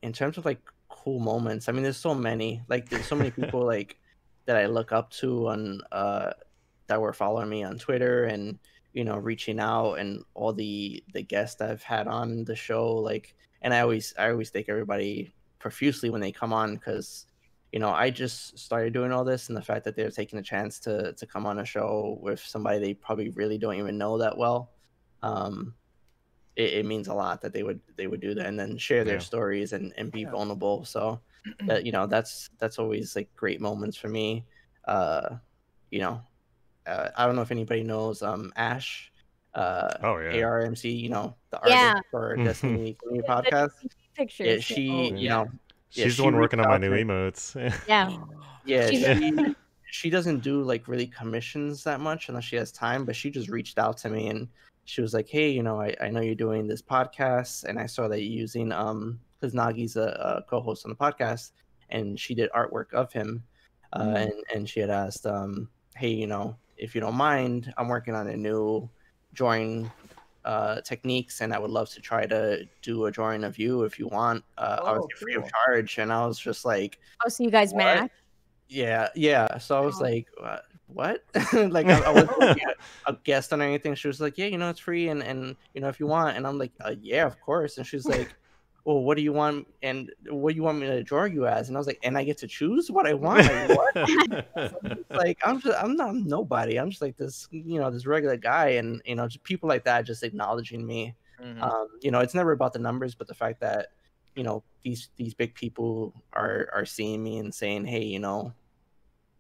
in terms of like cool moments, I mean, there's so many, like there's so many people like that I look up to on that were following me on Twitter and reaching out, and all the guests I've had on the show, like, and I always thank everybody profusely when they come on, because I just started doing all this, and the fact that they're taking a chance to come on a show with somebody they probably really don't even know that well, it means a lot that they would do that and then share their stories and be vulnerable. So that that's always like great moments for me. I don't know if anybody knows Ash, ARMC, the artist for Destiny podcast. Pictures. Yeah, she she's the one working on my new emotes. She doesn't do like really commissions that much unless she has time, but she just reached out to me and she was like, hey, I know you're doing this podcast, and I saw that you're using because Nagi's a co-host on the podcast, and she did artwork of him, and she had asked, hey, if you don't mind, I'm working on a new drawing techniques, and I would love to try to do a drawing of you if you want. I was free of charge, and I was just like, oh, so you guys match? Yeah. So I was like, what? Like I wasn't like a guest on anything. She was like, yeah, it's free, and if you want. And I'm like, yeah, of course. And she's like, well, what do you want? And what do you want me to draw you as? And I was like, and I get to choose what I want. Like, what? Like, I'm not nobody. I'm just like this, this regular guy, and just people like that just acknowledging me. It's never about the numbers, but the fact that these big people are seeing me and saying, hey,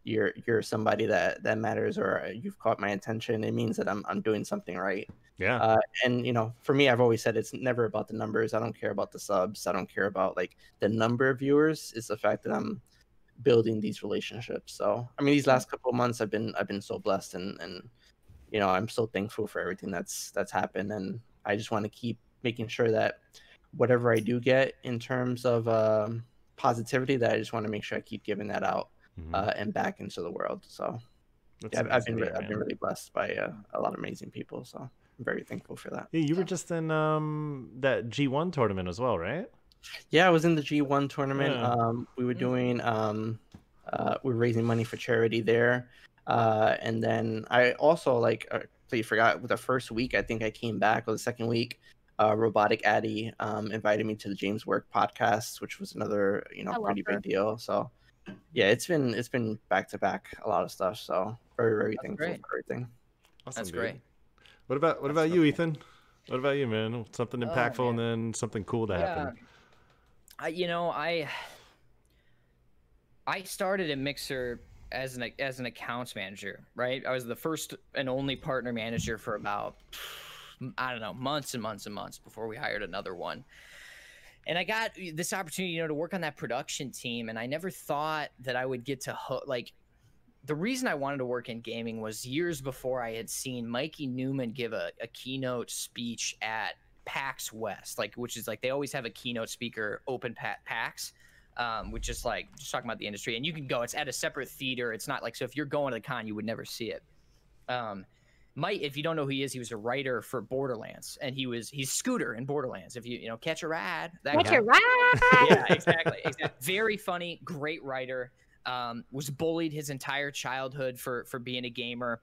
you're somebody that matters, or you've caught my attention. It means that I'm doing something right. Yeah. And for me, I've always said it's never about the numbers. I don't care about the subs. I don't care about like the number of viewers. It's the fact that I'm building these relationships. So I mean, these last couple of months, I've been so blessed, and I'm so thankful for everything that's happened, and I just want to keep making sure that whatever I do get in terms of positivity, that I just want to make sure I keep giving that out and back into the world. So I've been really blessed by a lot of amazing people. So I'm very thankful for that. Yeah, you were just in that G1 tournament as well, right? Yeah, I was in the G1 tournament. Yeah. We were doing we were raising money for charity there, and then I also completely forgot, the first week I think I came back, or the second week, Robotic Addy invited me to the James Work podcast, which was another pretty big deal. So yeah, it's been back to back a lot of stuff. So very thankful for everything. Awesome, That's great. What about you, Ethan? What about you, man? Something impactful and then something cool to happen. I started at Mixer as an accounts manager, right? I was the first and only partner manager for about, I don't know, months and months and months before we hired another one. And I got this opportunity, to work on that production team, and I never thought that I would get to the reason I wanted to work in gaming was years before I had seen Mikey Newman give a keynote speech at PAX West, which is they always have a keynote speaker open PAX. which is like just talking about the industry. And you can go, it's at a separate theater. It's not like, so if you're going to the con, you would never see it. If you don't know who he was a writer for Borderlands, and he's Scooter in Borderlands. If you catch a ride, catch a ride. Yeah, exactly. Very funny, great writer. Was bullied his entire childhood for being a gamer.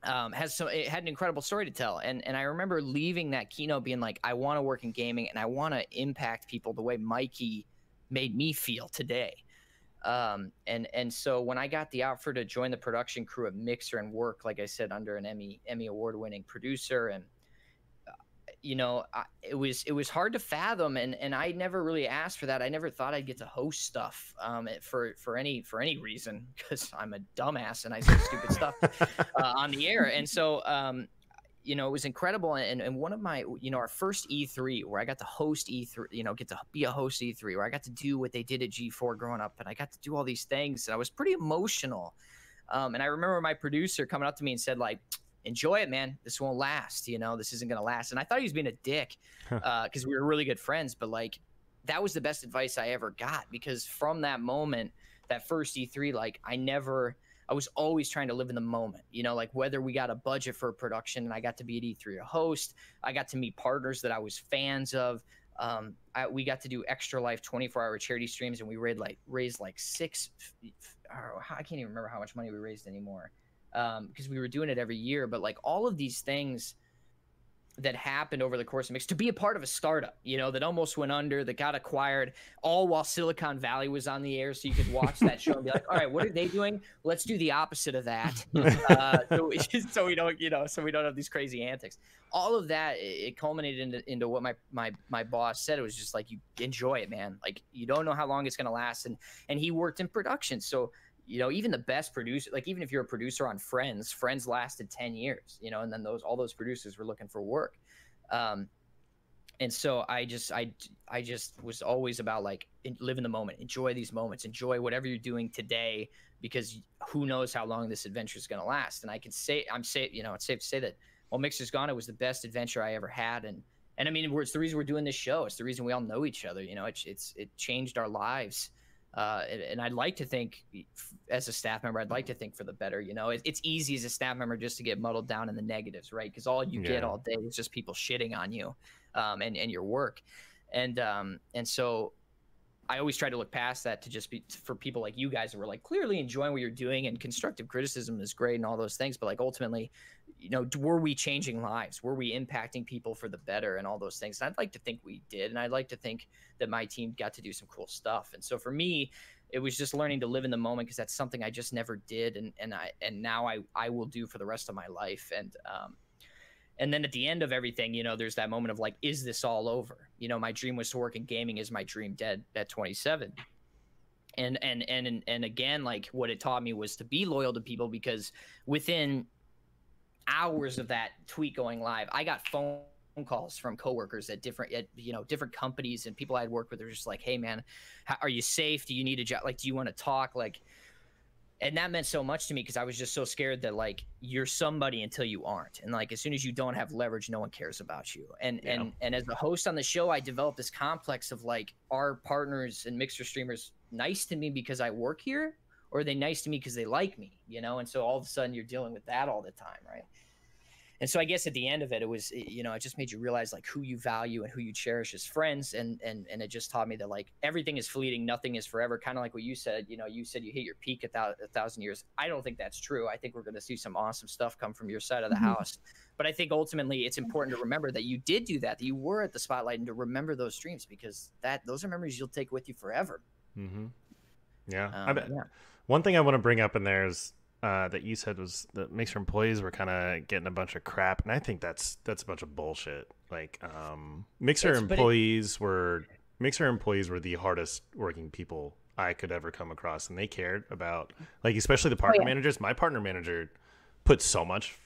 It had an incredible story to tell, and I remember leaving that keynote being like, I want to work in gaming and I want to impact people the way Mikey made me feel today. And so when I got the offer to join the production crew at Mixer and work, like I said, under an Emmy award-winning producer, and it was hard to fathom, and I never really asked for that. I never thought I'd get to host stuff for any reason, because I'm a dumbass and I say stupid stuff on the air. And so it was incredible. And one of my, our first E3 where I got to host E3, get to be a host E3, where I got to do what they did at G4 growing up, and I got to do all these things, and I was pretty emotional. And I remember my producer coming up to me and said, like, enjoy it, man. This won't last. This isn't going to last. And I thought he was being a dick because we were really good friends. But like, that was the best advice I ever got, because from that moment, that first E3, like I was always trying to live in the moment, like whether we got a budget for a production and I got to be at E3 a host, I got to meet partners that I was fans of. We got to do Extra Life 24-hour charity streams, and we raised like I can't even remember how much money we raised anymore. Because we were doing it every year. But like all of these things that happened over the course of Mix, to be a part of a startup, that almost went under, that got acquired, all while Silicon Valley was on the air, so you could watch that show and be like, all right, what are they doing? Let's do the opposite of that. So we don't have these crazy antics. All of that, it culminated into what my boss said. It was just like, you enjoy it, man. Like, you don't know how long it's going to last. And he worked in production. So even the best producer, like even if you're a producer on Friends lasted 10 years, and then all those producers were looking for work. And so I just was always about like, live in the moment, enjoy these moments, enjoy whatever you're doing today, because who knows how long this adventure is going to last. And I can say, it's safe to say that while Mixer's gone, it was the best adventure I ever had. And I mean, it's the reason we're doing this show. It's the reason we all know each other. It changed our lives. And I'd like to think, as a staff member, I'd like to think for the better. It's easy as a staff member just to get muddled down in the negatives, right? Because all you get all day is just people shitting on you and your work. And so I always try to look past that to just be for people like you guys who are like clearly enjoying what you're doing, and constructive criticism is great and all those things. But like ultimately, were we changing lives? Were we impacting people for the better and all those things? And I'd like to think we did. And I'd like to think that my team got to do some cool stuff. And so for me, it was just learning to live in the moment, because that's something I just never did. And now I will do for the rest of my life. And then at the end of everything, there's that moment of like, is this all over? My dream was to work in gaming. Is my dream dead at 27? And again, like what it taught me was to be loyal to people, because within hours of that tweet going live, I got phone calls from coworkers at different companies, and people I'd worked with. They're just like, hey man, are you safe? Do you need a job? Like, do you want to talk? Like, and that meant so much to me, because I was just so scared that like you're somebody until you aren't, and like as soon as you don't have leverage, no one cares about you. And as the host on the show, I developed this complex of like, are partners and Mixer streamers nice to me because I work here, or are they nice to me because they like me? And so all of a sudden you're dealing with that all the time, right? And so I guess at the end of it, it was, it just made you realize like who you value and who you cherish as friends. And it just taught me that like everything is fleeting, nothing is forever. Kind of like what you said, you said you hit your peak at 1,000 years. I don't think that's true. I think we're going to see some awesome stuff come from your side of the house. But I think ultimately it's important to remember that you did do that you were at the spotlight, and to remember those dreams, because those are memories you'll take with you forever. Mm-hmm. Yeah. I bet. Yeah. One thing I want to bring up in there is, that you said was that Mixer employees were kind of getting a bunch of crap, and I think that's a bunch of bullshit. Like, Mixer employees were the hardest working people I could ever come across, and they cared about, like, especially the partner managers. My partner manager put so much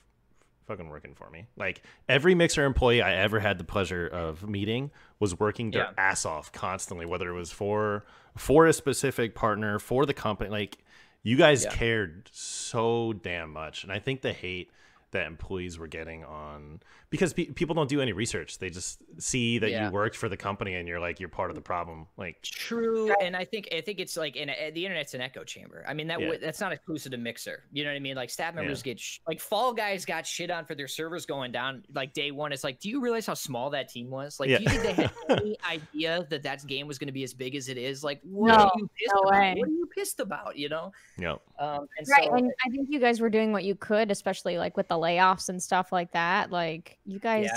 fucking working for me. Like, every Mixer employee I ever had the pleasure of meeting was working their ass off constantly, whether it was for a specific partner, for the company. Like, you guys cared so damn much. And I think the hate that employees were getting on, because people don't do any research. They just see that you worked for the company and you're like, you're part of the problem. Like, true. And I think it's like the internet's an echo chamber. I mean, that's not exclusive to Mixer. You know what I mean? Like staff members get like Fall Guys got shit on for their servers going down like day one. It's like, do you realize how small that team was? Like, do you think they had any idea that game was going to be as big as it is? Like, what are you pissed about? What are you pissed about? You know? Yeah. And I think you guys were doing what you could, especially like with the layoffs and stuff like that. Like you guys,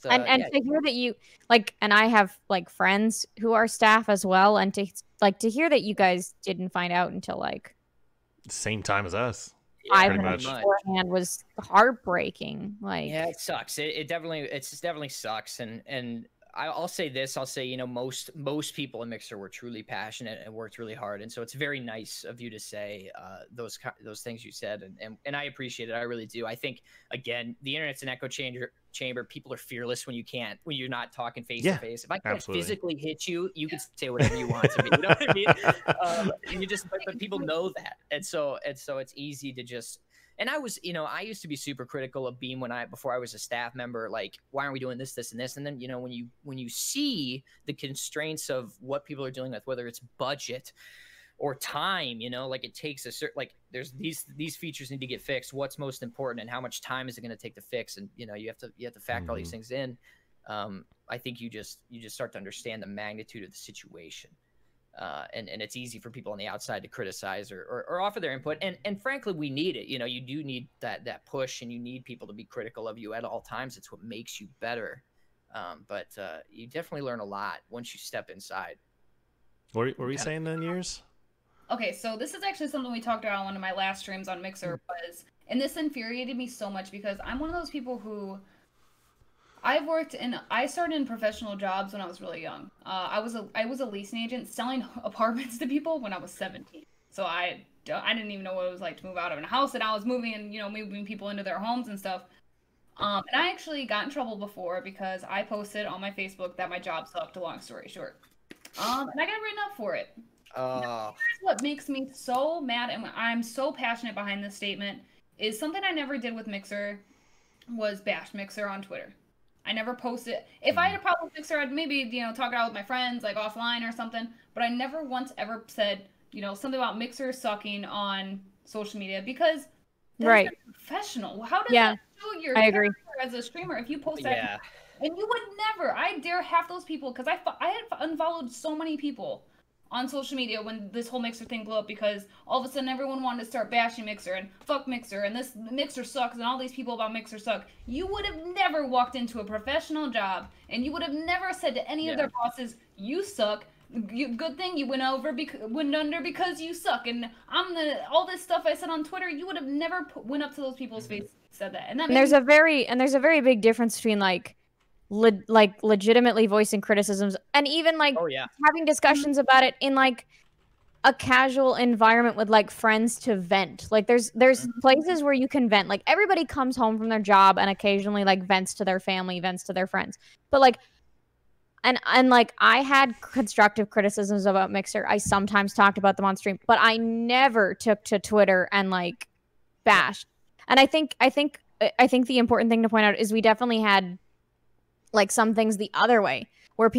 and to hear that you like, and I have like friends who are staff as well, and to hear that you guys didn't find out until like same time as us. Pretty much beforehand was heartbreaking. Like, yeah, it sucks. It definitely sucks. And I'll say this. I'll say, you know, most people in Mixer were truly passionate and worked really hard, and so it's very nice of you to say those things you said, and I appreciate it. I really do. I think again, the internet's an echo chamber. People are fearless when you're not talking face to face. If I can't physically hit you, you can say whatever you want to me. You know what I mean? And but people know that, and so it's easy to just. And I used to be super critical of Beam before I was a staff member. Like, why aren't we doing this, this, and this? And then, you know, when you see the constraints of what people are dealing with, whether it's budget or time, you know, like it takes a certain, like there's these features need to get fixed. What's most important, and how much time is it going to take to fix? And you know, you have to factor all these things in. I think you just start to understand the magnitude of the situation. And it's easy for people on the outside to criticize or offer their input. And frankly, we need it. You know, you do need that push, and you need people to be critical of you at all times. It's what makes you better. But you definitely learn a lot once you step inside. What were you saying then, Years? Okay, so this is actually something we talked about on one of my last streams on Mixer and this infuriated me so much because I'm one of those people who I started in professional jobs when I was really young. I was a leasing agent selling apartments to people when I was 17. So I didn't even know what it was like to move out of a house, and I was moving people into their homes and stuff. And I actually got in trouble before because I posted on my Facebook that my job sucked, long story short. And I got written up for it. Now, here's what makes me so mad, and I'm so passionate behind this statement, is something I never did with Mixer was bash Mixer on Twitter. I never posted. If I had a problem with Mixer, I'd maybe, talk it out with my friends, like offline or something. But I never once ever said, something about Mixer sucking on social media because that's not professional. How does that show your character as a streamer if you post that? Yeah. And you would never. I dare half those people because I had unfollowed so many people on social media when this whole Mixer thing blew up because all of a sudden everyone wanted to start bashing Mixer and fuck Mixer and this Mixer sucks and all these people about Mixer suck. You would have never walked into a professional job and you would have never said to any of their bosses, you suck. Good thing you went under because you suck. And all this stuff I said on Twitter, you would have never went up to those people's faces and said that. And there's a very big difference between legitimately voicing criticisms and even having discussions about it in like a casual environment with like friends to vent. Like there's places where you can vent. Like everybody comes home from their job and occasionally like vents to their family, vents to their friends. But like and like I had constructive criticisms about Mixer. I sometimes talked about them on stream, but I never took to Twitter and like bashed. And I think the important thing to point out is we definitely had like some things the other way where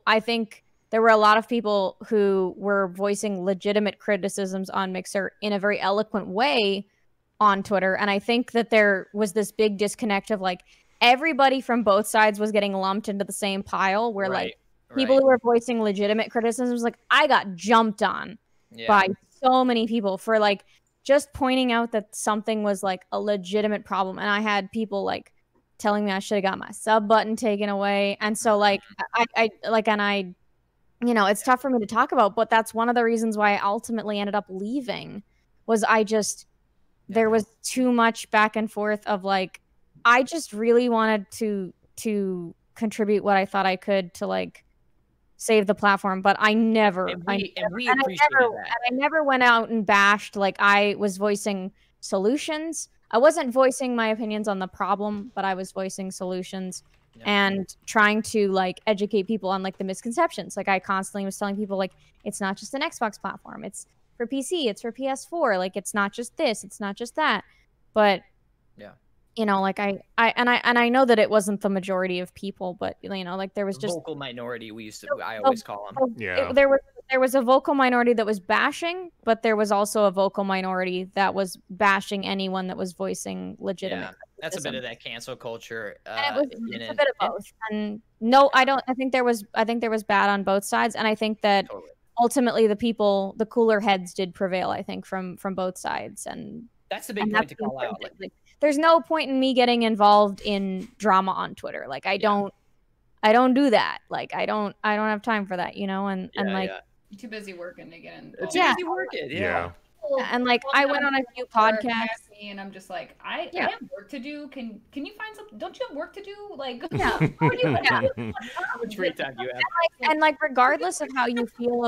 I think there were a lot of people who were voicing legitimate criticisms on Mixer in a very eloquent way on Twitter. And I think that there was this big disconnect of like everybody from both sides was getting lumped into the same pile where people who were voicing legitimate criticisms, like I got jumped on by so many people for like just pointing out that something was like a legitimate problem. And I had people like telling me I should have got my sub button taken away. And so like I it's tough for me to talk about, but that's one of the reasons why I ultimately ended up leaving was there was too much back and forth of like, I just really wanted to contribute what I thought I could to like save the platform, but I never went out and bashed. Like I was voicing solutions. I wasn't voicing my opinions on the problem, but I was voicing solutions and trying to like educate people on like the misconceptions. Like I constantly was telling people like, it's not just an Xbox platform. It's for PC. It's for PS4. Like it's not just this. It's not just that. But you know, like I know that it wasn't the majority of people, but you know, like there was just vocal minority. I always call them. Yeah. There was a vocal minority that was bashing, but there was also a vocal minority that was bashing anyone that was voicing legitimate. Yeah, that's a bit of that cancel culture. It's a bit of both. And no, I think there was bad on both sides, and I think that ultimately the cooler heads did prevail. I think from both sides, and that's the big point to call out. Like, there's no point in me getting involved in drama on Twitter. Like I don't do that. Like I don't have time for that, you know, and like you're too busy working to get in. Too busy working. Yeah. And like I went on a few podcasts and I'm just like, I have work to do. Can you find something? Don't you have work to do? Like, how much free time do you have? And like regardless of how you feel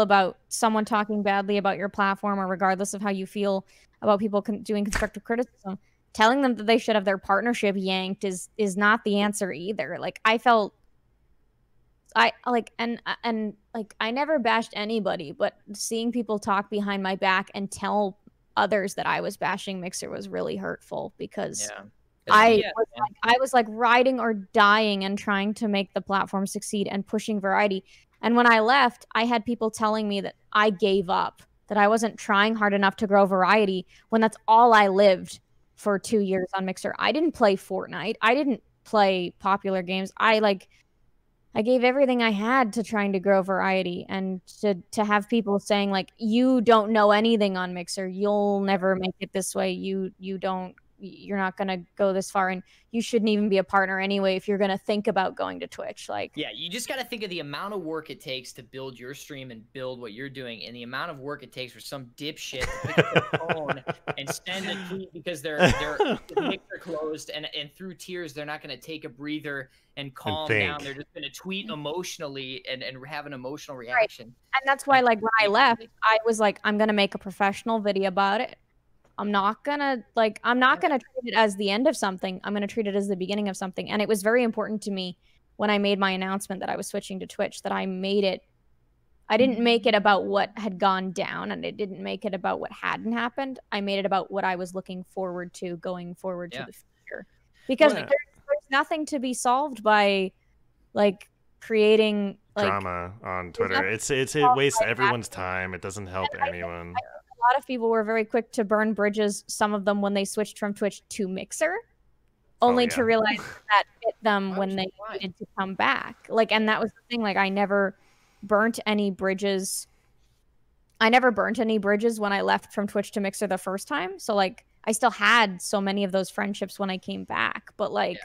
about someone talking badly about your platform, or regardless of how you feel about people doing constructive criticism, telling them that they should have their partnership yanked is not the answer either. Like I felt I never bashed anybody, but seeing people talk behind my back and tell others that I was bashing Mixer was really hurtful, because I was like riding or dying and trying to make the platform succeed and pushing variety. And when I left, I had people telling me that I gave up, that I wasn't trying hard enough to grow variety, when that's all I lived for 2 years on Mixer. I didn't play Fortnite. I didn't play popular games. I gave everything I had to trying to grow variety, and to have people saying like, you don't know anything on Mixer, you'll never make it this way, you're not going to go this far, and you shouldn't even be a partner anyway if you're going to think about going to Twitch. Like, yeah, you just got to think of the amount of work it takes to build your stream and build what you're doing, and the amount of work it takes for some dipshit to pick up their phone and send a tweet because their Mixer closed, and through tears they're not going to take a breather and calm down. They're just going to tweet emotionally and have an emotional reaction. Right. And that's why, like, when I left, I was like, I'm going to make a professional video about it. I'm not gonna treat it as the end of something. I'm gonna treat it as the beginning of something. And it was very important to me when I made my announcement that I was switching to Twitch, that I didn't make it about what had gone down, and I didn't make it about what hadn't happened. I made it about what I was looking forward to going forward to the future. Because there's nothing to be solved by like creating like drama on Twitter. It wastes everyone's time. It doesn't help anyone. A lot of people were very quick to burn bridges, some of them when they switched from Twitch to Mixer, only to realize that bit them when they needed to come back. Like, and that was the thing, like I never burnt any bridges. I never burnt any bridges when I left from Twitch to Mixer the first time. So like I still had so many of those friendships when I came back. But like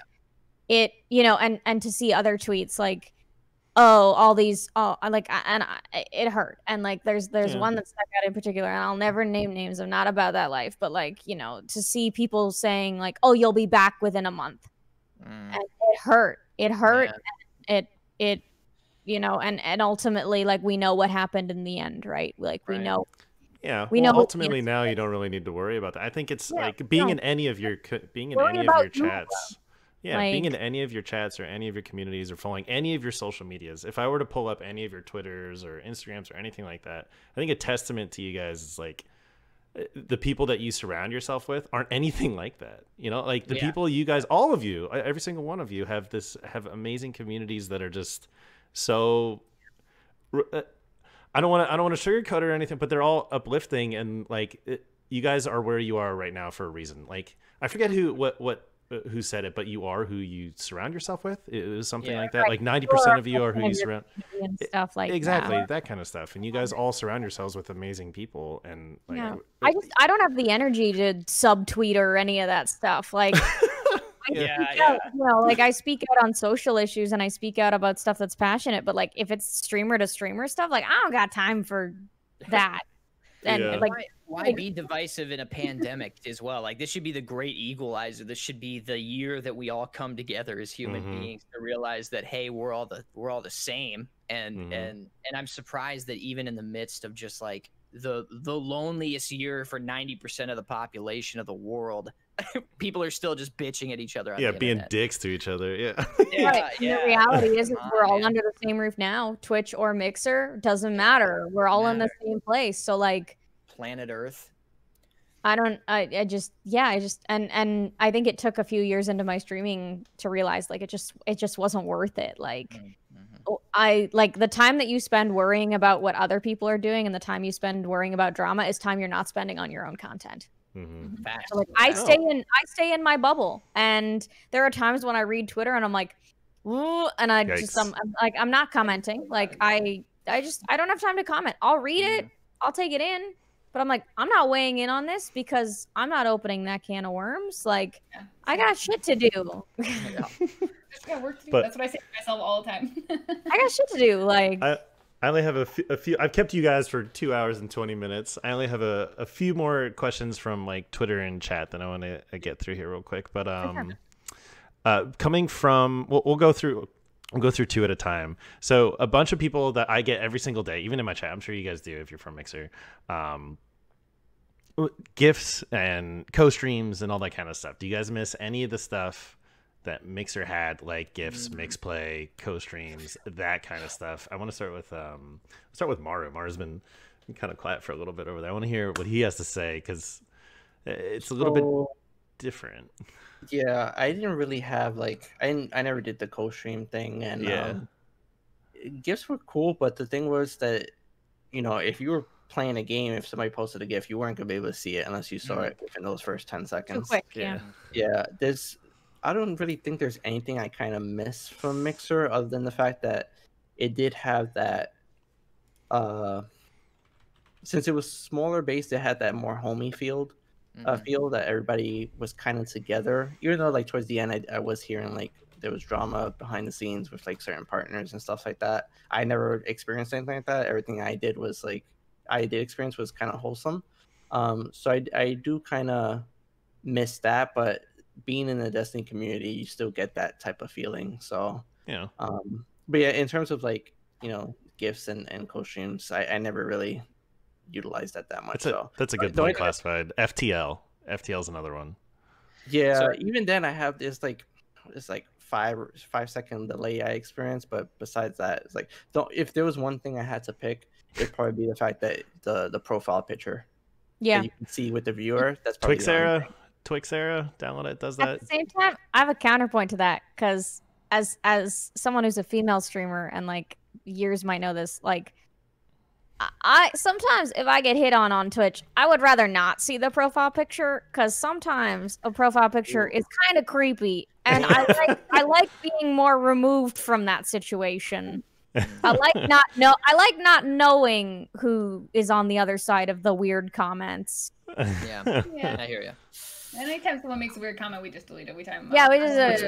it, you know, and to see other tweets like, it hurt. And like there's one that stuck out in particular, and I'll never name names, I'm not about that life, but like, you know, to see people saying like, oh, you'll be back within a month, and it hurt and it you know, and ultimately like we know what happened in the end, right? Like we know ultimately now you don't really need to worry about that. I think it's like being in any of your chats. Yeah, like, being in any of your chats or any of your communities or following any of your social medias. If I were to pull up any of your Twitters or Instagrams or anything like that, I think a testament to you guys is like the people that you surround yourself with aren't anything like that. You know, like the people you guys, all of you, every single one of you have amazing communities that are just so. I don't want to sugarcoat it or anything, but they're all uplifting, and like you guys are where you are right now for a reason. Like I forget who said it, but you are who you surround yourself with. It was something like that. Like 90% of you are who you surround. And stuff like that kind of stuff. And you guys all surround yourselves with amazing people. And like, I don't have the energy to subtweet or any of that stuff. Like, you know, like I speak out on social issues and I speak out about stuff that's passionate. But like, if it's streamer to streamer stuff, like I don't got time for that. And like, why be divisive in a pandemic as well? Like this should be the great equalizer. This should be the year that we all come together as human beings to realize that, hey, we're all the same. And I'm surprised that even in the midst of just like the loneliest year for 90% of the population of the world, people are still just bitching at each other. On the being internet. Dicks to each other. The reality is we're all under the same roof now. Twitch or Mixer doesn't matter. We're all in the same place. So like planet Earth. I just and I think it took a few years into my streaming to realize like it just wasn't worth it. Like I like the time that you spend worrying about what other people are doing and the time you spend worrying about drama is time you're not spending on your own content. So, like I stay in my bubble, and there are times when I read Twitter and I'm like, ooh, and I'm like I'm not commenting. Like I don't have time to comment. I'll read it, I'll take it in, but I'm like I'm not weighing in on this because I'm not opening that can of worms. Like I got shit to do. Just got work to do. That's what I say to myself all the time. I got shit to do. Like I only have a few. I've kept you guys for 2 hours and 20 minutes. I only have a few more questions from like Twitter and chat that I want to get through here real quick. But coming from, we'll go through 2 at a time. So a bunch of people that I get every single day, even in my chat. I'm sure you guys do if you're from Mixer. GIFs and co-streams and all that kind of stuff. Do you guys miss any of the stuff that Mixer had, like GIFs, mixplay, co-streams, that kind of stuff? I want to start with Maru. Maru's been kind of quiet for a little bit over there. I want to hear what he has to say because it's a little bit different. Yeah, I didn't really have like I never did the co-stream thing, and GIFs were cool, but the thing was that if you were playing a game, if somebody posted a GIF, you weren't gonna be able to see it unless you saw it within those first 10 seconds. Too quick, yeah. I don't really think there's anything I kind of miss from Mixer other than the fact that it did have that, since it was smaller based, it had that more homey feel that everybody was kind of together. Even though like towards the end, I was hearing like there was drama behind the scenes with like certain partners and stuff like that. I never experienced anything like that. Everything I did experience was kind of wholesome. So I do kind of miss that, but being in the Destiny community, you still get that type of feeling. So but yeah, in terms of like GIFs and co-streams, I never really utilized that much. That's a good point. Classified FTL is another one. Yeah, so, even then I have this like 5-second delay I experience, but besides that, it's like if there was one thing I had to pick, it'd probably be the fact that the profile picture that you can see with the viewer, that's probably Twix era, download it, does that. At the same time, I have a counterpoint to that because as someone who's a female streamer and like years might know this, like I sometimes if I get hit on Twitch, I would rather not see the profile picture because sometimes a profile picture is kind of creepy, and I like being more removed from that situation. I like not knowing who is on the other side of the weird comments. Yeah, I hear you. Anytime someone makes a weird comment, we just delete it. We time. Yeah, we just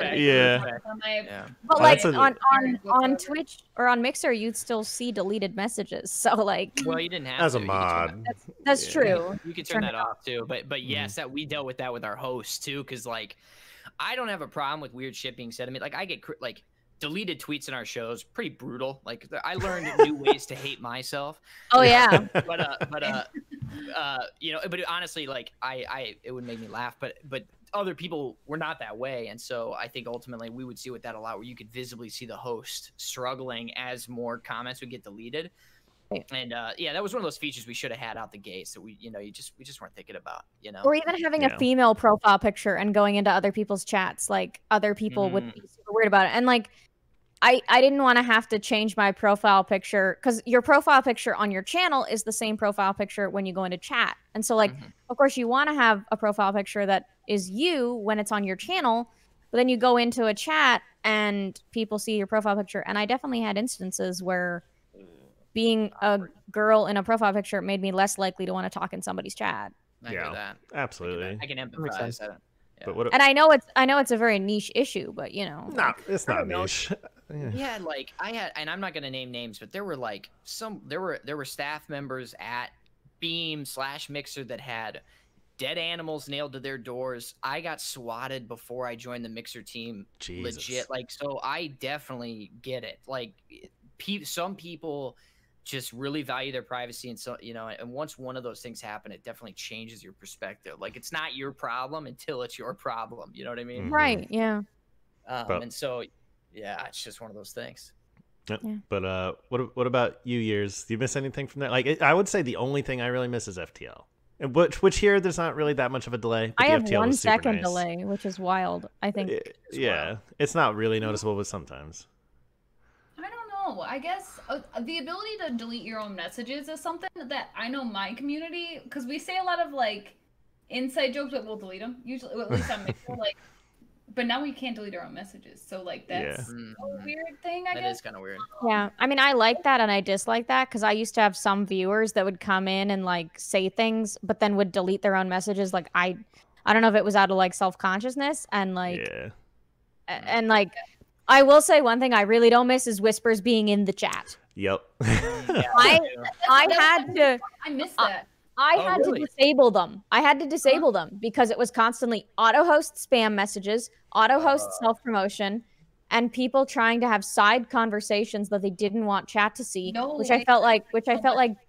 But like on Twitch or on Mixer, you'd still see deleted messages. So like, well, you didn't have as a mod. That's true. You could turn that off too. But yes, that we dealt with that with our hosts too, because like, I don't have a problem with weird shit being said. I mean, like I get like deleted tweets in our shows, pretty brutal. Like I learned new ways to hate myself. Oh yeah. But honestly, like it would make me laugh, but other people were not that way. And so I think ultimately we would see with that a lot, where you could visibly see the host struggling as more comments would get deleted. And that was one of those features we should have had out the gates that we just weren't thinking about, Or even having a female profile picture and going into other people's chats, like other people would be super weird about it. And like I didn't want to have to change my profile picture because your profile picture on your channel is the same profile picture when you go into chat. And so like, of course you want to have a profile picture that is you when it's on your channel, but then you go into a chat and people see your profile picture. And I definitely had instances where being a girl in a profile picture made me less likely to want to talk in somebody's chat. I hear that. Absolutely. I can empathize. Yeah. But and I know it's a very niche issue, but no, it's not niche. Yeah, like I had, and I'm not gonna name names, but there were like there were staff members at Beam/Mixer that had dead animals nailed to their doors. I got swatted before I joined the Mixer team. Jesus. Legit, like, so I definitely get it. Like, some people just really value their privacy, and so and once one of those things happen, it definitely changes your perspective. Like, it's not your problem until it's your problem. You know what I mean? Right. Yeah. And so, yeah, it's just one of those things. Yeah. But what about you, Years? Do you miss anything from that? Like, I would say the only thing I really miss is FTL. And which here there's not really that much of a delay. I have 1 second delay, which is wild. I think. Yeah, it's not really noticeable, but sometimes. I don't know. I guess the ability to delete your own messages is something that I know my community, because we say a lot of like inside jokes, but we'll delete them usually. At least I'm like. But now we can't delete our own messages, so like that's a weird thing. I guess that is kind of weird. Yeah, I mean, I like that and I dislike that because I used to have some viewers that would come in and like say things, but then would delete their own messages. Like I don't know if it was out of like self-consciousness and like, and like, I will say one thing I really don't miss is whispers being in the chat. Yep. I had to. I missed that. I had to disable them. I had to disable them because it was constantly auto-host spam messages, auto-host self-promotion, and people trying to have side conversations that they didn't want chat to see, which I felt like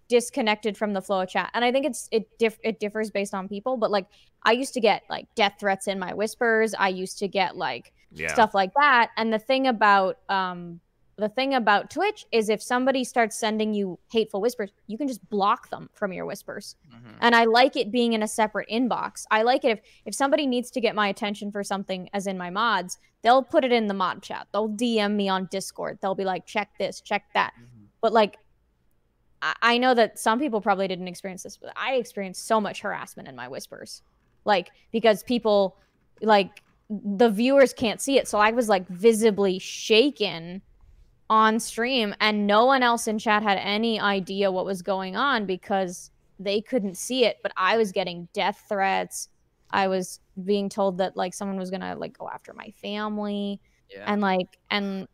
disconnected from the flow of chat. And I think it differs based on people, but like I used to get like death threats in my whispers. I used to get like stuff like that. And the thing about Twitch is if somebody starts sending you hateful whispers, you can just block them from your whispers. And I like it being in a separate inbox. I like it if somebody needs to get my attention for something, as in my mods, they'll put it in the mod chat. They'll DM me on Discord. They'll be like, check this, check that. But like, I know that some people probably didn't experience this, but I experienced so much harassment in my whispers. Like, because people, like, the viewers can't see it. So I was like visibly shaken on stream and no one else in chat had any idea what was going on because they couldn't see it, but I was getting death threats. I was being told that like someone was gonna like go after my family and like and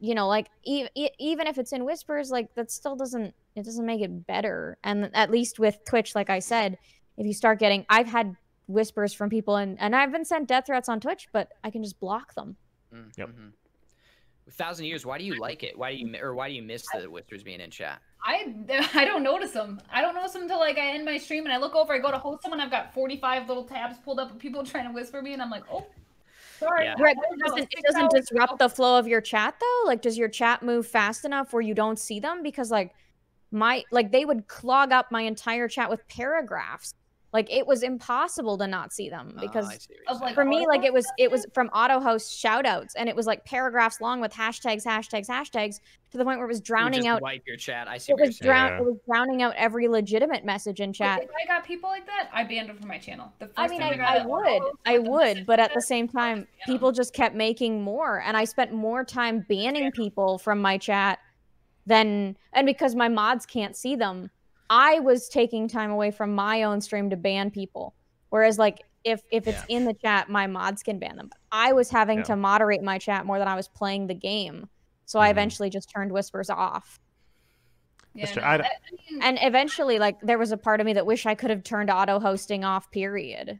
you know, like even if it's in whispers, like that still doesn't make it better. And at least with Twitch, like I said, if you start getting, I've had whispers from people and I've been sent death threats on Twitch, but I can just block them. 1,000 years. Why do you like it? Why do you miss the whispers being in chat? I don't notice them. I don't notice them until like I end my stream and I look over. I go to host someone. I've got 45 little tabs pulled up of people trying to whisper me, and I'm like, oh, sorry. Yeah. Right, it doesn't disrupt the flow of your chat though. Like, does your chat move fast enough where you don't see them? Because like they would clog up my entire chat with paragraphs. Like it was impossible to not see them because of like for me, like it was from auto host shout outs and it was like paragraphs long with hashtags to the point where it was drowning out. Wipe your chat. I see. It was drowning out every legitimate message in chat. If I got people like that, I banned them from my channel. I mean, I would, but at the same time, people just kept making more, and I spent more time banning people from my chat and because my mods can't see them, I was taking time away from my own stream to ban people. Whereas like if it's in the chat, my mods can ban them. But I was having to moderate my chat more than I was playing the game. So I eventually just turned whispers off. And eventually like there was a part of me that wish I could have turned auto hosting off, period.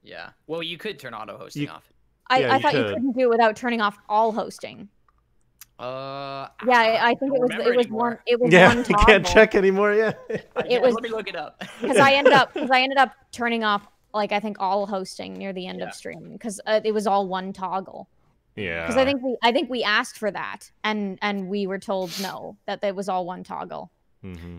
Yeah. Well, you could turn auto hosting off. I thought you couldn't do it without turning off all hosting. I think it was one one toggle. You can't check anymore. Let me look it up. Because I ended up turning off like I think all hosting near the end of stream because it was all one toggle. Yeah. Because I think we asked for that and we were told no, that it was all one toggle.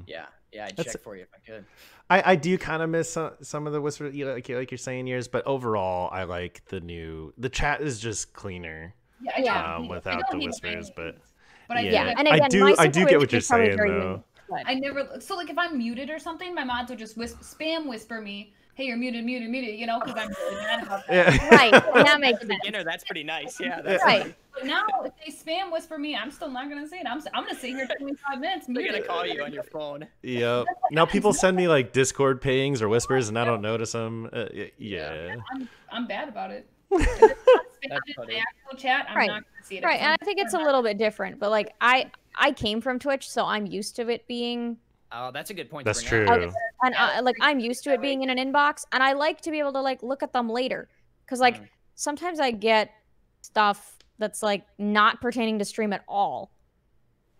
Yeah, I'd check for you if I could. I do kind of miss some of the whisper, like you're saying, years, but overall I like the chat is just cleaner. Without the whispers, but and again, I do get what you're saying though. I never like if I'm muted or something, my mods will just spam whisper me, "Hey, you're muted," you know, because I'm really mad about that. Right, and that makes sense. Beginner, that's pretty nice. Yeah, that's right. But now if they spam whisper me, I'm still not gonna say it. I'm gonna sit here 25 minutes. They're gonna call you on your phone. Yep. Now people send me like Discord pings or whispers, and I don't notice them. I'm bad about it. Chat, I'm not gonna see it. Right, and I think it's a little bit different, but like I came from Twitch, so I'm used to it being. Oh, that's a good point. That's true. And like I'm used to it being in an inbox, and I like to be able to like look at them later, because like sometimes I get stuff that's like not pertaining to stream at all,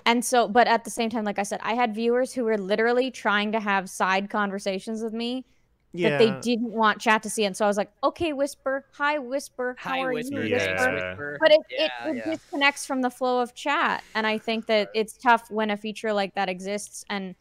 and so but at the same time, like I said, I had viewers who were literally trying to have side conversations with me. That they didn't want chat to see, and so I was like, "Okay, Whisper, hi, Whisper, how are you, Whisper?" But it disconnects from the flow of chat, and I think that it's tough when a feature like that exists, and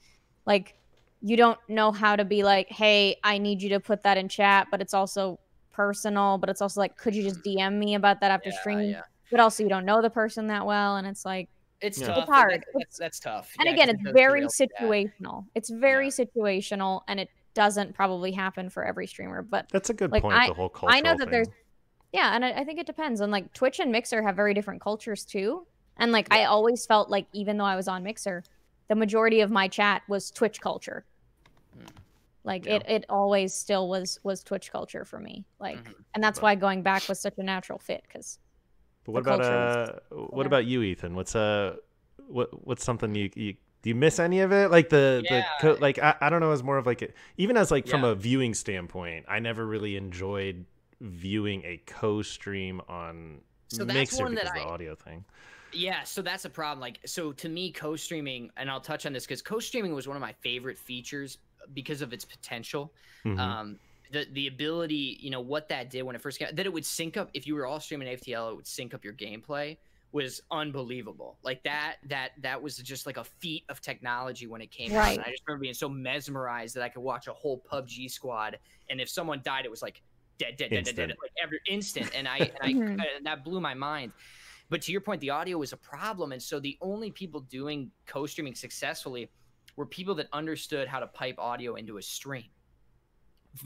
like you don't know how to be like, hey, I need you to put that in chat, but it's also personal, but it's also like, could you just DM me about that after stream? But also you don't know the person that well, and it's like, it's tough. It's hard. That's tough. And again, it's very situational. It's very situational, and it doesn't probably happen for every streamer. But that's a good point. The whole cultural I know that thing. there's, and I think it depends. And like Twitch and Mixer have very different cultures too. And like I always felt like even though I was on Mixer, the majority of my chat was Twitch culture. Like it always still was Twitch culture for me. Like, and that's why going back was such a natural fit. Because. But what about you, Ethan? What's something you do you miss any of it? Like like I don't know, as more of like even as like from a viewing standpoint, I never really enjoyed viewing a co-stream on Mixer because of the audio thing. Yeah, so that's a problem. Like, so to me, co-streaming, and I'll touch on this because co-streaming was one of my favorite features because of its potential. The ability, you know, what that did when it first came, that it would sync up. If you were all streaming AFTL, it would sync up your gameplay, was unbelievable. Like that was just like a feat of technology when it came out. And I just remember being so mesmerized that I could watch a whole PUBG squad, and if someone died, it was like dead, like every instant, and that blew my mind. But to your point, the audio was a problem, and so the only people doing co-streaming successfully were people that understood how to pipe audio into a stream.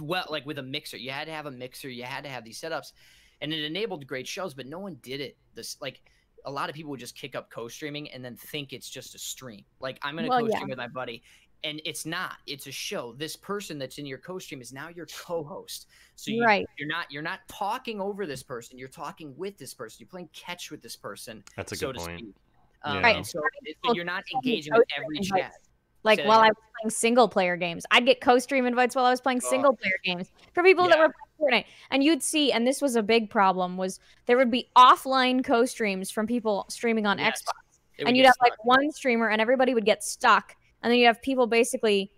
Well, like with a mixer, you had to have a mixer, you had to have these setups, and it enabled great shows, but no one did it. Like a lot of people would just kick up co-streaming and then think it's just a stream. Like I'm going to co-stream with my buddy, and it's not. It's a show. This person that's in your co-stream is now your co-host. So you're not talking over this person. You're talking with this person. You're playing catch with this person. That's a good point. And so you're not engaging with every chat. Like while I was playing single player games, I'd get co-stream invites while I was playing single player games for people that were playing Fortnite. And you'd see, and this was a big problem, was there would be offline co-streams from people streaming on Xbox. And you'd have like one streamer and everybody would get stuck. And then you'd have people basically,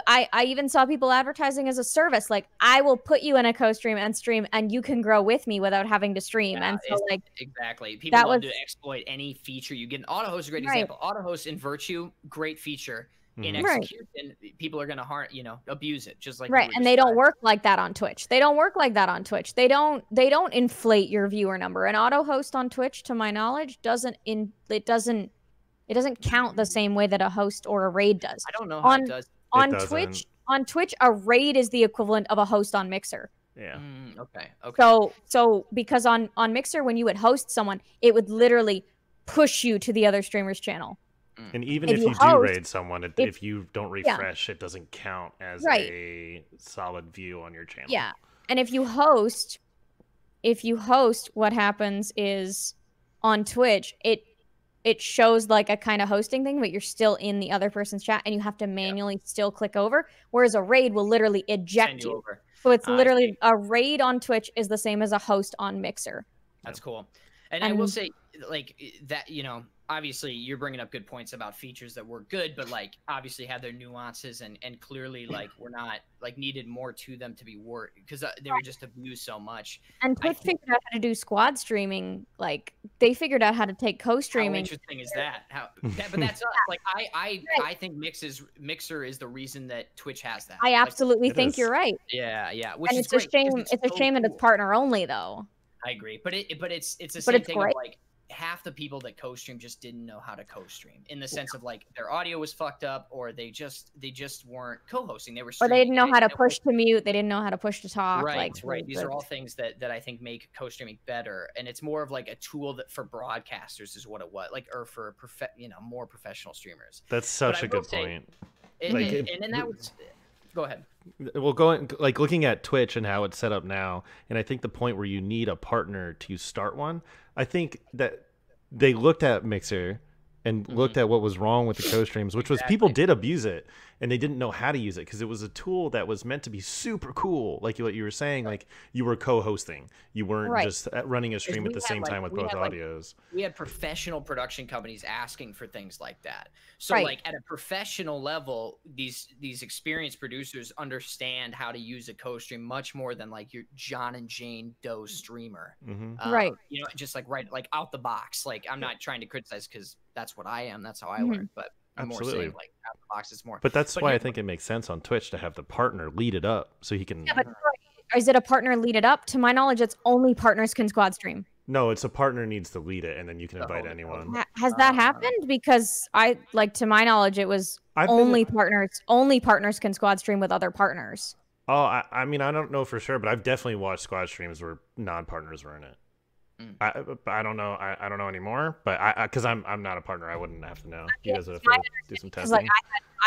I even saw people advertising as a service, like I will put you in a co-stream and stream and you can grow with me without having to stream. And so like exactly, people love to exploit any feature you get. An auto host is a great example. Auto host in Virtue, great feature. In execution, people are gonna abuse it, just like and they don't work like that on Twitch. They don't work like that on Twitch. They don't inflate your viewer number. An auto host on Twitch, to my knowledge, doesn't count the same way that a host or a raid does. I don't know how it does. On Twitch, a raid is the equivalent of a host on Mixer. Yeah. Okay. So because on Mixer, when you would host someone, it would literally push you to the other streamer's channel. And even if you do raid someone, if you don't refresh, it doesn't count as a solid view on your channel. Yeah. And if you host, what happens is on Twitch, it shows like a kind of hosting thing, but you're still in the other person's chat and you have to manually still click over. Whereas a raid will literally eject you. So it's literally a raid on Twitch is the same as a host on Mixer. That's cool. And I will say like that, obviously you're bringing up good points about features that were good, but like obviously had their nuances and clearly like we're not like needed more to them to be worked because they were just abused so much. And Twitch figured out how to do squad streaming. Like they figured out how to take co-streaming. How interesting is that? But that's us. Like I think Mixer is the reason that Twitch has that. I absolutely think you're right. Yeah. Which is great. It's a shame that it's partner only though. I agree, but it's the same thing of like half the people that co-stream just didn't know how to co-stream in the sense of like their audio was fucked up or they just weren't co-hosting. They were streaming, or they didn't know how to push to mute. They didn't know how to push to talk. Right. These are all things that I think make co-streaming better, and it's more of like a tool that for broadcasters is what it was like, or for more professional streamers. That's such a good point. And then that was. Go ahead. Well, looking at Twitch and how it's set up now, and I think the point where you need a partner to start one, I think that they looked at Mixer and looked at what was wrong with the co-streams, which was people did abuse it and they didn't know how to use it because it was a tool that was meant to be super cool. Like what you were saying, like you were co-hosting. You weren't just running a stream at the same time with both audios. We had professional production companies asking for things like that. So like at a professional level, these experienced producers understand how to use a co-stream much more than like your John and Jane Doe streamer. Just like out the box. Like I'm not trying to criticize because that's what I am. That's how I learned. But I'm Absolutely. more saying like out of the box it's more. But that's why I think it makes sense on Twitch to have the partner lead it up so he can. Yeah, but is it a partner lead it up? To my knowledge, it's only partners can squad stream. No, it's a partner needs to lead it, and then you can invite anyone. Has that happened? Because to my knowledge, it was only partners can squad stream with other partners. Oh, I mean, I don't know for sure, but I've definitely watched squad streams where non-partners were in it. I don't know. I don't know anymore, but because I'm not a partner, I wouldn't have to know. You guys would have to do some testing. Like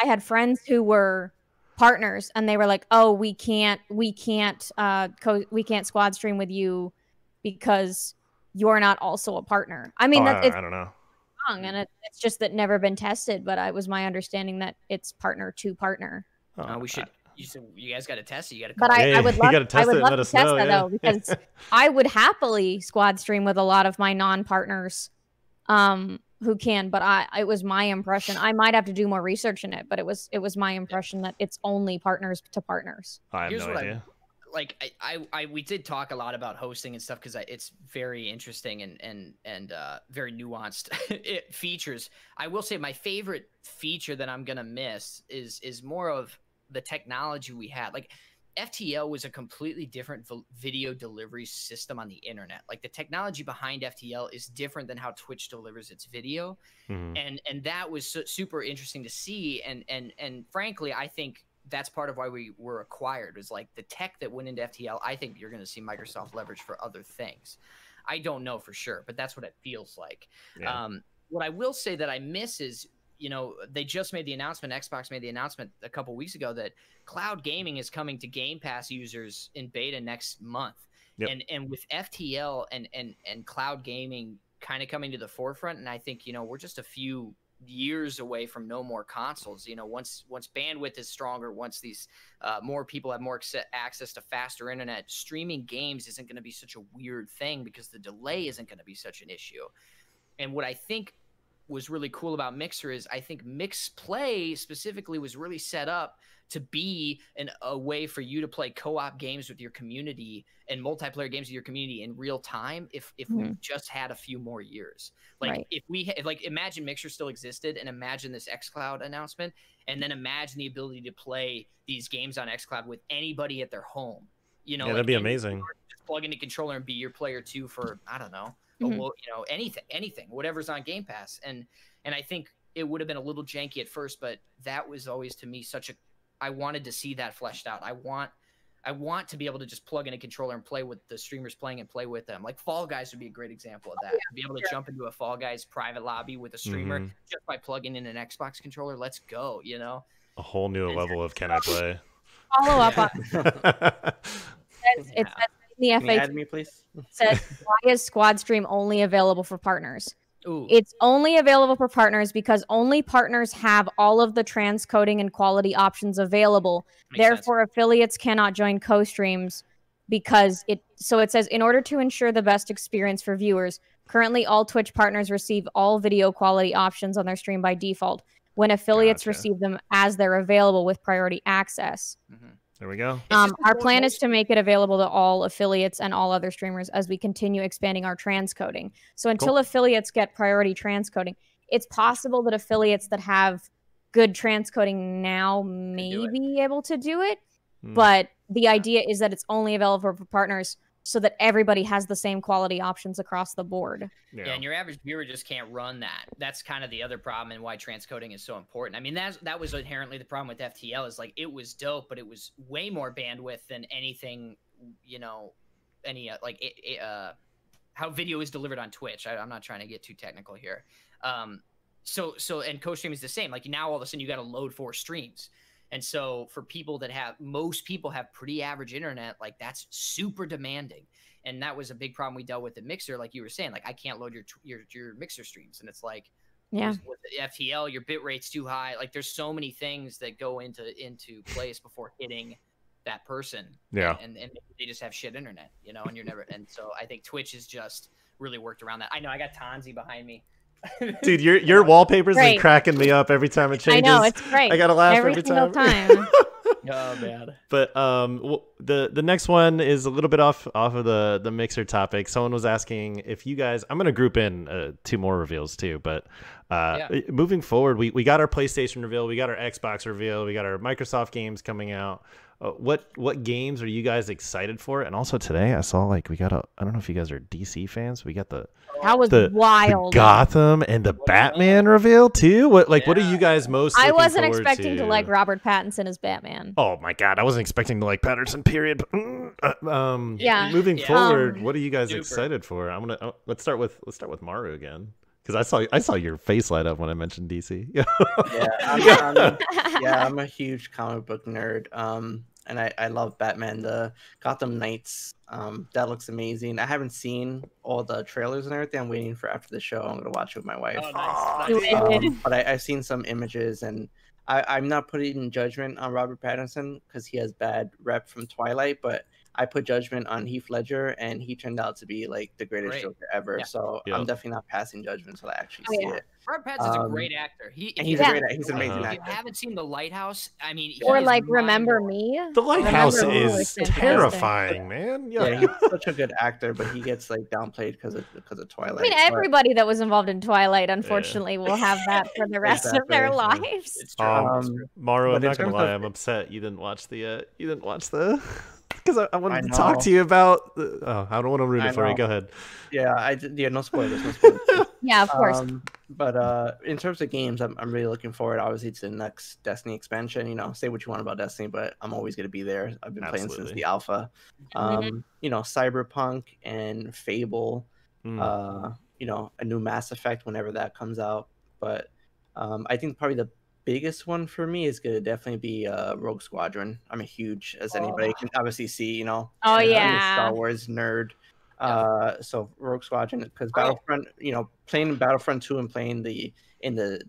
I had friends who were partners, and they were like, "Oh, we can't squad stream with you because you're not also a partner." I mean, I don't know. Wrong, and it's just that never been tested. But it was my understanding that it's partner to partner. We should. You guys got to test it. You got to. But I would love to test that though, because I would happily squad stream with a lot of my non-partners, who can. But it was my impression. I might have to do more research in it, but it was my impression that it's only partners to partners. I have no idea. We did talk a lot about hosting and stuff because it's very interesting and very nuanced features. I will say my favorite feature that I'm gonna miss is more of the technology we had. Like FTL was a completely different video delivery system on the internet. Like the technology behind FTL is different than how Twitch delivers its video, and that was super interesting to see. And frankly, I think that's part of why we were acquired, was like the tech that went into FTL. I think you're going to see Microsoft leverage for other things. I don't know for sure, but that's what it feels like. Yeah. What I will say that I miss is, they just made the announcement, Xbox made the announcement a couple weeks ago that cloud gaming is coming to Game Pass users in beta next month. Yep. And with FTL and cloud gaming kind of coming to the forefront, and I think, we're just a few years away from no more consoles. Once bandwidth is stronger, once these more people have more access to faster internet, streaming games isn't going to be such a weird thing because the delay isn't going to be such an issue. And what I think was really cool about Mixer is I think Mix Play specifically was really set up to be a way for you to play co-op games with your community and multiplayer games with your community in real time if we just had a few more years. Like if we imagine Mixer still existed, and imagine this xCloud announcement, and then imagine the ability to play these games on xCloud with anybody at their home. That'd be amazing. Just plug in a controller and be your player too for, I don't know, anything, whatever's on Game Pass. And I think it would have been a little janky at first, but that was always to me I wanted to see that fleshed out. I want to be able to just plug in a controller and play with the streamers playing and play with them. Like Fall Guys would be a great example of that. Be able to jump into a Fall Guys private lobby with a streamer just by plugging in an Xbox controller. Let's go, A whole new level of can I play? Follow up on it. Says in the FAQ, add me, please? Says, why is Squad Stream only available for partners? Ooh. It's only available for partners because only partners have all of the transcoding and quality options available. Therefore, affiliates cannot join co-streams because it says, in order to ensure the best experience for viewers, currently all Twitch partners receive all video quality options on their stream by default, when affiliates receive them as they're available with priority access. There we go. Our plan is to make it available to all affiliates and all other streamers as we continue expanding our transcoding. So until affiliates get priority transcoding, it's possible that affiliates that have good transcoding now may be able to do it. But the idea is that it's only available for partners so that everybody has the same quality options across the board. Yeah, and your average viewer just can't run that. That's kind of the other problem and why transcoding is so important. I mean, that was inherently the problem with FTL, is like it was dope, but it was way more bandwidth than anything, how video is delivered on Twitch. I'm not trying to get too technical here. And co-stream is the same. Like now all of a sudden you got to load 4 streams. And so for people most people have pretty average internet, like that's super demanding. And that was a big problem we dealt with at Mixer. Like you were saying, like I can't load your Mixer streams. And it's like, with the FTL, your bit rate's too high. Like there's so many things that go into place before hitting that person. Yeah. And they just have shit internet, and you're never. And so I think Twitch has just really worked around that. I know I got Tanzi behind me. Dude, your wallpaper's been cracking me up every time it changes. I know, it's great. I gotta laugh every single time. Oh man. But the next one is a little bit off of the Mixer topic. Someone was asking if you guys, I'm gonna group in 2 more reveals too, but Moving forward, we got our PlayStation reveal, we got our Xbox reveal, we got our Microsoft games coming out. What games are you guys excited for? And also today I saw like we got I don't know if you guys are DC fans. We got the wild. The Gotham and the Batman reveal too. What are you guys most? I wasn't expecting to like Robert Pattinson as Batman. Oh my god, I wasn't expecting to like Pattinson. Period. Moving forward, what are you guys excited for? Let's start with Maru again. Because I saw your face light up when I mentioned DC. I'm a huge comic book nerd. And I love Batman. The Gotham Knights, that looks amazing. I haven't seen all the trailers and everything. I'm waiting for after the show. I'm gonna watch it with my wife. Oh, nice. But I've seen some images, and I'm not putting judgment on Robert Pattinson because he has bad rep from Twilight, but I put judgment on Heath Ledger, and he turned out to be like the greatest Joker ever. So I'm definitely not passing judgment until I actually see it. Robert Pattinson's a great actor. He's a great actor. He's an amazing actor. If you haven't seen The Lighthouse, I mean, or like Remember Me. The Lighthouse is terrifying, man. Yeah, he's such a good actor, but he gets like downplayed because of Twilight. I mean, everybody that was involved in Twilight, unfortunately, will have that for the rest of their lives. It's true. Maru, I'm not gonna lie, I'm upset you didn't watch the because I wanted to talk to you about. I don't want to ruin it for you. Go ahead. Yeah, no spoilers. Yeah, of course. But in terms of games, I'm really looking forward, obviously, to the next Destiny expansion. Say what you want about Destiny, but I'm always going to be there. I've been playing since the alpha. Cyberpunk and Fable. A new Mass Effect whenever that comes out. But I think probably the biggest one for me is gonna definitely be Rogue Squadron. I'm a huge, as anybody can obviously see, I'm a Star Wars nerd. So Rogue Squadron, because Battlefront, playing Battlefront 2 and playing the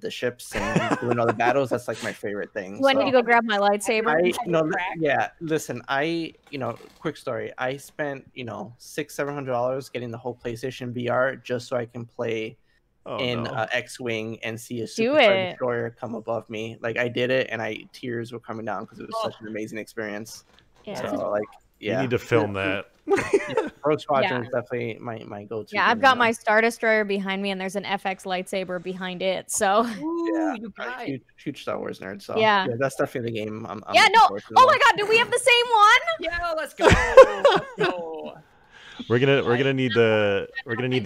ships and doing all the battles, that's like my favorite thing. I need to go grab my lightsaber. Listen, quick story. I spent $600-700 getting the whole PlayStation VR just so I can play X-Wing and see a Super Star Destroyer come above me. Like I did it, and tears were coming down because it was such an amazing experience. So you need to film that. Rogue Squadron is definitely my go-to. Yeah, I've got my Star Destroyer behind me, and there's an FX lightsaber behind it. So I'm a huge Star Wars nerd. So that's definitely the game. I'm oh my god, do we have the same one? Yeah, let's go. Let's go. We're gonna need to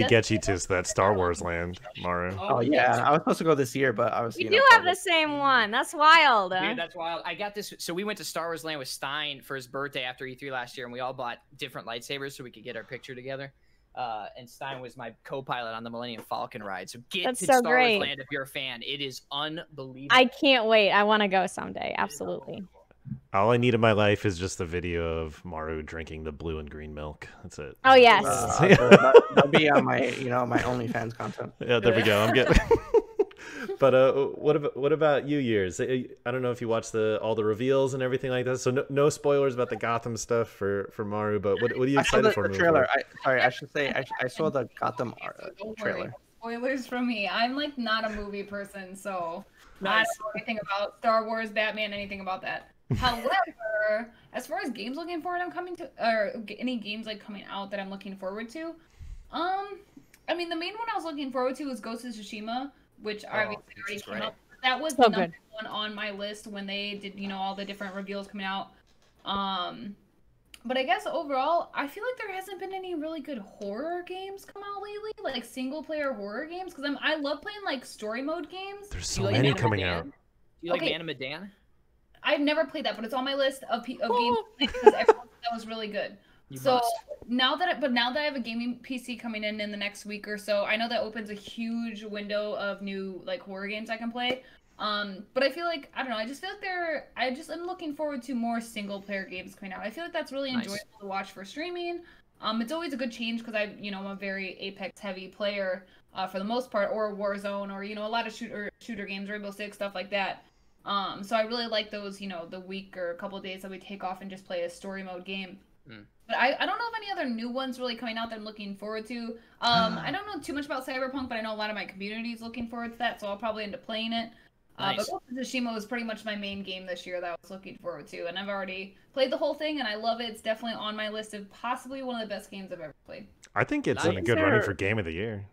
get you to that Star Wars land, Maru. Oh yeah, I was supposed to go this year, but obviously we do have the same one. That's wild. Dude, that's wild. I got this. So we went to Star Wars Land with Stein for his birthday after E3 last year, and we all bought different lightsabers so we could get our picture together. And Stein was my co-pilot on the Millennium Falcon ride. So get to Star Wars Land if you're a fan. It is unbelievable. I can't wait. I want to go someday. Absolutely. All I need in my life is just a video of Maru drinking the blue and green milk. That's it. Oh yes, that'll be on my my OnlyFans content. Yeah, there we go. I'm getting. But what about you, Years? I don't know if you watched all the reveals and everything like that. So no spoilers about the Gotham stuff for Maru. But what are you excited for? The trailer. I should say I saw the Gotham trailer. Spoilers from me. I'm like not a movie person, so I don't know anything about Star Wars, Batman, anything about that. However, as far as games looking forward, any games like coming out that I'm looking forward to, I mean the main one I was looking forward to was Ghost of Tsushima, which obviously already came out. That was number one on my list when they did all the different reveals coming out. But I guess overall, I feel like there hasn't been any really good horror games come out lately, like single player horror games. Because I love playing like story mode games. There's so many coming out. Do you like Man of Medan? I've never played that, but it's on my list of games because everyone said that was really good. Now that I have a gaming PC coming in the next week or so, I know that opens a huge window of new like horror games I can play. But I feel like I don't know. I just feel like I'm looking forward to more single player games coming out. I feel like that's really enjoyable to watch for streaming. It's always a good change because I'm a very Apex heavy player for the most part, or Warzone, or a lot of shooter games, Rainbow Six, stuff like that. So I really like those, the week or a couple of days that we take off and just play a story mode game. But I don't know of any other new ones really coming out that I'm looking forward to. I don't know too much about Cyberpunk, but I know a lot of my community is looking forward to that, so I'll probably end up playing it. But Ghost of Tsushima was pretty much my main game this year that I was looking forward to, and I've already played the whole thing, and I love it. It's definitely on my list of possibly one of the best games I've ever played. I think it's in a good running for Game of the Year.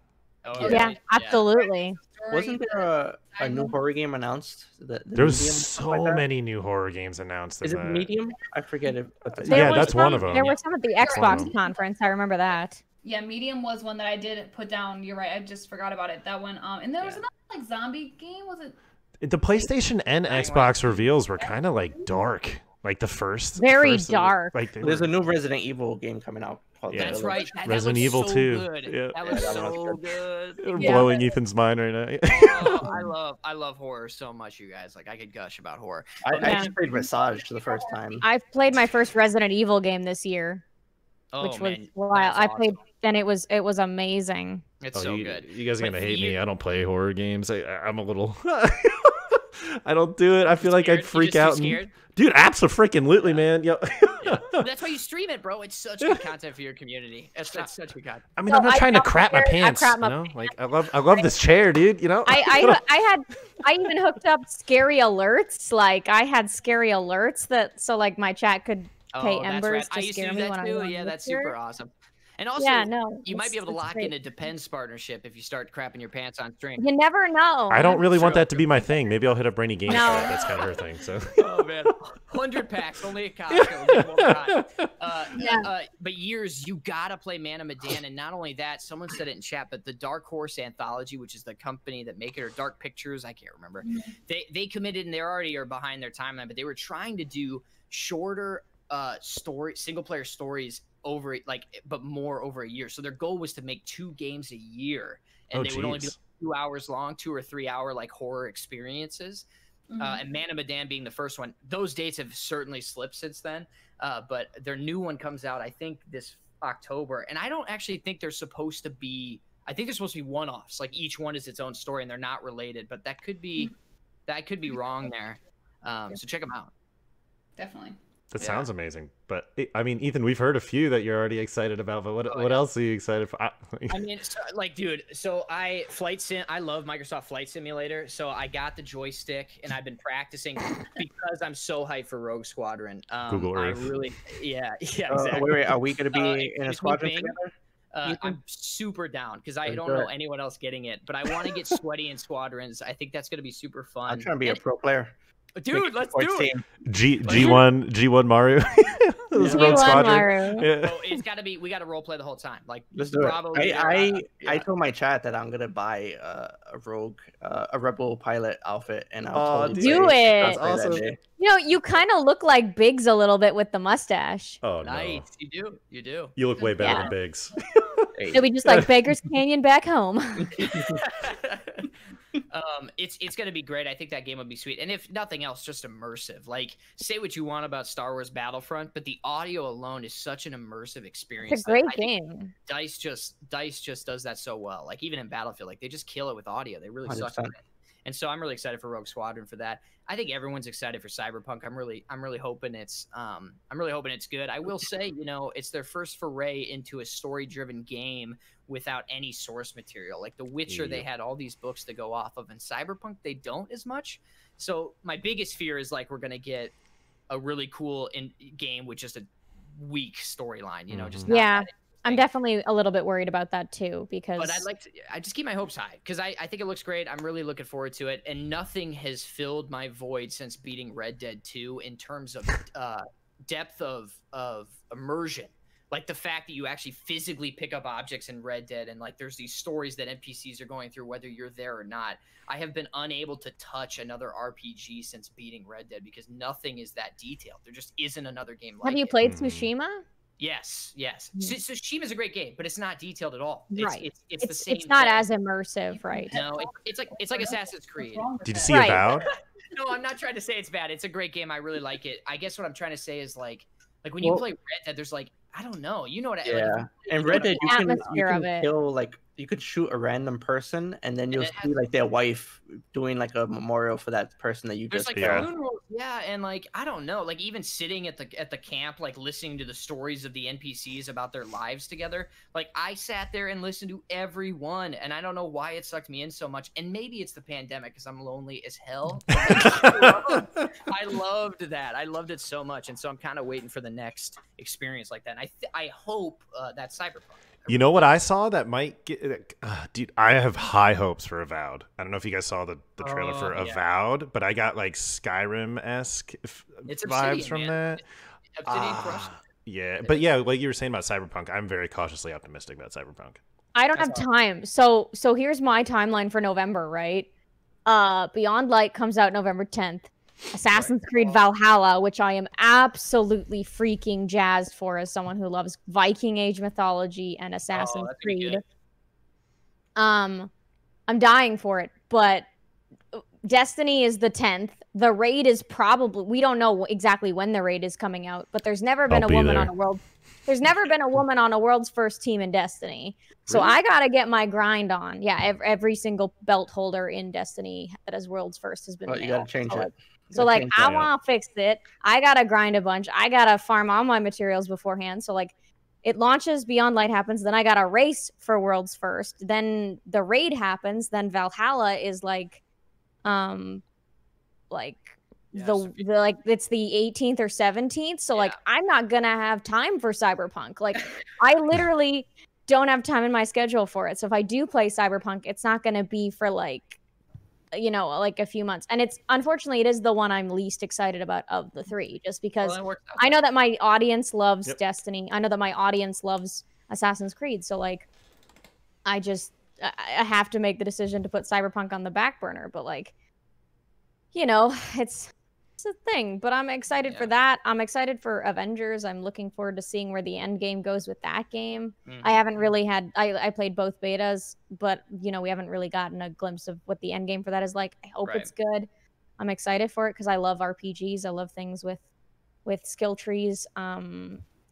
Oh, yeah, absolutely. Wasn't there a new horror game announced? There's so many new horror games announced. Is it Medium? I forget it. Yeah, that's one of them. There were some at the Xbox conference. I remember that. Yeah, Medium was one that I did put down. You're right. I just forgot about it. That one. And there was another like zombie game. Was it? The PlayStation and Xbox reveals were kind of like dark. Like the first. Very dark. Like there's a new Resident Evil game coming out. That's right. Resident Evil 2. Yeah. That was so good. Blowing Ethan's mind right now. I love horror so much, you guys. Like I could gush about horror. I actually played Visage for the first time. I've played my first Resident Evil game this year, which was wild. I played, and it was amazing. It's so good. You guys are gonna hate me. I don't play horror games. I'm a little. I don't do it. I feel like I'd freak out. Dude, abso-freaking-lutely, man. Yo. That's why you stream it, bro. It's such good content for your community. It's such good content. I mean, I'm not trying to crap my pants. You know, like I love this chair, dude. You know. I even hooked up scary alerts. Like I had scary alerts so like my chat could pay embers to scare me when I was. Yeah, that's super awesome. And also, you might be able to lock in a Depends partnership if you start crapping your pants on stream. You never know. I don't really want that to be my thing. Maybe I'll hit up Rainy Games for that. That's kind of her thing. So. Oh man, 100 packs only at Costco. But years, you gotta play Man of Medan, and not only that, someone said it in chat, but the Dark Horse Anthology, which is the company that make it, or Dark Pictures, I can't remember. They committed, and they already are behind their timeline, but they were trying to do shorter single player stories but more over a year. So their goal was to make 2 games a year, and they would only be 2 hours long, 2 or 3 hour like horror experiences. And Man of Medan being the first one. Those dates have certainly slipped since then, but their new one comes out I think this October, and I don't actually think they're supposed to be. I think they're supposed to be one-offs, like each one is its own story and they're not related. But that could be wrong there. So check them out. Definitely. That sounds amazing, but I mean, Ethan, we've heard a few that you're already excited about. But what else are you excited for? I mean, dude, I love Microsoft Flight Simulator, so I got the joystick and I've been practicing because I'm so hyped for Rogue Squadron. Google Earth. Exactly. Wait, are we gonna be in a squadron together? I'm super down because I don't know anyone else getting it, but I want to get sweaty in squadrons. I think that's gonna be super fun. I'm trying to be a pro player. Dude, let's do it. G1 Maru. Rogue Squadron. Yeah. Oh, it's got to be. We got to role play the whole time. Like, let's do it. I told my chat that I'm gonna buy a rebel pilot outfit, and I'll totally do it. That's awesome. You know, you kind of look like Biggs a little bit with the mustache. Oh, nice. No. You do. You look way better than Biggs. It'll be just like Baker's Canyon back home. It's gonna be great. I think that game would be sweet, and if nothing else, just immersive. Like, say what you want about Star Wars Battlefront, but the audio alone is such an immersive experience. It's a great game. Dice just does that so well. Like even in Battlefield, like they just kill it with audio. They really suck at it. And so I'm really excited for Rogue Squadron for that. I think everyone's excited for Cyberpunk. I'm really hoping it's good. I will say, you know, it's their first foray into a story-driven game without any source material. Like The Witcher, they had all these books to go off of, and Cyberpunk they don't as much. So my biggest fear is like we're gonna get a really cool game with just a weak storyline. You know, just not I'm definitely a little bit worried about that too, because. But I just keep my hopes high because I think it looks great. I'm really looking forward to it, and nothing has filled my void since beating Red Dead 2 in terms of depth of immersion. Like the fact that you actually physically pick up objects in Red Dead, and like there's these stories that NPCs are going through whether you're there or not. I have been unable to touch another RPG since beating Red Dead because nothing is that detailed. There just isn't another game like it. Have you played Tsushima? Yes. Tsushima's a great game, but it's not detailed at all. Right. It's the same. It's not thing. as immersive, right? No, it's like Assassin's Creed. Did you see Avowed? No, I'm not trying to say it's bad. It's a great game. I really like it. I guess what I'm trying to say is like when you play Red Dead, there's like I don't know. You know what? And Red Dead, you can kill like you could shoot a random person, and then you'll see like their wife doing like a memorial for that person that you just killed. Funerals, and like I don't know, like even sitting at the camp, like listening to the stories of the NPCs about their lives together. Like I sat there and listened to everyone, and I don't know why it sucked me in so much. And maybe it's the pandemic because I'm lonely as hell. I loved that. I loved it so much, and so I'm kind of waiting for the next experience like that. And I hope that's Cyberpunk. You know what I saw that might get, dude, I have high hopes for Avowed. I don't know if you guys saw the trailer for Avowed, but I got like Skyrim-esque vibes from that. Obsidian crushed. Yeah, but yeah, like you were saying about Cyberpunk, I'm very cautiously optimistic about Cyberpunk. I don't have time. So here's my timeline for November, right? Beyond Light comes out November 10th. Assassin's Creed Valhalla, which I am absolutely freaking jazzed for as someone who loves Viking Age mythology and Assassin's Creed. I'm dying for it, but Destiny is the 10th. The raid is probably, we don't know exactly when the raid is coming out, but there's never been a woman on a world. There's never been a woman on a world's first team in Destiny. So really? I got to get my grind on. Yeah, every single belt holder in Destiny that is world's first has been male. You got to change it. So like, I want to fix it. I got to grind a bunch. I got to farm all my materials beforehand. So like, it launches, Beyond Light happens, then I got to race for world's first. Then the raid happens. Then Valhalla is like, it's the 18th or 17th. So like, I'm not gonna have time for Cyberpunk. Like, I literally don't have time in my schedule for it. So if I do play Cyberpunk, it's not gonna be for like, you know, like a few months. And it's, unfortunately, it is the one I'm least excited about of the three, just because I know that my audience loves Destiny. I know that my audience loves Assassin's Creed. So like, I have to make the decision to put Cyberpunk on the back burner. But like, you know, it's a thing. But I'm excited for that. I'm excited for Avengers. I'm looking forward to seeing where the end game goes with that game. I haven't really had, I played both betas, but you know, we haven't really gotten a glimpse of what the end game for that is like. I hope it's good. I'm excited for it because I love RPGs. I love things with skill trees.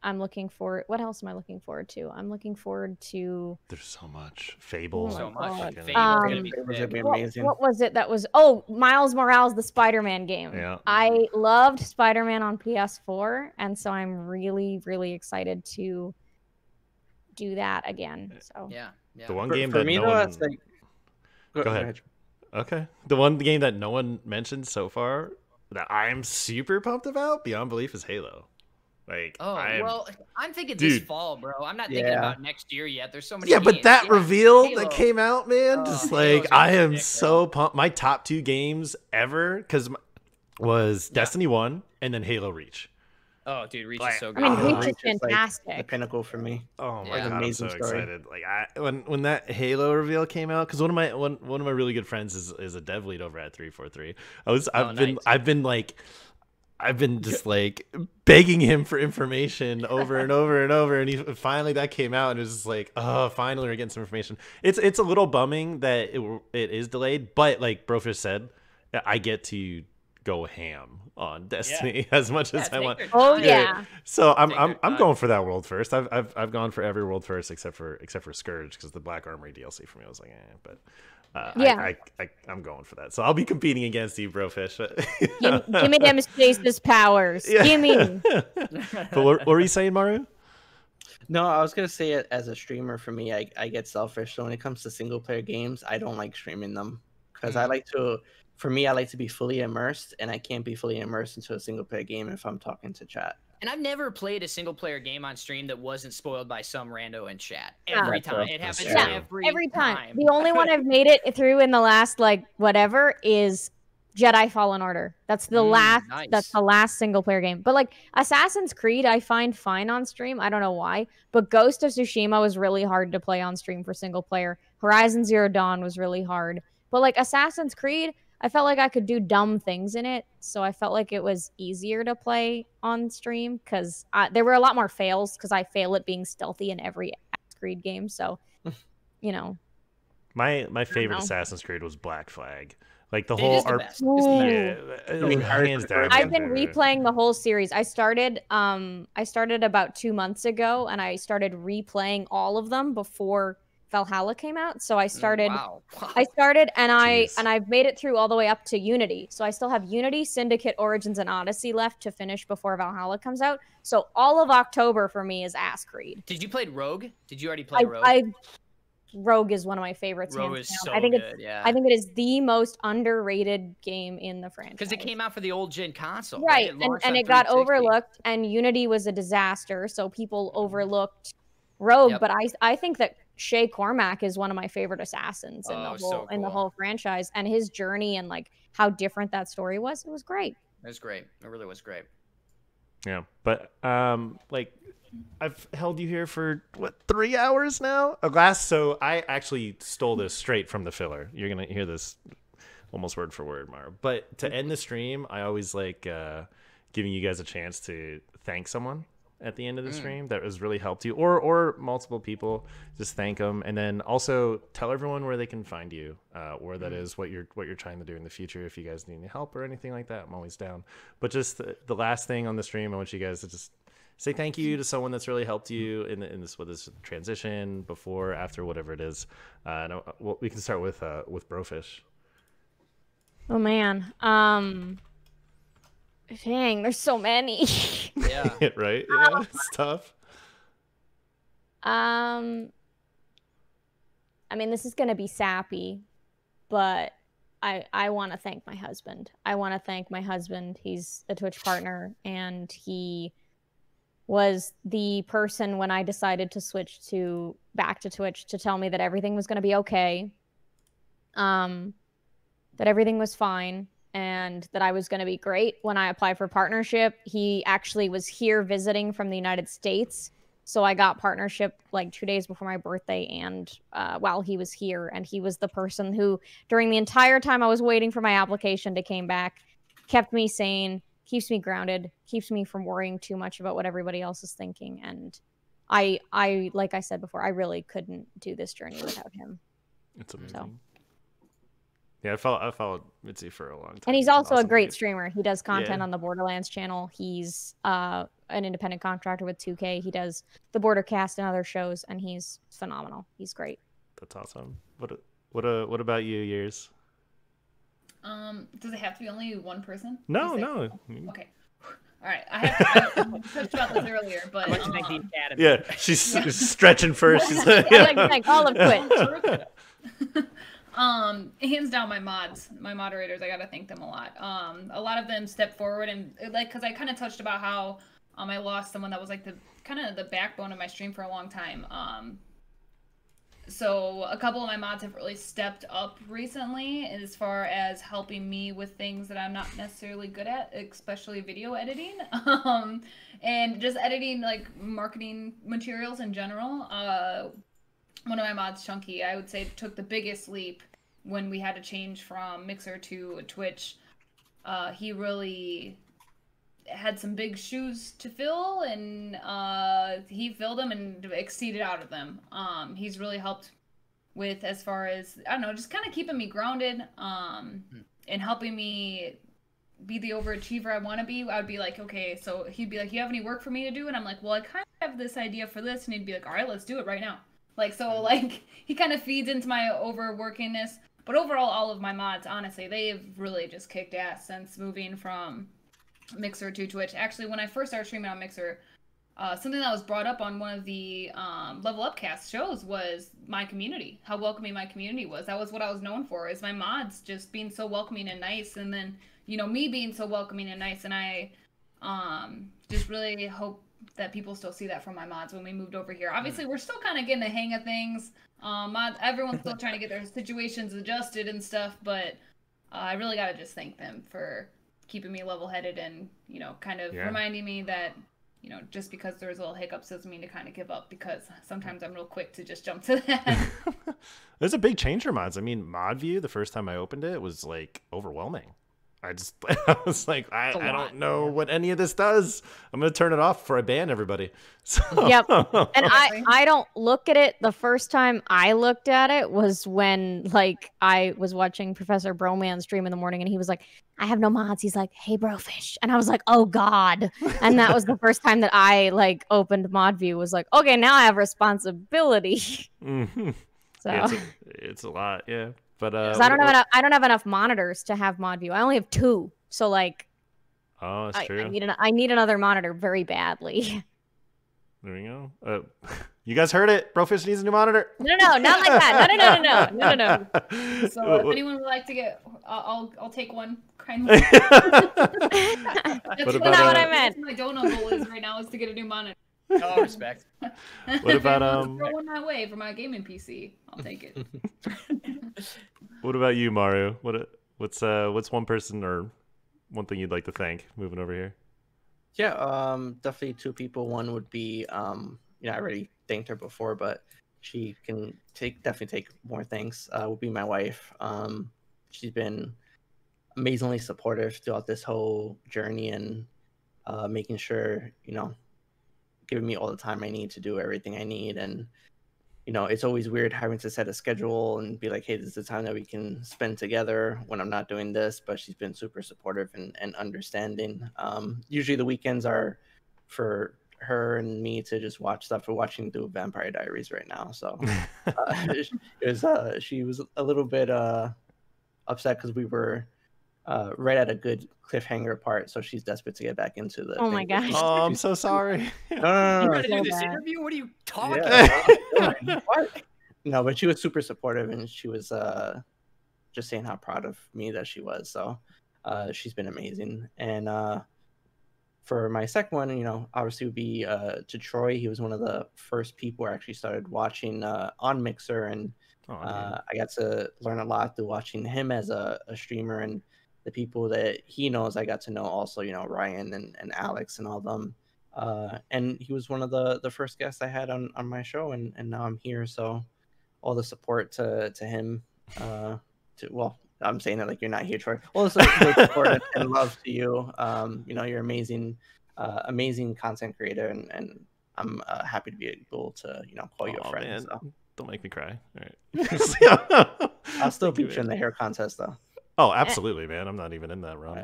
I'm looking forward. What else am I looking forward to? I'm looking forward to. There's so much. Fable. So much. Amazing. What was it that was? Miles Morales, the Spider-Man game. Yeah. I loved Spider-Man on PS4, and so I'm really, really excited to do that again. So yeah. The one game that no one. Go ahead. Okay. The one game that no one mentioned so far that I'm super pumped about beyond belief is Halo. Like, I'm thinking this fall, bro. I'm not thinking about next year yet. There's so many. Yeah, but that reveal that came out, man, just like I am so pumped. My top 2 games ever was Destiny 1 and then Halo Reach. Oh, dude, Reach is so good. I mean, Reach is fantastic. Like the pinnacle for me. Oh my god, I'm so excited! Like when that Halo reveal came out, because one of my really good friends is a dev lead over at 343. I've been just like begging him for information over and over and over, and finally that came out, and it was just like, oh, finally we're getting some information. It's a little bumming that it is delayed, but like BroFish said, I get to go ham on Destiny as much as I want. Oh yeah. So I'm going for that world first. I've gone for every world first except for Scourge, because the Black Armory DLC for me was like, but. I'm going for that. So I'll be competing against you, BroFish. Give me them Stasis powers. Yeah. Give me. But what were you saying, Maru? No, I was going to say it as a streamer. For me, I get selfish. So when it comes to single player games, I don't like streaming them because I like to be fully immersed, and I can't be fully immersed into a single player game if I'm talking to chat. And I've never played a single player game on stream that wasn't spoiled by some rando in chat. Every time. It happens every time. The only one I've made it through in the last whatever is Jedi Fallen Order. That's the last single player game. But like Assassin's Creed I find fine on stream. I don't know why. But Ghost of Tsushima was really hard to play on stream for single player. Horizon Zero Dawn was really hard. But like Assassin's Creed, I felt like I could do dumb things in it, so I felt like it was easier to play on stream because there were a lot more fails because I fail at being stealthy in every Assassin's Creed game. So, you know, my favorite Assassin's Creed was Black Flag. Like the I've been replaying the whole series. I started about 2 months ago, and I started replaying all of them before Valhalla came out. So I started and I've made it through all the way up to Unity. So I still have Unity, Syndicate, Origins, and Odyssey left to finish before Valhalla comes out. So all of October for me is Ass Creed. Did you play Rogue? Did you already play Rogue? Rogue is one of my favorites. Rogue is so good. I think it is the most underrated game in the franchise. Because it came out for the old gen console. Right, and it got overlooked, and Unity was a disaster, so people overlooked rogue, but I think that Shay Cormac is one of my favorite assassins in in the whole franchise, and his journey and like how different that story was. It was great. It was great. It really was great. Yeah, but like I've held you here for what 3 hours now? So I actually stole this straight from the filler. You're gonna hear this almost word for word, Maru. But to end the stream, I always like giving you guys a chance to thank someone at the end of the stream that has really helped you, or multiple people. Just thank them, and then also tell everyone where they can find you, where that is, what you're trying to do in the future. If you guys need any help or anything like that, I'm always down. But just the last thing on the stream, I want you guys to just say thank you to someone that's really helped you in this with this transition, before, after, whatever it is. We can start with BroFish. Oh man, dang, there's so many. Yeah. Right? Yeah, it's tough. I mean, this is gonna be sappy, but I want to thank my husband. He's a Twitch partner, and he was the person when I decided to switch back to Twitch to tell me that everything was gonna be okay. That everything was fine, and that I was going to be great when I applied for partnership. He actually was here visiting from the United States, so I got partnership like 2 days before my birthday, and while he was here, and he was the person who, during the entire time I was waiting for my application to come back, kept me sane, keeps me grounded, keeps me from worrying too much about what everybody else is thinking. And I like I said before, I really couldn't do this journey without him. It's amazing. So. Yeah, I followed Mitzi for a long time. And he's also a great streamer. He does content on the Borderlands channel. He's an independent contractor with 2K. He does the Bordercast and other shows, and he's phenomenal. He's great. That's awesome. What about you, Years? Does it have to be only one person? No. Okay. All right. I touched about this earlier, but yeah, she's stretching first. She's like, I like to thank all of Twitch. Hands down, my moderators, I gotta thank them a lot. A lot of them stepped forward, and like, because I kind of touched about how I lost someone that was like the backbone of my stream for a long time. So a couple of my mods have really stepped up recently as far as helping me with things that I'm not necessarily good at, especially video editing, and just editing like marketing materials in general. One of my mods, Chunky, I would say took the biggest leap when we had to change from Mixer to Twitch. He really had some big shoes to fill, and he filled them and exceeded out of them. He's really helped with, as far as, I don't know, just kind of keeping me grounded, and helping me be the overachiever I want to be. I would be like, okay, so he'd be like, you have any work for me to do? And I'm like, well, I kind of have this idea for this. And he'd be like, all right, let's do it right now. Like, so, like, he kind of feeds into my overworkingness. But overall, all of my mods, honestly, they've really just kicked ass since moving from Mixer to Twitch. Actually, when I first started streaming on Mixer, something that was brought up on one of the Level Upcast shows was my community, how welcoming my community was. That was what I was known for, is my mods just being so welcoming and nice, and then, you know, me being so welcoming and nice. And I just really hope that people still see that from my mods when we moved over here. Obviously, we're still kind of getting the hang of things. Everyone's still trying to get their situations adjusted and stuff, but I really got to just thank them for keeping me level-headed and, you know, kind of reminding me that, you know, just because there's little hiccups doesn't mean to kind of give up, because sometimes I'm real quick to just jump to that. There's a big change for mods. I mean, mod view, the first time I opened it, was like overwhelming. I was like, I don't know what any of this does. I'm going to turn it off before I ban everybody. So. Yep. And I don't look at it. The first time I looked at it was when, like, I was watching Professor Broman stream in the morning, and he was like, I have no mods. He's like, hey, BroFish. And I was like, oh, God. And that was the first time that I, like, opened mod view, was like, okay, now I have responsibility. Mm-hmm. So yeah, it's a lot, yeah. But I don't have enough monitors to have mod view. I only have 2, so like, oh, that's true. I need another monitor very badly. There we go. You guys heard it. BroFish needs a new monitor. No, not like that. No. So if anyone would like to get, I'll take one. Kindly. That's not what I meant. My donut goal is right now is to get a new monitor. Oh, respect. What about throw one my way for my gaming PC? I'll take it. What about you, Maru? What's one person or one thing you'd like to thank moving over here? Yeah, definitely two people. One would be I already thanked her before, but she can definitely take more thanks. Would be my wife. She's been amazingly supportive throughout this whole journey and making sure, giving me all the time I need to do everything I need. And it's always weird having to set a schedule and be like, hey, this is the time that we can spend together when I'm not doing this. But she's been super supportive and understanding. Usually the weekends are for her and me to just watch stuff. We're watching the Vampire Diaries right now. So she was a little bit upset because we were right at a good cliffhanger part, so she's desperate to get back into the Oh my gosh. Oh, I'm so sorry. No. You gotta do this interview? What are you talking Yeah. What? No, but she was super supportive, and she was just saying how proud of me that she was. So she's been amazing. And for my second one, obviously would be to Troy. He was one of the first people I actually started watching on Mixer, and I got to learn a lot through watching him as a streamer, and the people that he knows I got to know also, Ryan and Alex and all of them. And he was one of the first guests I had on my show, and now I'm here. So all the support to him. I'm saying it like you're not here, Troy. All the support and love to you. You're amazing, amazing content creator, and I'm happy to be able to call you a friend. Man. So. Don't make me cry. All right. I'll still beat you in the hair contest, though. Oh, absolutely, man. I'm not even in that run.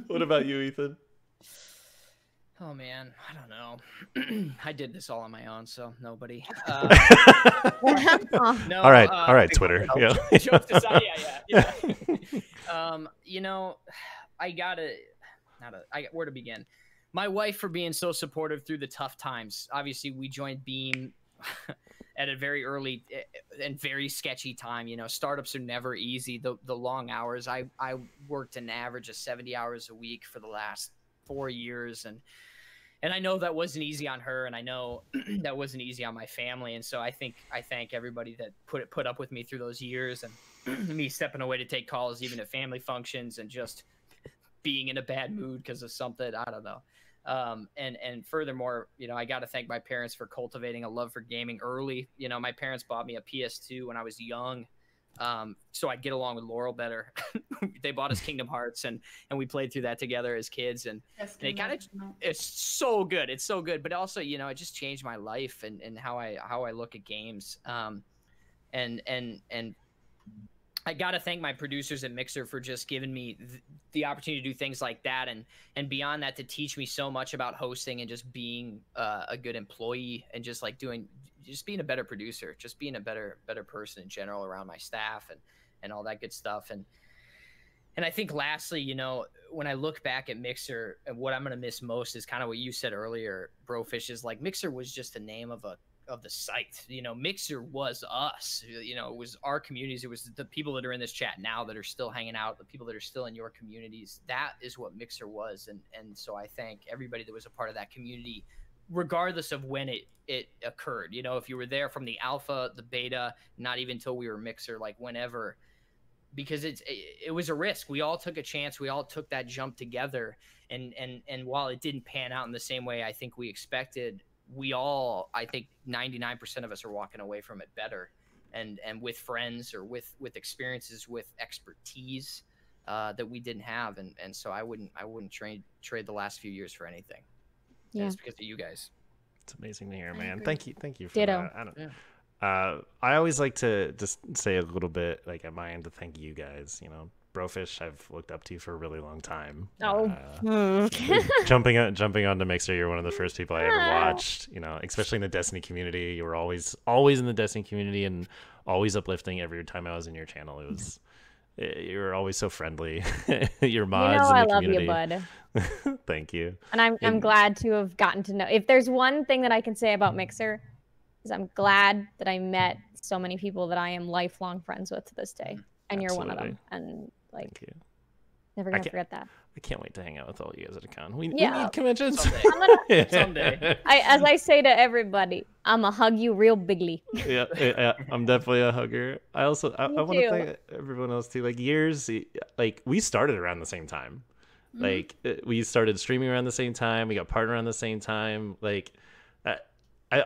What about you, Ethan? Oh, man. I don't know. I did this all on my own, so nobody. No, all right, Twitter. Yeah. Jokes aside, yeah. Where to begin? My wife for being so supportive through the tough times. Obviously, we joined Beam at a very early and very sketchy time. Startups are never easy. The long hours. I worked an average of 70 hours a week for the last 4 years, and I know that wasn't easy on her, and I know that wasn't easy on my family. And so I thank everybody that put up with me through those years, and me stepping away to take calls even at family functions, and just being in a bad mood because of something, I don't know. And furthermore, I got to thank my parents for cultivating a love for gaming early. My parents bought me a PS2 when I was young, so I'd get along with Laurel better. They bought us Kingdom Hearts, and we played through that together as kids, and it kind of, it's so good. It's so good, but also, it just changed my life and how I look at games. And I got to thank my producers at Mixer for just giving me the opportunity to do things like that. And beyond that, to teach me so much about hosting and just being a good employee, and just being a better producer, just being a better person in general around my staff and all that good stuff. And I think lastly, when I look back at Mixer, what I'm going to miss most is kind of what you said earlier, BroFish, is like Mixer was just the name of the site. Mixer was us. It was our communities. It was the people that are in this chat now that are still hanging out, the people that are still in your communities. That is what Mixer was. And so I thank everybody that was a part of that community, regardless of when it occurred. If you were there from the alpha, the beta, not even until we were Mixer, like whenever, because it was a risk. We all took a chance. We all took that jump together. And while it didn't pan out in the same way I think we expected, I think 99% of us are walking away from it better, and with friends, or with experiences, with expertise that we didn't have. And so I wouldn't trade the last few years for anything. Yeah. And it's because of you guys. It's amazing to hear, man. Thank you for Ditto. that. I always like to just say a little bit, like, at my end, to thank you guys. BroFish, I've looked up to you for a really long time. Jumping onto Mixer, you're one of the first people I ever watched. Especially in the Destiny community, you were always in the Destiny community and always uplifting. Every time I was in your channel, you were always so friendly. Your mods in the community. I love you, bud. Thank you. And I'm glad to have gotten to know. If there's one thing that I can say about Mixer, is I'm glad that I met so many people that I am lifelong friends with to this day, and Absolutely. You're one of them. And like, thank you. Never gonna forget that. I can't wait to hang out with all you guys at a con. We Yeah. need conventions. Someday. As I say to everybody, I'ma hug you real bigly. Yeah, I'm definitely a hugger. I want to too. thank everyone else too. Like years, like we started around the same time. Like we started streaming around the same time. We got partnered around the same time. Like I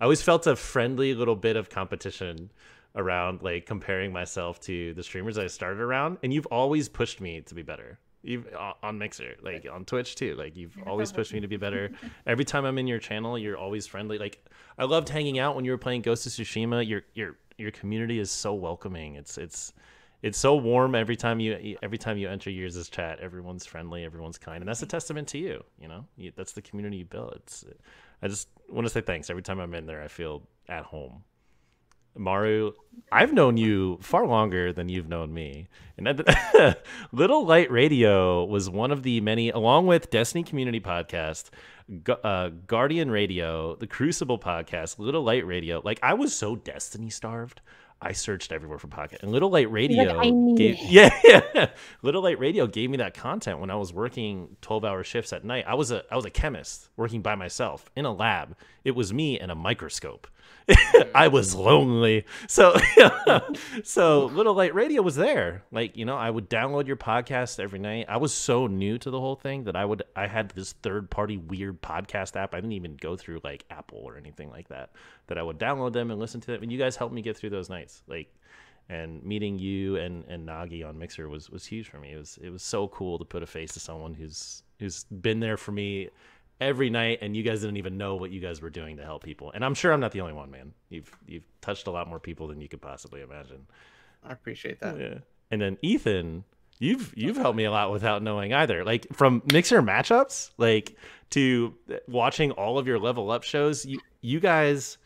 always felt a friendly little bit of competition around like comparing myself to the streamers I started around, and you've always pushed me to be better. Even on Mixer, like on Twitch too. Like you've always pushed me to be better. Every time I'm in your channel, you're always friendly. Like I loved hanging out when you were playing Ghost of Tsushima. Your community is so welcoming. It's so warm every time you enter Years' chat. Everyone's friendly, everyone's kind, and that's a testament to you. You know, that's the community you built. I just want to say thanks. Every time I'm in there, I feel at home. Maru, I've known you far longer than you've known me. And Little Light Radio was one of the many, along with Destiny Community Podcast, Guardian Radio, the Crucible Podcast, Little Light Radio. Like, I was so Destiny starved. I searched everywhere for podcast, and Little Light Radio Little Light Radio gave me that content when I was working 12-hour shifts at night. I was a chemist working by myself in a lab. It was me and a microscope. I was lonely. So Little Light Radio was there. Like, you know, I would download your podcast every night. I was so new to the whole thing that I had this third-party weird podcast app. I didn't even go through like Apple or anything like that I would download them and listen to them. And you guys helped me get through those nights. Like, and meeting you and Nagi on Mixer was huge for me. It was so cool to put a face to someone who's been there for me every night, and you guys didn't even know what you guys were doing to help people. And I'm sure I'm not the only one, man. You've touched a lot more people than you could possibly imagine. I appreciate that. Yeah. And then Ethan, you've helped me a lot without knowing either. Like from Mixer matchups, like to watching all of your level up shows, you guys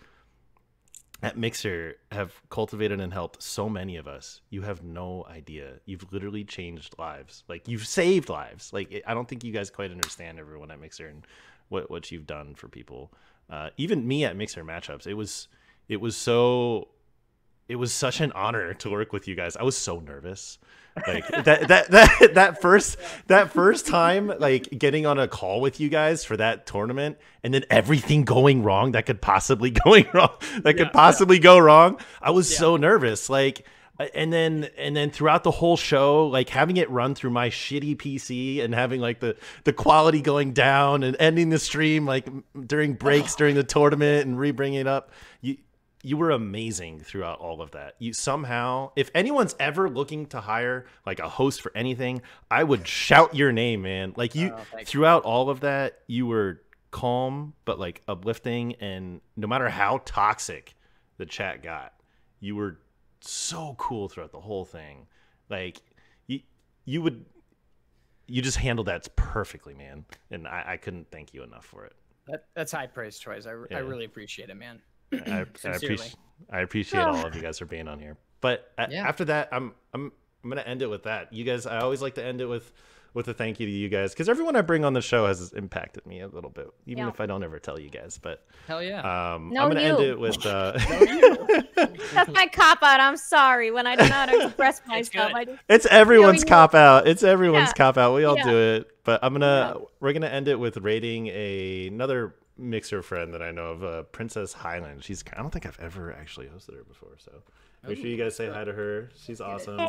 at Mixer have cultivated and helped so many of us. You have no idea. You've literally changed lives. Like, you've saved lives. Like, I don't think you guys quite understand, everyone at Mixer, and what you've done for people. Even me at Mixer matchups, it was such an honor to work with you guys. I was so nervous. Like that first time, like getting on a call with you guys for that tournament, and then everything going wrong that could possibly go wrong. I was so nervous. Like, and then throughout the whole show, like having it run through my shitty PC and having like the quality going down and ending the stream like during breaks during the tournament and re-bringing it up. You were amazing throughout all of that. You somehow, if anyone's ever looking to hire like a host for anything, I would shout your name, man. Like throughout all of that, you were calm, but like uplifting. And no matter how toxic the chat got, you were so cool throughout the whole thing. Like you just handled that perfectly, man. And I couldn't thank you enough for it. That's high praise, Troyes. I really appreciate it, man. I appreciate all of you guys for being on here. But after that, I'm gonna end it with that. You guys, I always like to end it with a thank you to you guys, because everyone I bring on the show has impacted me a little bit, even if I don't ever tell you guys. But hell yeah, I'm gonna end it with. That's my cop out. I'm sorry when I do not express myself. It's everyone's cop out. It's everyone's cop out. We all do it. But we're gonna end it with rating another Mixer friend that I know of, Princess Highland. I don't think I've ever actually hosted her before, so make sure you guys say hi to her. She's awesome.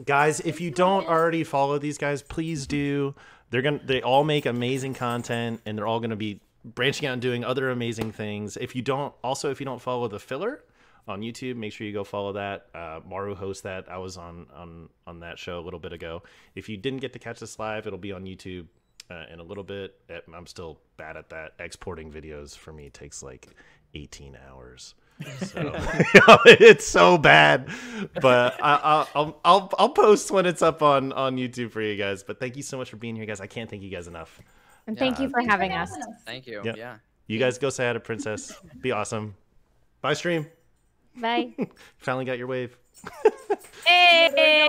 Guys, if you don't already follow these guys, please do. They all make amazing content, and they're all gonna be branching out and doing other amazing things. If you don't follow The Filler on YouTube, make sure you go follow that. Maru hosts that. I was on that show a little bit ago. If you didn't get to catch this live, it'll be on YouTube in a little bit. I'm still bad at that. Exporting videos for me takes like 18 hours. So it's so bad. But I'll post when it's up on YouTube for you guys. But thank you so much for being here, guys. I can't thank you guys enough. And thank you for having us. Thank you. Yeah. You guys go say hi to Princess. Be awesome. Bye, stream. Bye. Finally got your wave. Hey.